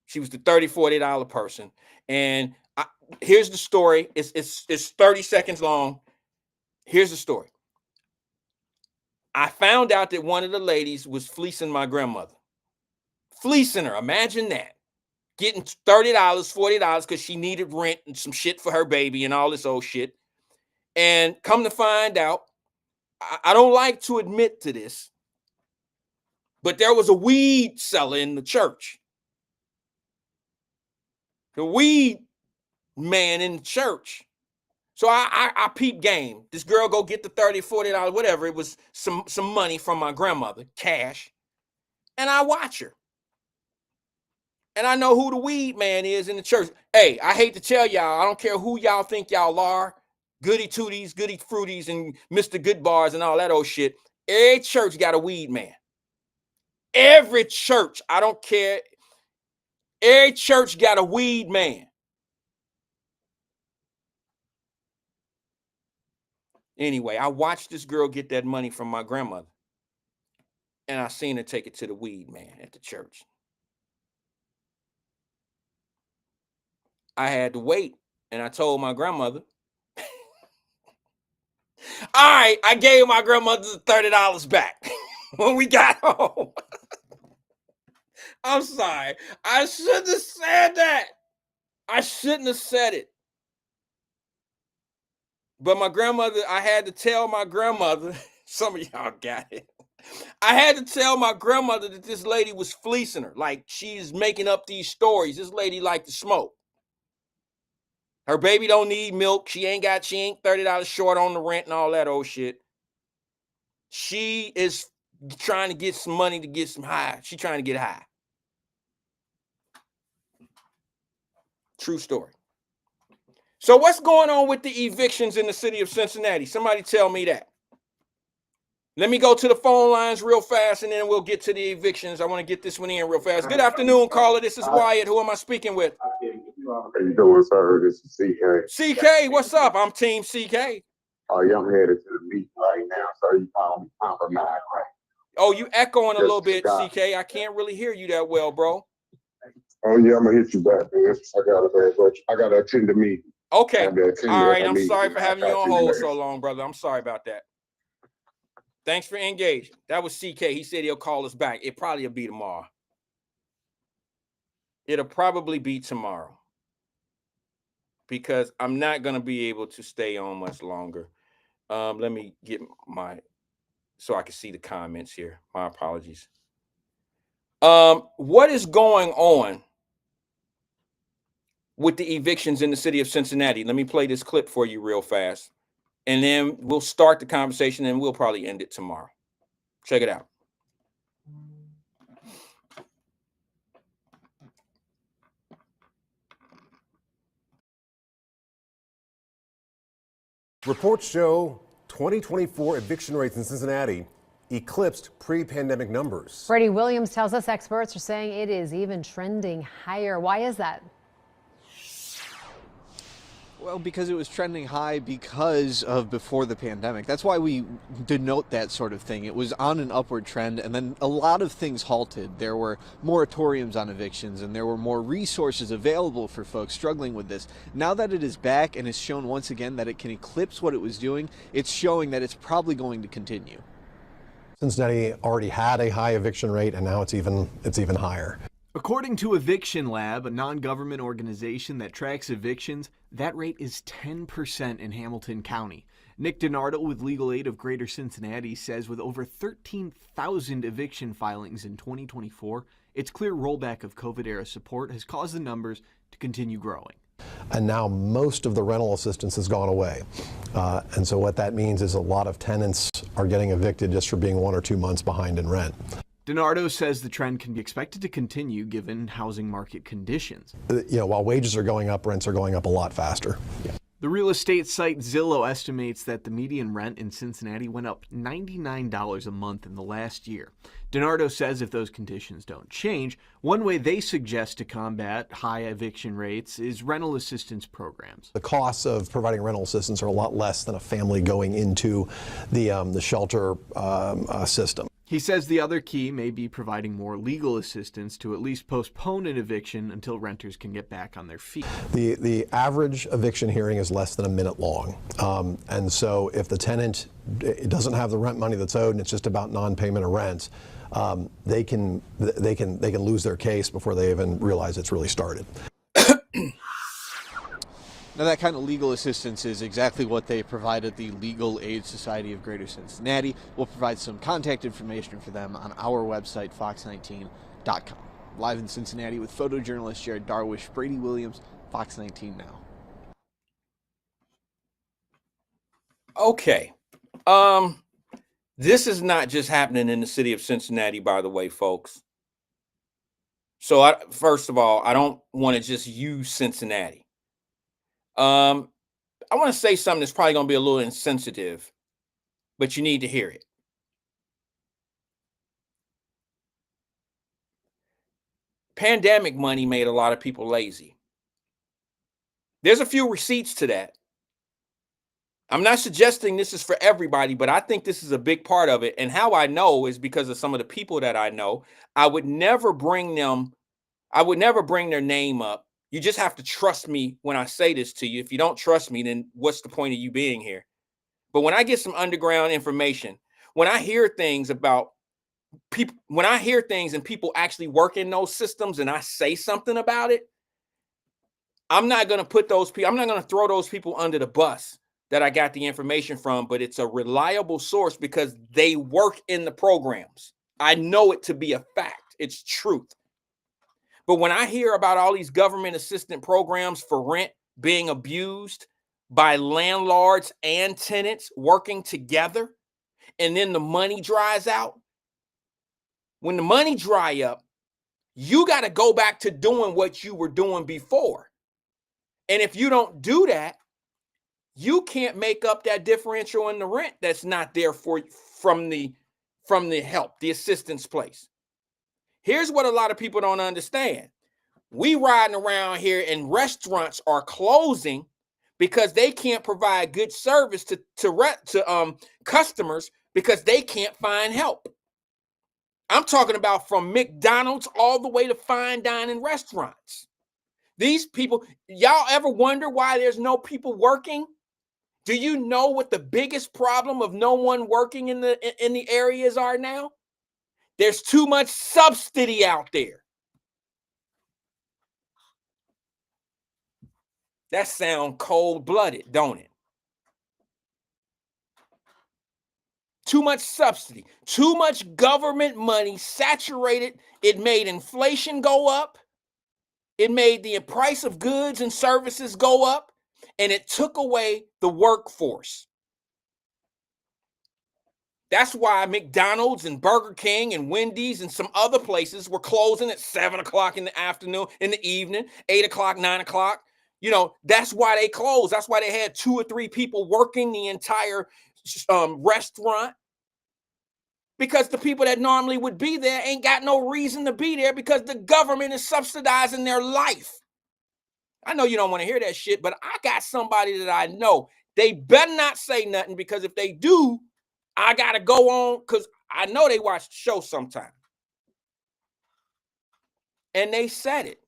She was the $30, $40 person. And here's the story. It's 30 seconds long. Here's the story. I found out that one of the ladies was fleecing my grandmother. Fleecing her. Imagine that. Getting $30, $40 because she needed rent and some shit for her baby and all this old shit. And come to find out, I don't like to admit to this, but there was a weed seller in the church. The weed man in the church. So I peep game. This girl go get the $30, $40, whatever. It was some money from my grandmother, cash. And I watch her. And I know who the weed man is in the church. Hey, I hate to tell y'all, I don't care who y'all think y'all are. Goody Tooties, Goody Fruities, and Mr. Good Bars and all that old shit. Every church got a weed man. Every church, I don't care. Every church got a weed man. Anyway, I watched this girl get that money from my grandmother. And I seen her take it to the weed man at the church. I had to wait. And I told my grandmother, all right, I gave my grandmother the $30 back when we got home. I'm sorry. I shouldn't have said that. I shouldn't have said it. But my grandmother, I had to tell my grandmother, some of y'all got it. I had to tell my grandmother that this lady was fleecing her. Like, she's making up these stories. This lady liked to smoke. Her baby don't need milk. She ain't $30 short on the rent and all that old shit. She is trying to get some money to get some high. She's trying to get high. True story. So what's going on with the evictions in the city of Cincinnati? Somebody tell me that. Let me go to the phone lines real fast, and then we'll get to the evictions. I want to get this one in real fast. Good afternoon, caller. This is Wyatt. Who am I speaking with? How you doing, sir? This is CK. CK, what's up? I'm Team CK. Oh, yeah, I'm headed to the meeting right now, so you call me compromise, right? Oh, you echoing a little bit, CK. I can't really hear you that well, bro. Oh, yeah, I'm going to hit you back, man. I got to attend the meeting. Okay. All right. I'm sorry for having you on hold so long, brother. I'm sorry about that. Thanks for engaging. That was CK. He said he'll call us back. It probably will be tomorrow. It'll probably be tomorrow. Because I'm not going to be able to stay on much longer. Let me get so I can see the comments here. My apologies. What is going on with the evictions in the city of Cincinnati? Let me play this clip for you real fast. And then we'll start the conversation and we'll probably end it tomorrow. Check it out. Reports show 2024 eviction rates in Cincinnati eclipsed pre-pandemic numbers. Freddie Williams tells us experts are saying it is even trending higher. Why is that? Well, because it was trending high because of before the pandemic. That's why we denote that sort of thing. It was on an upward trend, and then a lot of things halted. There were moratoriums on evictions, and there were more resources available for folks struggling with this. Now that it is back and has shown once again that it can eclipse what it was doing, it's showing that it's probably going to continue. Cincinnati already had a high eviction rate, and now it's even higher. According to Eviction Lab, a non-government organization that tracks evictions, that rate is 10% in Hamilton County. Nick DiNardo with Legal Aid of Greater Cincinnati says with over 13,000 eviction filings in 2024, its clear rollback of COVID-era support has caused the numbers to continue growing. And now most of the rental assistance has gone away. And so what that means is a lot of tenants are getting evicted just for being 1 or 2 months behind in rent. DiNardo says the trend can be expected to continue given housing market conditions. While wages are going up, rents are going up a lot faster. The real estate site Zillow estimates that the median rent in Cincinnati went up $99 a month in the last year. DiNardo says if those conditions don't change, one way they suggest to combat high eviction rates is rental assistance programs. The costs of providing rental assistance are a lot less than a family going into the shelter system. He says the other key may be providing more legal assistance to at least postpone an eviction until renters can get back on their feet. The average eviction hearing is less than a minute long. And so if the tenant doesn't have the rent money that's owed and it's just about non-payment of rent, they can lose their case before they even realize it's really started. Now, that kind of legal assistance is exactly what they provide at the Legal Aid Society of Greater Cincinnati. We'll provide some contact information for them on our website, fox19.com. Live in Cincinnati with photojournalist Jared Darwish, Brady Williams, Fox 19 Now. Okay. This is not just happening in the city of Cincinnati, by the way, folks. So, first of all, I don't want to just use Cincinnati. I want to say something that's probably going to be a little insensitive, but you need to hear it. Pandemic money made a lot of people lazy. There's a few receipts to that. I'm not suggesting this is for everybody, but I think this is a big part of it. And how I know is because of some of the people that I know. I would never bring their name up. You just have to trust me when I say this to you. If you don't trust me, then what's the point of you being here? But when I get some underground information, when I hear things about people, when I hear things and people actually work in those systems and I say something about it, I'm not going to put those people, I'm not going to throw those people under the bus that I got the information from, but it's a reliable source because they work in the programs. I know it to be a fact. It's truth. But when I hear about all these government assistance programs for rent being abused by landlords and tenants working together, and then the money dries out, when the money dry up, you got to go back to doing what you were doing before. And if you don't do that, you can't make up that differential in the rent that's not there for from the help, the assistance place. Here's what a lot of people don't understand. We riding around here and restaurants are closing because they can't provide good service to customers because they can't find help. I'm talking about from McDonald's all the way to fine dining restaurants. These people, y'all ever wonder why there's no people working? Do you know what the biggest problem of no one working in the areas are now? There's too much subsidy out there. That sounds cold-blooded, don't it? Too much subsidy, too much government money saturated. It made inflation go up. It made the price of goods and services go up, and it took away the workforce. That's why McDonald's and Burger King and Wendy's and some other places were closing at 7 o'clock in the afternoon, in the evening, 8 o'clock, 9 o'clock. You know, that's why they closed. That's why they had 2 or 3 people working the entire restaurant. Because the people that normally would be there ain't got no reason to be there because the government is subsidizing their life. I know you don't want to hear that shit, but I got somebody that I know. They better not say nothing, because if they do, I got to go on, because I know they watch the show sometime. And they said it.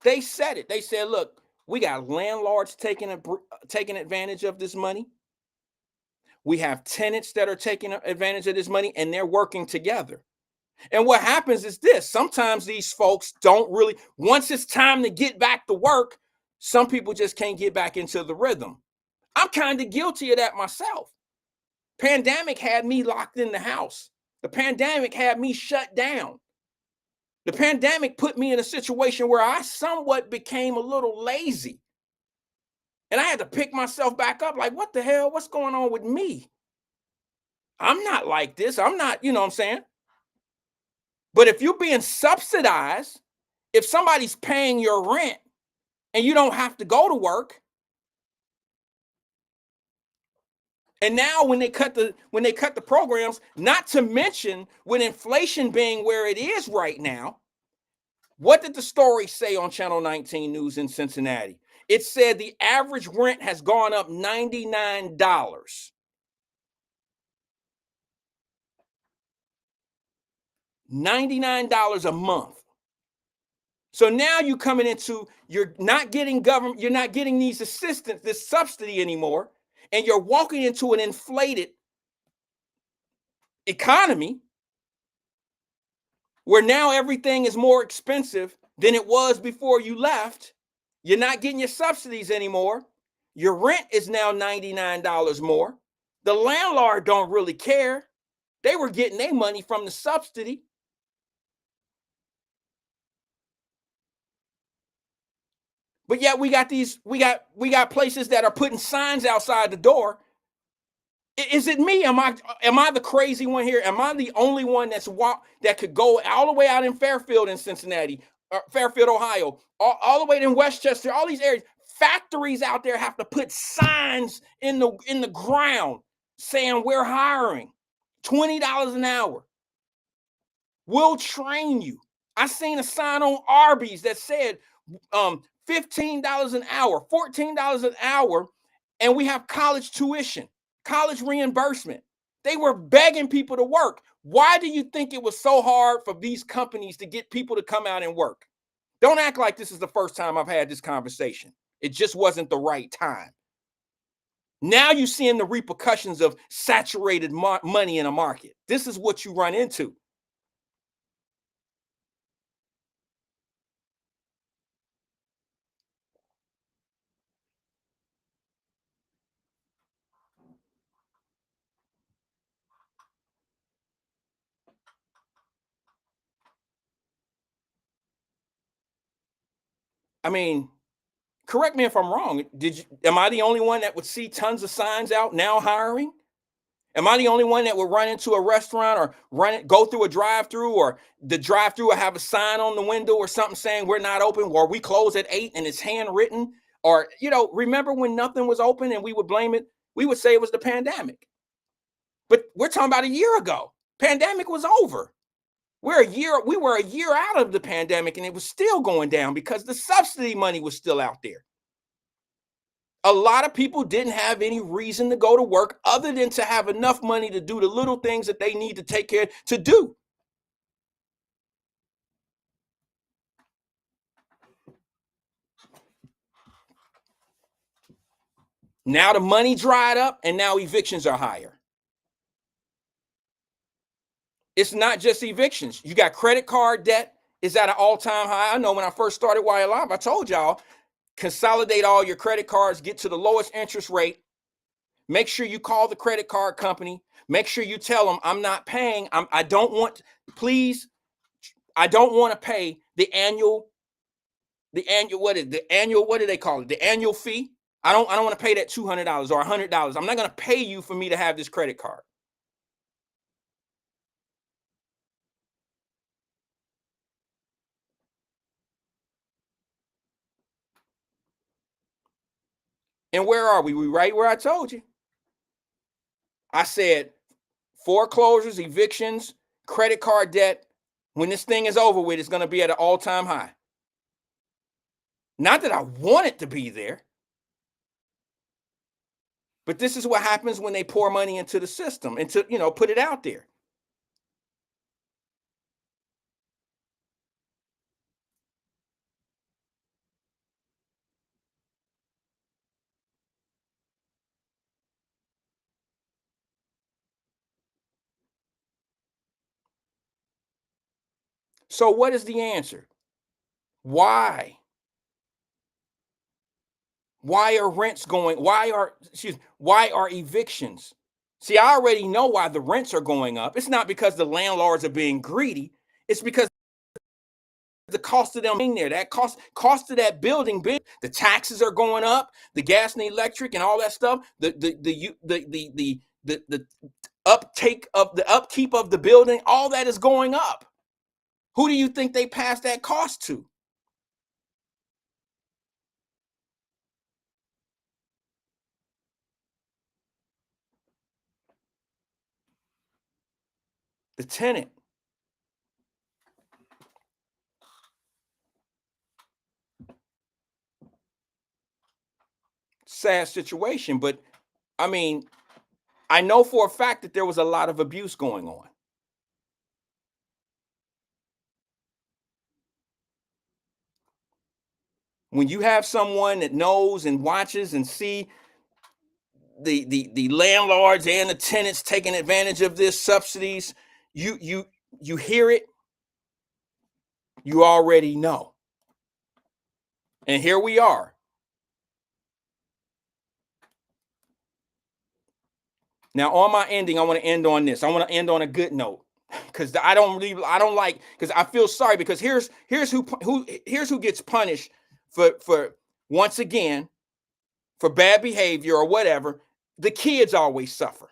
They said it. They said, look, we got landlords taking advantage of this money. We have tenants that are taking advantage of this money, and they're working together. And what happens is this: sometimes these folks don't really, once it's time to get back to work, some people just can't get back into the rhythm. I'm kind of guilty of that myself. Pandemic had me locked in the house. The pandemic had me shut down. The pandemic put me in a situation where I somewhat became a little lazy. And I had to pick myself back up, like, what the hell? What's going on with me? I'm not like this. I'm not, you know what I'm saying? But if you're being subsidized, if somebody's paying your rent and you don't have to go to work, and now when they cut the programs, not to mention with inflation being where it is right now, what did the story say on Channel 19 News in Cincinnati? It said the average rent has gone up $99. $99 a month. So now you're coming into, you're not getting government, you're not getting these assistance, this subsidy anymore, and you're walking into an inflated economy where now everything is more expensive than it was before you left. You're not getting your subsidies anymore. Your rent is now $99 more. The landlord don't really care. They were getting their money from the subsidy. But yet we got places that are putting signs outside the door. Is it me? Am I the crazy one here? Am I the only one that could go all the way out in Fairfield in Cincinnati, Fairfield, Ohio, all the way in Westchester, all these areas? Factories out there have to put signs in the ground saying we're hiring, $20 an hour. We'll train you. I seen a sign on Arby's that said $15 an hour, $14 an hour, and we have college tuition, college reimbursement. They were begging people to work. Why do you think it was so hard for these companies to get people to come out and work? Don't act like this is the first time I've had this conversation. It just wasn't the right time. Now you're seeing the repercussions of saturated money in a market. This is what you run into. I mean, correct me if I'm wrong. Am I the only one that would see tons of signs out now hiring? Am I the only one that would run into a restaurant or go through a drive-through, or the drive-through will have a sign on the window or something saying we're not open, or we close at 8 and it's handwritten? Or, remember when nothing was open and we would blame it? We would say it was the pandemic. But we're talking about a year ago. Pandemic was over. We were a year out of the pandemic, and it was still going down because the subsidy money was still out there. A lot of people didn't have any reason to go to work other than to have enough money to do the little things that they need to take care to do. Now the money dried up, and now evictions are higher. It's not just evictions. You got credit card debt is at an all-time high. I know when I first started Wyatt Live, I told y'all, consolidate all your credit cards, get to the lowest interest rate. Make sure you call the credit card company. Make sure you tell them I'm not paying. I don't want to pay the annual, what do they call it? The annual fee. I don't want to pay that $200 or $100. I'm not going to pay you for me to have this credit card. And where are we? We right where I told you. I said foreclosures, evictions, credit card debt. When this thing is over with, it's going to be at an all-time high. Not that I want it to be there, but this is what happens when they pour money into the system and to, put it out there. So what is the answer? Why? Why are rents going? Why are evictions? See, I already know why the rents are going up. It's not because the landlords are being greedy. It's because the cost of them being there, that cost of that building, the taxes are going up, the gas and the electric and all that stuff, the upkeep of the building, all that is going up. Who do you think they pass that cost to? The tenant. Sad situation, but I mean, I know for a fact that there was a lot of abuse going on. When you have someone that knows and watches and see the landlords and the tenants taking advantage of this subsidies, you hear it, you already know. And here we are. Now, on my ending, I want to end on this. I want to end on a good note because I don't like, because I feel sorry, because here's who gets punished for once again for bad behavior or whatever. The kids always suffer.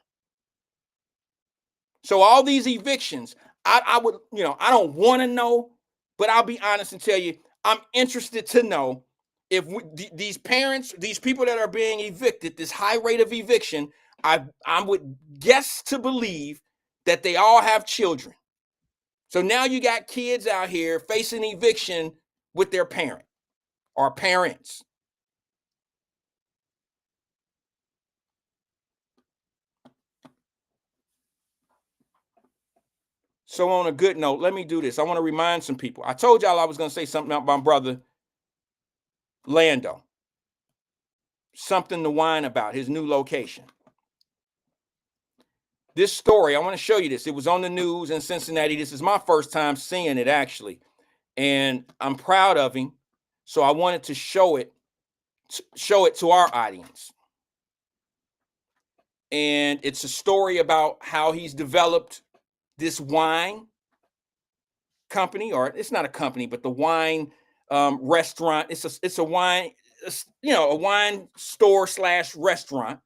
So all these evictions, I would, I don't want to know, but I'll be honest and tell you, I'm interested to know if these parents, these people that are being evicted, this high rate of eviction, I would guess to believe that they all have children. So now you got kids out here facing eviction with their parent or parents. So on a good note, let me do this. I want to remind some people. I told y'all I was going to say something about my brother, Lando. Something to whine about, his new location. This story, I want to show you this. It was on the news in Cincinnati. This is my first time seeing it, actually. And I'm proud of him. So I wanted to show it to our audience. And it's a story about how he's developed this wine company, or it's not a company, but the wine restaurant. It's a wine, a wine store / restaurant.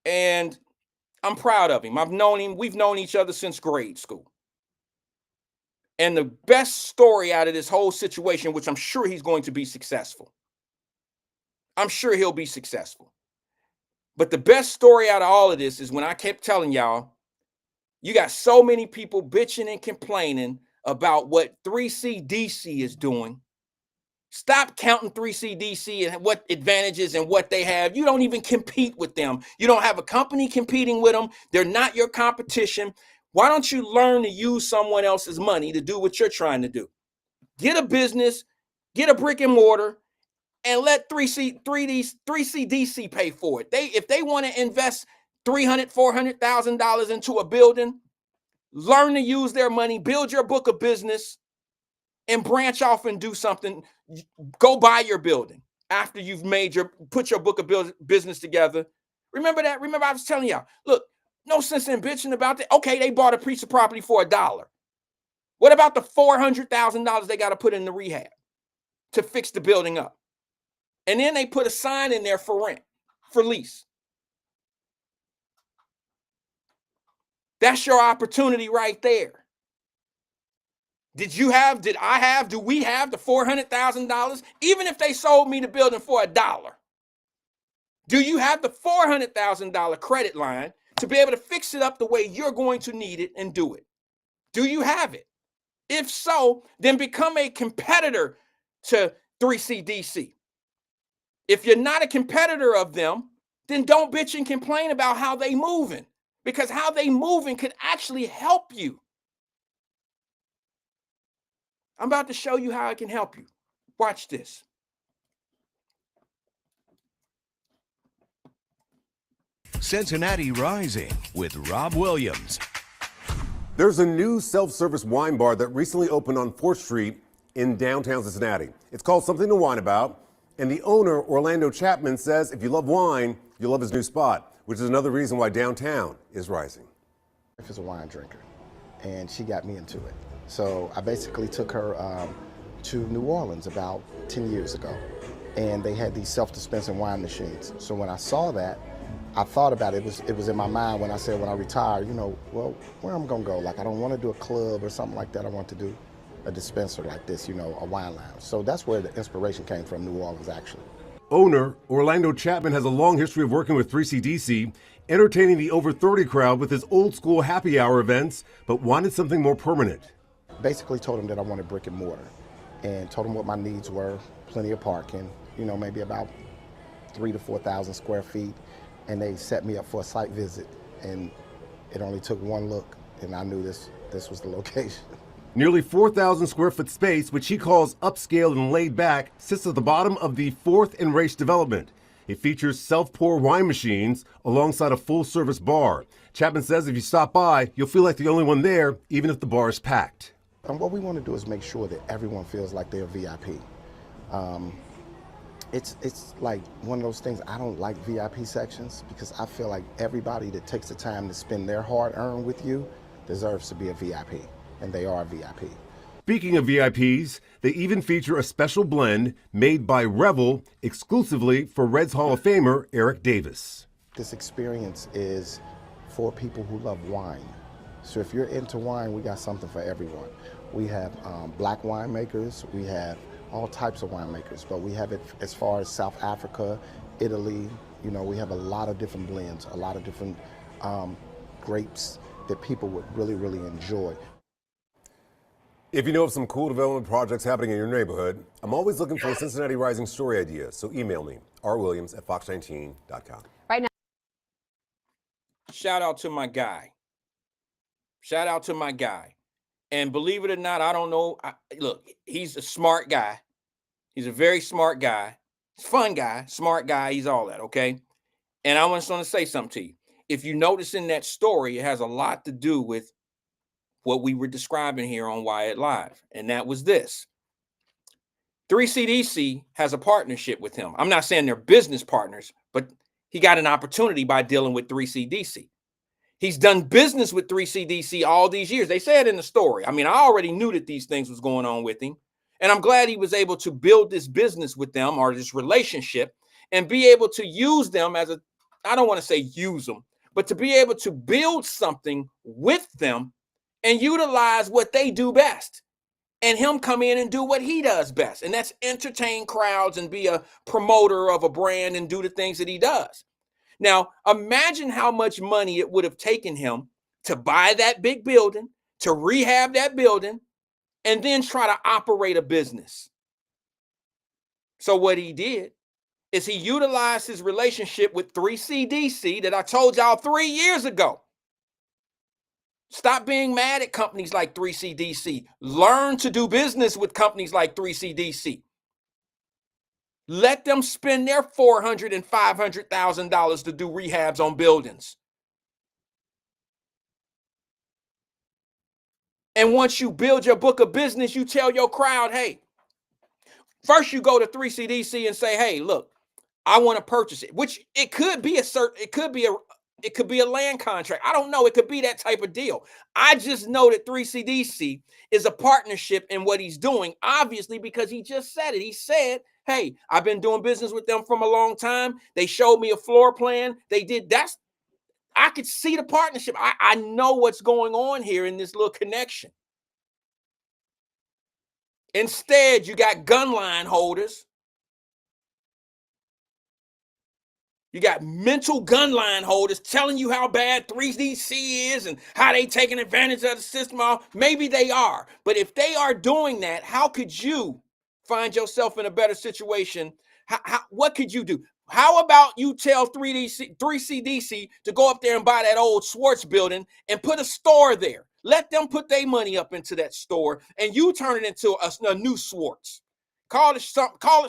And I'm proud of him. I've known him. We've known each other since grade school. And the best story out of this whole situation, which I'm sure he's going to be successful. I'm sure he'll be successful. But the best story out of all of this is when I kept telling y'all, you got so many people bitching and complaining about what 3CDC is doing. Stop counting 3CDC and what advantages and what they have. You don't even compete with them. You don't have a company competing with them. They're not your competition. Why don't you learn to use someone else's money to do what you're trying to do? Get a business, get a brick and mortar, and let 3CDC pay for it. If they want to invest $300,000, $400,000 into a building, learn to use their money, build your book of business, and branch off and do something. Go buy your building after you've put your book of business together. Remember that? Remember I was telling y'all, look, no sense in bitching about that. Okay, they bought a piece of property for $1. What about the $400,000 they got to put in the rehab to fix the building up? And then they put a sign in there for rent, for lease. That's your opportunity right there. Do we have the $400,000? Even if they sold me the building for $1, do you have the $400,000 credit line to be able to fix it up the way you're going to need it and do it? Do you have it? If so, then become a competitor to 3CDC. If you're not a competitor of them, then don't bitch and complain about how they moving, because how they moving could actually help you. I'm about to show you how it can help you. Watch this. Cincinnati Rising with Rob Williams. There's a new self-service wine bar that recently opened on 4th Street in downtown Cincinnati. It's called Something to Wine About, and the owner, Orlando Chapman, says if you love wine, you'll love his new spot, which is another reason why downtown is rising. My wife is a wine drinker, and she got me into it. So I basically took her to New Orleans about 10 years ago, and they had these self-dispensing wine machines. So when I saw that, I thought about it. It was in my mind when I said when I retire, you know, well, where am I gonna go? Like, I don't want to do a club or something like that. I want to do a dispenser like this, you know, a wine lounge. So that's where the inspiration came from, New Orleans, actually. Owner Orlando Chapman has a long history of working with 3CDC, entertaining the over 30 crowd with his old school happy hour events, but wanted something more permanent. Basically told him that I wanted brick and mortar, and told him what my needs were, plenty of parking, you know, maybe about 3,000 to 4,000 square feet. And they set me up for a site visit, and it only took one look, and I knew this was the location. Nearly 4,000 square foot space, which he calls upscale and laid back, sits at the bottom of the 4th and Race development. It features self-pour wine machines alongside a full-service bar. Chapman says if you stop by, you'll feel like the only one there, even if the bar is packed. And what we want to do is make sure that everyone feels like they're VIP. It's like one of those things. I don't like VIP sections because I feel like everybody that takes the time to spend their hard-earned with you deserves to be a VIP, and they are a VIP. Speaking of VIPs, they even feature a special blend made by Revel exclusively for Reds Hall of Famer Eric Davis. This experience is for people who love wine. So if you're into wine, we got something for everyone. We have black winemakers, we have all types of winemakers, but we have it as far as South Africa, Italy. You know, we have a lot of different blends, a lot of different grapes that people would really, really enjoy. If you know of some cool development projects happening in your neighborhood, I'm always looking for Cincinnati Rising story ideas, so email me, rwilliams@fox19.com. Right now. Shout out to my guy. Shout out to my guy. And believe it or not, I don't know. Look, he's a smart guy. He's a very smart guy. He's a fun guy, smart guy. He's all that, okay? And I was going to say something to you. If you notice in that story, it has a lot to do with what we were describing here on Wyatt Live. And that was this. 3CDC has a partnership with him. I'm not saying they're business partners, but he got an opportunity by dealing with 3CDC. He's done business with 3CDC all these years. They said in the story. I mean, I already knew that these things was going on with him. And I'm glad he was able to build this business with them, or this relationship, and be able to use them as I don't want to say use them, but to be able to build something with them and utilize what they do best. And him come in and do what he does best. And that's entertain crowds and be a promoter of a brand and do the things that he does. Now, imagine how much money it would have taken him to buy that big building, to rehab that building, and then try to operate a business. So what he did is he utilized his relationship with 3CDC that I told y'all 3 years ago. Stop being mad at companies like 3CDC. Learn to do business with companies like 3CDC. Let them spend their $400,000 and $500,000 to do rehabs on buildings. And once you build your book of business, you tell your crowd, hey, first you go to 3CDC and say, hey, look, I want to purchase it, which it could be it could be a land contract. I don't know. It could be that type of deal. I just know that 3CDC is a partnership in what he's doing, obviously, because he just said it. He said, hey, I've been doing business with them from a long time. They showed me a floor plan. They did that. I could see the partnership. I know what's going on here in this little connection. Instead, you got gun line holders. You got mental gun line holders telling you how bad 3DC is and how they taking advantage of the system. Maybe they are. But if they are doing that, how could you find yourself in a better situation? What could you do? How about you tell 3CDC to go up there and buy that old Schwartz building and put a store there? Let them put their money up into that store and you turn it into a new Schwartz. Call it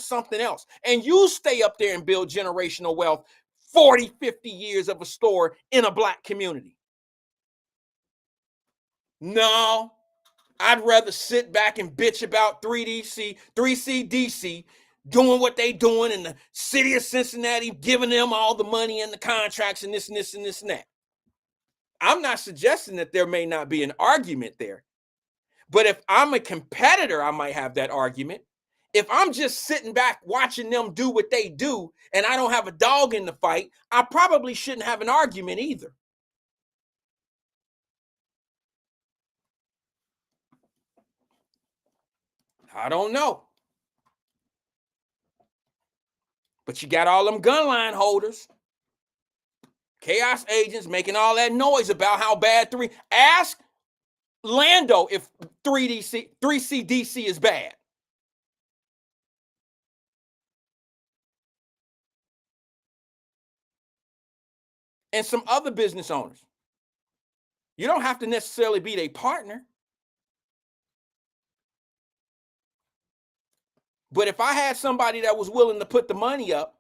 something else. And you stay up there and build generational wealth, 40, 50 years of a store in a black community. No, I'd rather sit back and bitch about 3CDC doing what they doing in the city of Cincinnati, giving them all the money and the contracts and this and this and this and that. I'm not suggesting that there may not be an argument there. But if I'm a competitor, I might have that argument. If I'm just sitting back watching them do what they do and I don't have a dog in the fight, I probably shouldn't have an argument either. I don't know. But you got all them gun line holders, chaos agents making all that noise about how bad ask Lando if 3CDC is bad. And some other business owners. You don't have to necessarily be their partner. But if I had somebody that was willing to put the money up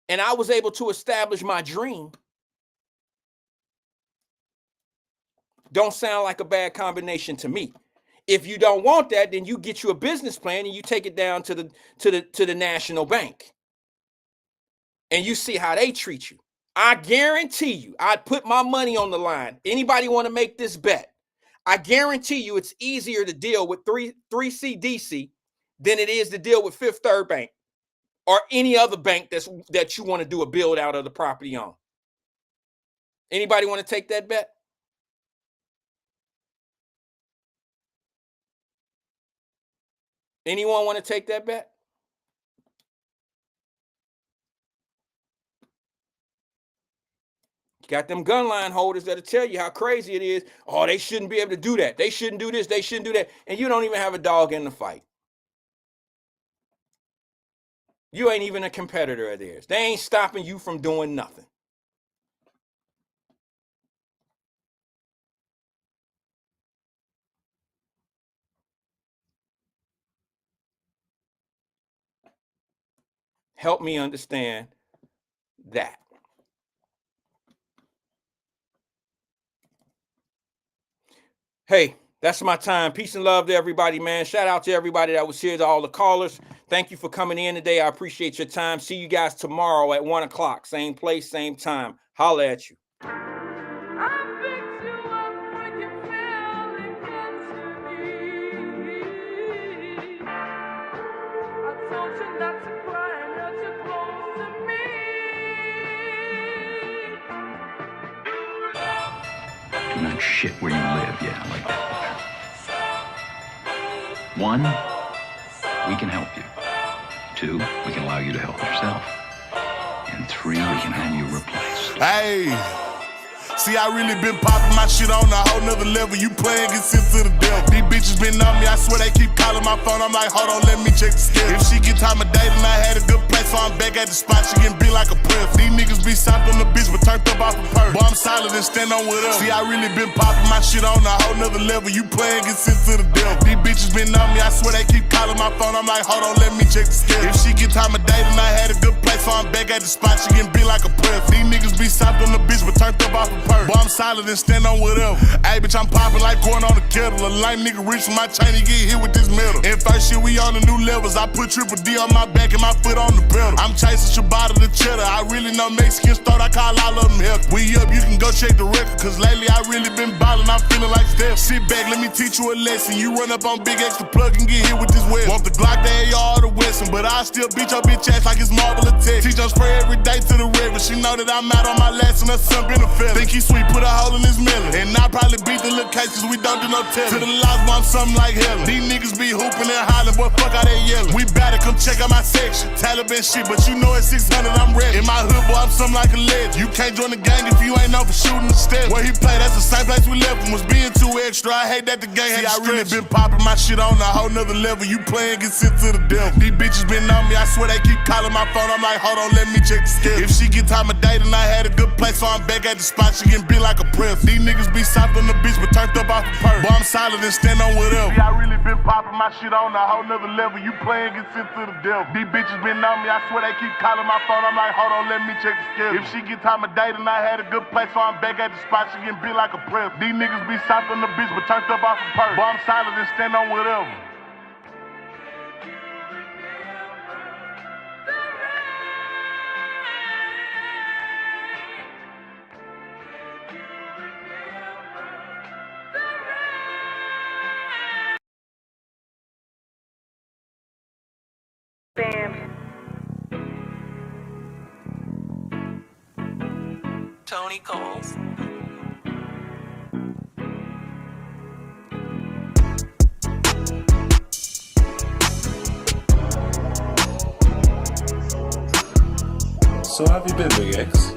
and I was able to establish my dream, don't sound like a bad combination to me. If you don't want that, then you get you a business plan and you take it down to the national bank. And you see how they treat you. I guarantee you, I'd put my money on the line. Anybody want to make this bet? I guarantee you it's easier to deal with 3CDC than it is to deal with Fifth Third Bank or any other bank that you want to do a build out of the property on. Anybody want to take that bet? Anyone want to take that bet? You got them gun line holders that'll tell you how crazy it is. Oh, they shouldn't be able to do that. They shouldn't do this. They shouldn't do that. And you don't even have a dog in the fight. You ain't even a competitor of theirs. They ain't stopping you from doing nothing. Help me understand that. Hey, that's my time. Peace and love to everybody, man. Shout out to everybody that was here, to all the callers. Thank you for coming in today. I appreciate your time. See you guys tomorrow at 1 o'clock. Same place, same time. Holla at you. Do not shit where you live. Yeah, I like that. 1, we can help you. 2, we can allow you to help yourself. And 3, we can have you replaced. Hey, see, I really been popping my shit on a whole nother level. You playing, get sent to the devil. These bitches been on me, I swear they keep calling my phone. I'm like, hold on, let me check the schedule. If she get time of day, then I had a good place, so I'm back at the spot. She getting beat like a prince. These niggas be soft on the bitch, but turned up off the purse. Boy, I'm solid and stand on with us. See, I really been popping my shit on a whole nother level. You playing, get sent to the devil. These bitches been on me, I swear they keep calling my phone. I'm like, hold on, let me check the schedule. If she get time of day, then I had a good place, so I'm back at the spot. She getting beat like a prince. These niggas be soft on the bitch, but turned up off the purse. Boy, I'm solid and stand on whatever. Ay, bitch, I'm popping like corn on the kettle. A lame nigga reach for my chain and get hit with this metal. And first shit, we on the new levels. I put triple D on my back and my foot on the pedal. I'm chasing Ciabatta the cheddar. I really know Mexicans thought I call all of them hell. We up, you can go check the record. Cause lately I really been ballin', I'm feeling like Steph. Sit back, let me teach you a lesson. You run up on Big X to plug and get hit with this web. Want the Glock, the AR, or the Wesson. But I still beat your bitch ass like it's Marvel Attack. Teach on spray every day to the river. She know that I'm out on my last and her son been a feeling. Think he sweet, put a hole in his melon. And I probably beat the little a case cause we don't do no telling. To the lies, I'm something like hell. These niggas be hooping and hollering, boy, fuck how they yelling. We better come check out my section. Taliban shit, but you know it's 600, I'm ready. In my hood, boy, I'm something like a legend. You can't join the gang if you ain't known for shooting the step. Where he played, that's the same place we left him. Was being too extra. I hate that the gang had I really been popping my shit on a whole nother level. You playing, get sent to the devil. These bitches been on me, I swear they keep calling my phone. I'm like, hold on, let me check the schedule. If she get time of day, then I had a good place, so I'm back at the spot. She getting bit like a press. These niggas be soft on the bitch, but turned up off the purse. Boy, I'm solid and stand on whatever. I really been popping my shit on a whole nother level. You playing, get sent to the devil. These bitches been on me, I swear they keep calling my phone. I'm like, hold on, let me check the schedule. If she get time of day, then I had a good place, so I'm back at the spot. She getting bit like a press. These niggas be soft on the bitch, but turned up off the purse. Boy, I'm solid and stand on whatever. Tony Coles. So how have you been, Big X?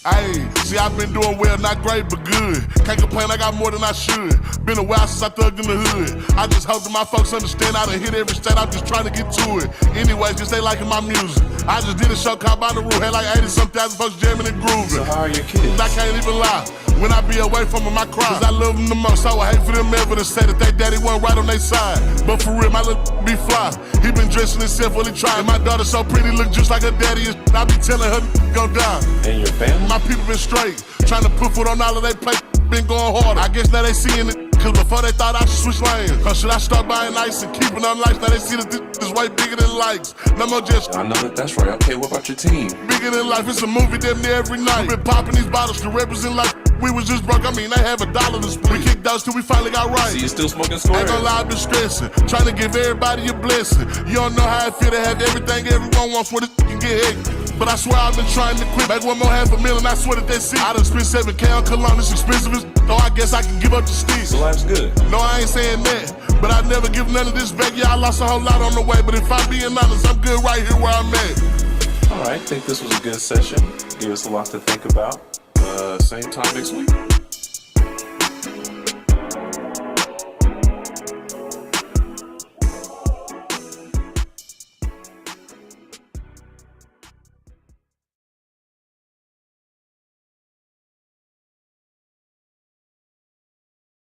Hey, see, I've been doing well, not great, but good. Can't complain, I got more than I should. Been a while since I thugged in the hood. I just hope that my folks understand I done hit every state, I'm just trying to get to it. Anyways, just they liking my music. I just did a show called By the Rule, had like 80-some thousand folks jamming and grooving. So how are your kids? I can't even lie. When I be away from them, I cry. Cause I love them the most. I would hate for them ever to say that they daddy wasn't right on their side. But for real, my little be fly. He been dressing himself while he tried. And my daughter so pretty, look just like her daddy. And I be telling her go down. And your family? My people been straight. Trying to put foot on all of their plate. Been going harder. I guess now they seeing it. Cause before they thought I should switch lanes. Cause should I start buying ice and keeping on lights? Now they see that this is way bigger than likes. No more just. I know that's right. Okay, what about your team? Bigger than life. It's a movie damn near every night. We been popping these bottles to represent like we was just broke. I mean, they have $1 to split. We kicked those till we finally got right. So you still smoking squares? Ain't gonna lie, I've been stressing. Trying to give everybody a blessing. You don't know how I feel to have everything everyone wants for this can get hectic. But I swear I've been trying to quit. Make one more $500,000, I swear that that's it. I done spent $7K on cologne, it's expensive as so I guess I can give up the sticks. So life's good. No, I ain't saying that. But I'd never give none of this back. Yeah, I lost a whole lot on the way. But if I'm being honest, I'm good right here where I'm at. All right, I think this was a good session. Gave us a lot to think about. Same time next week.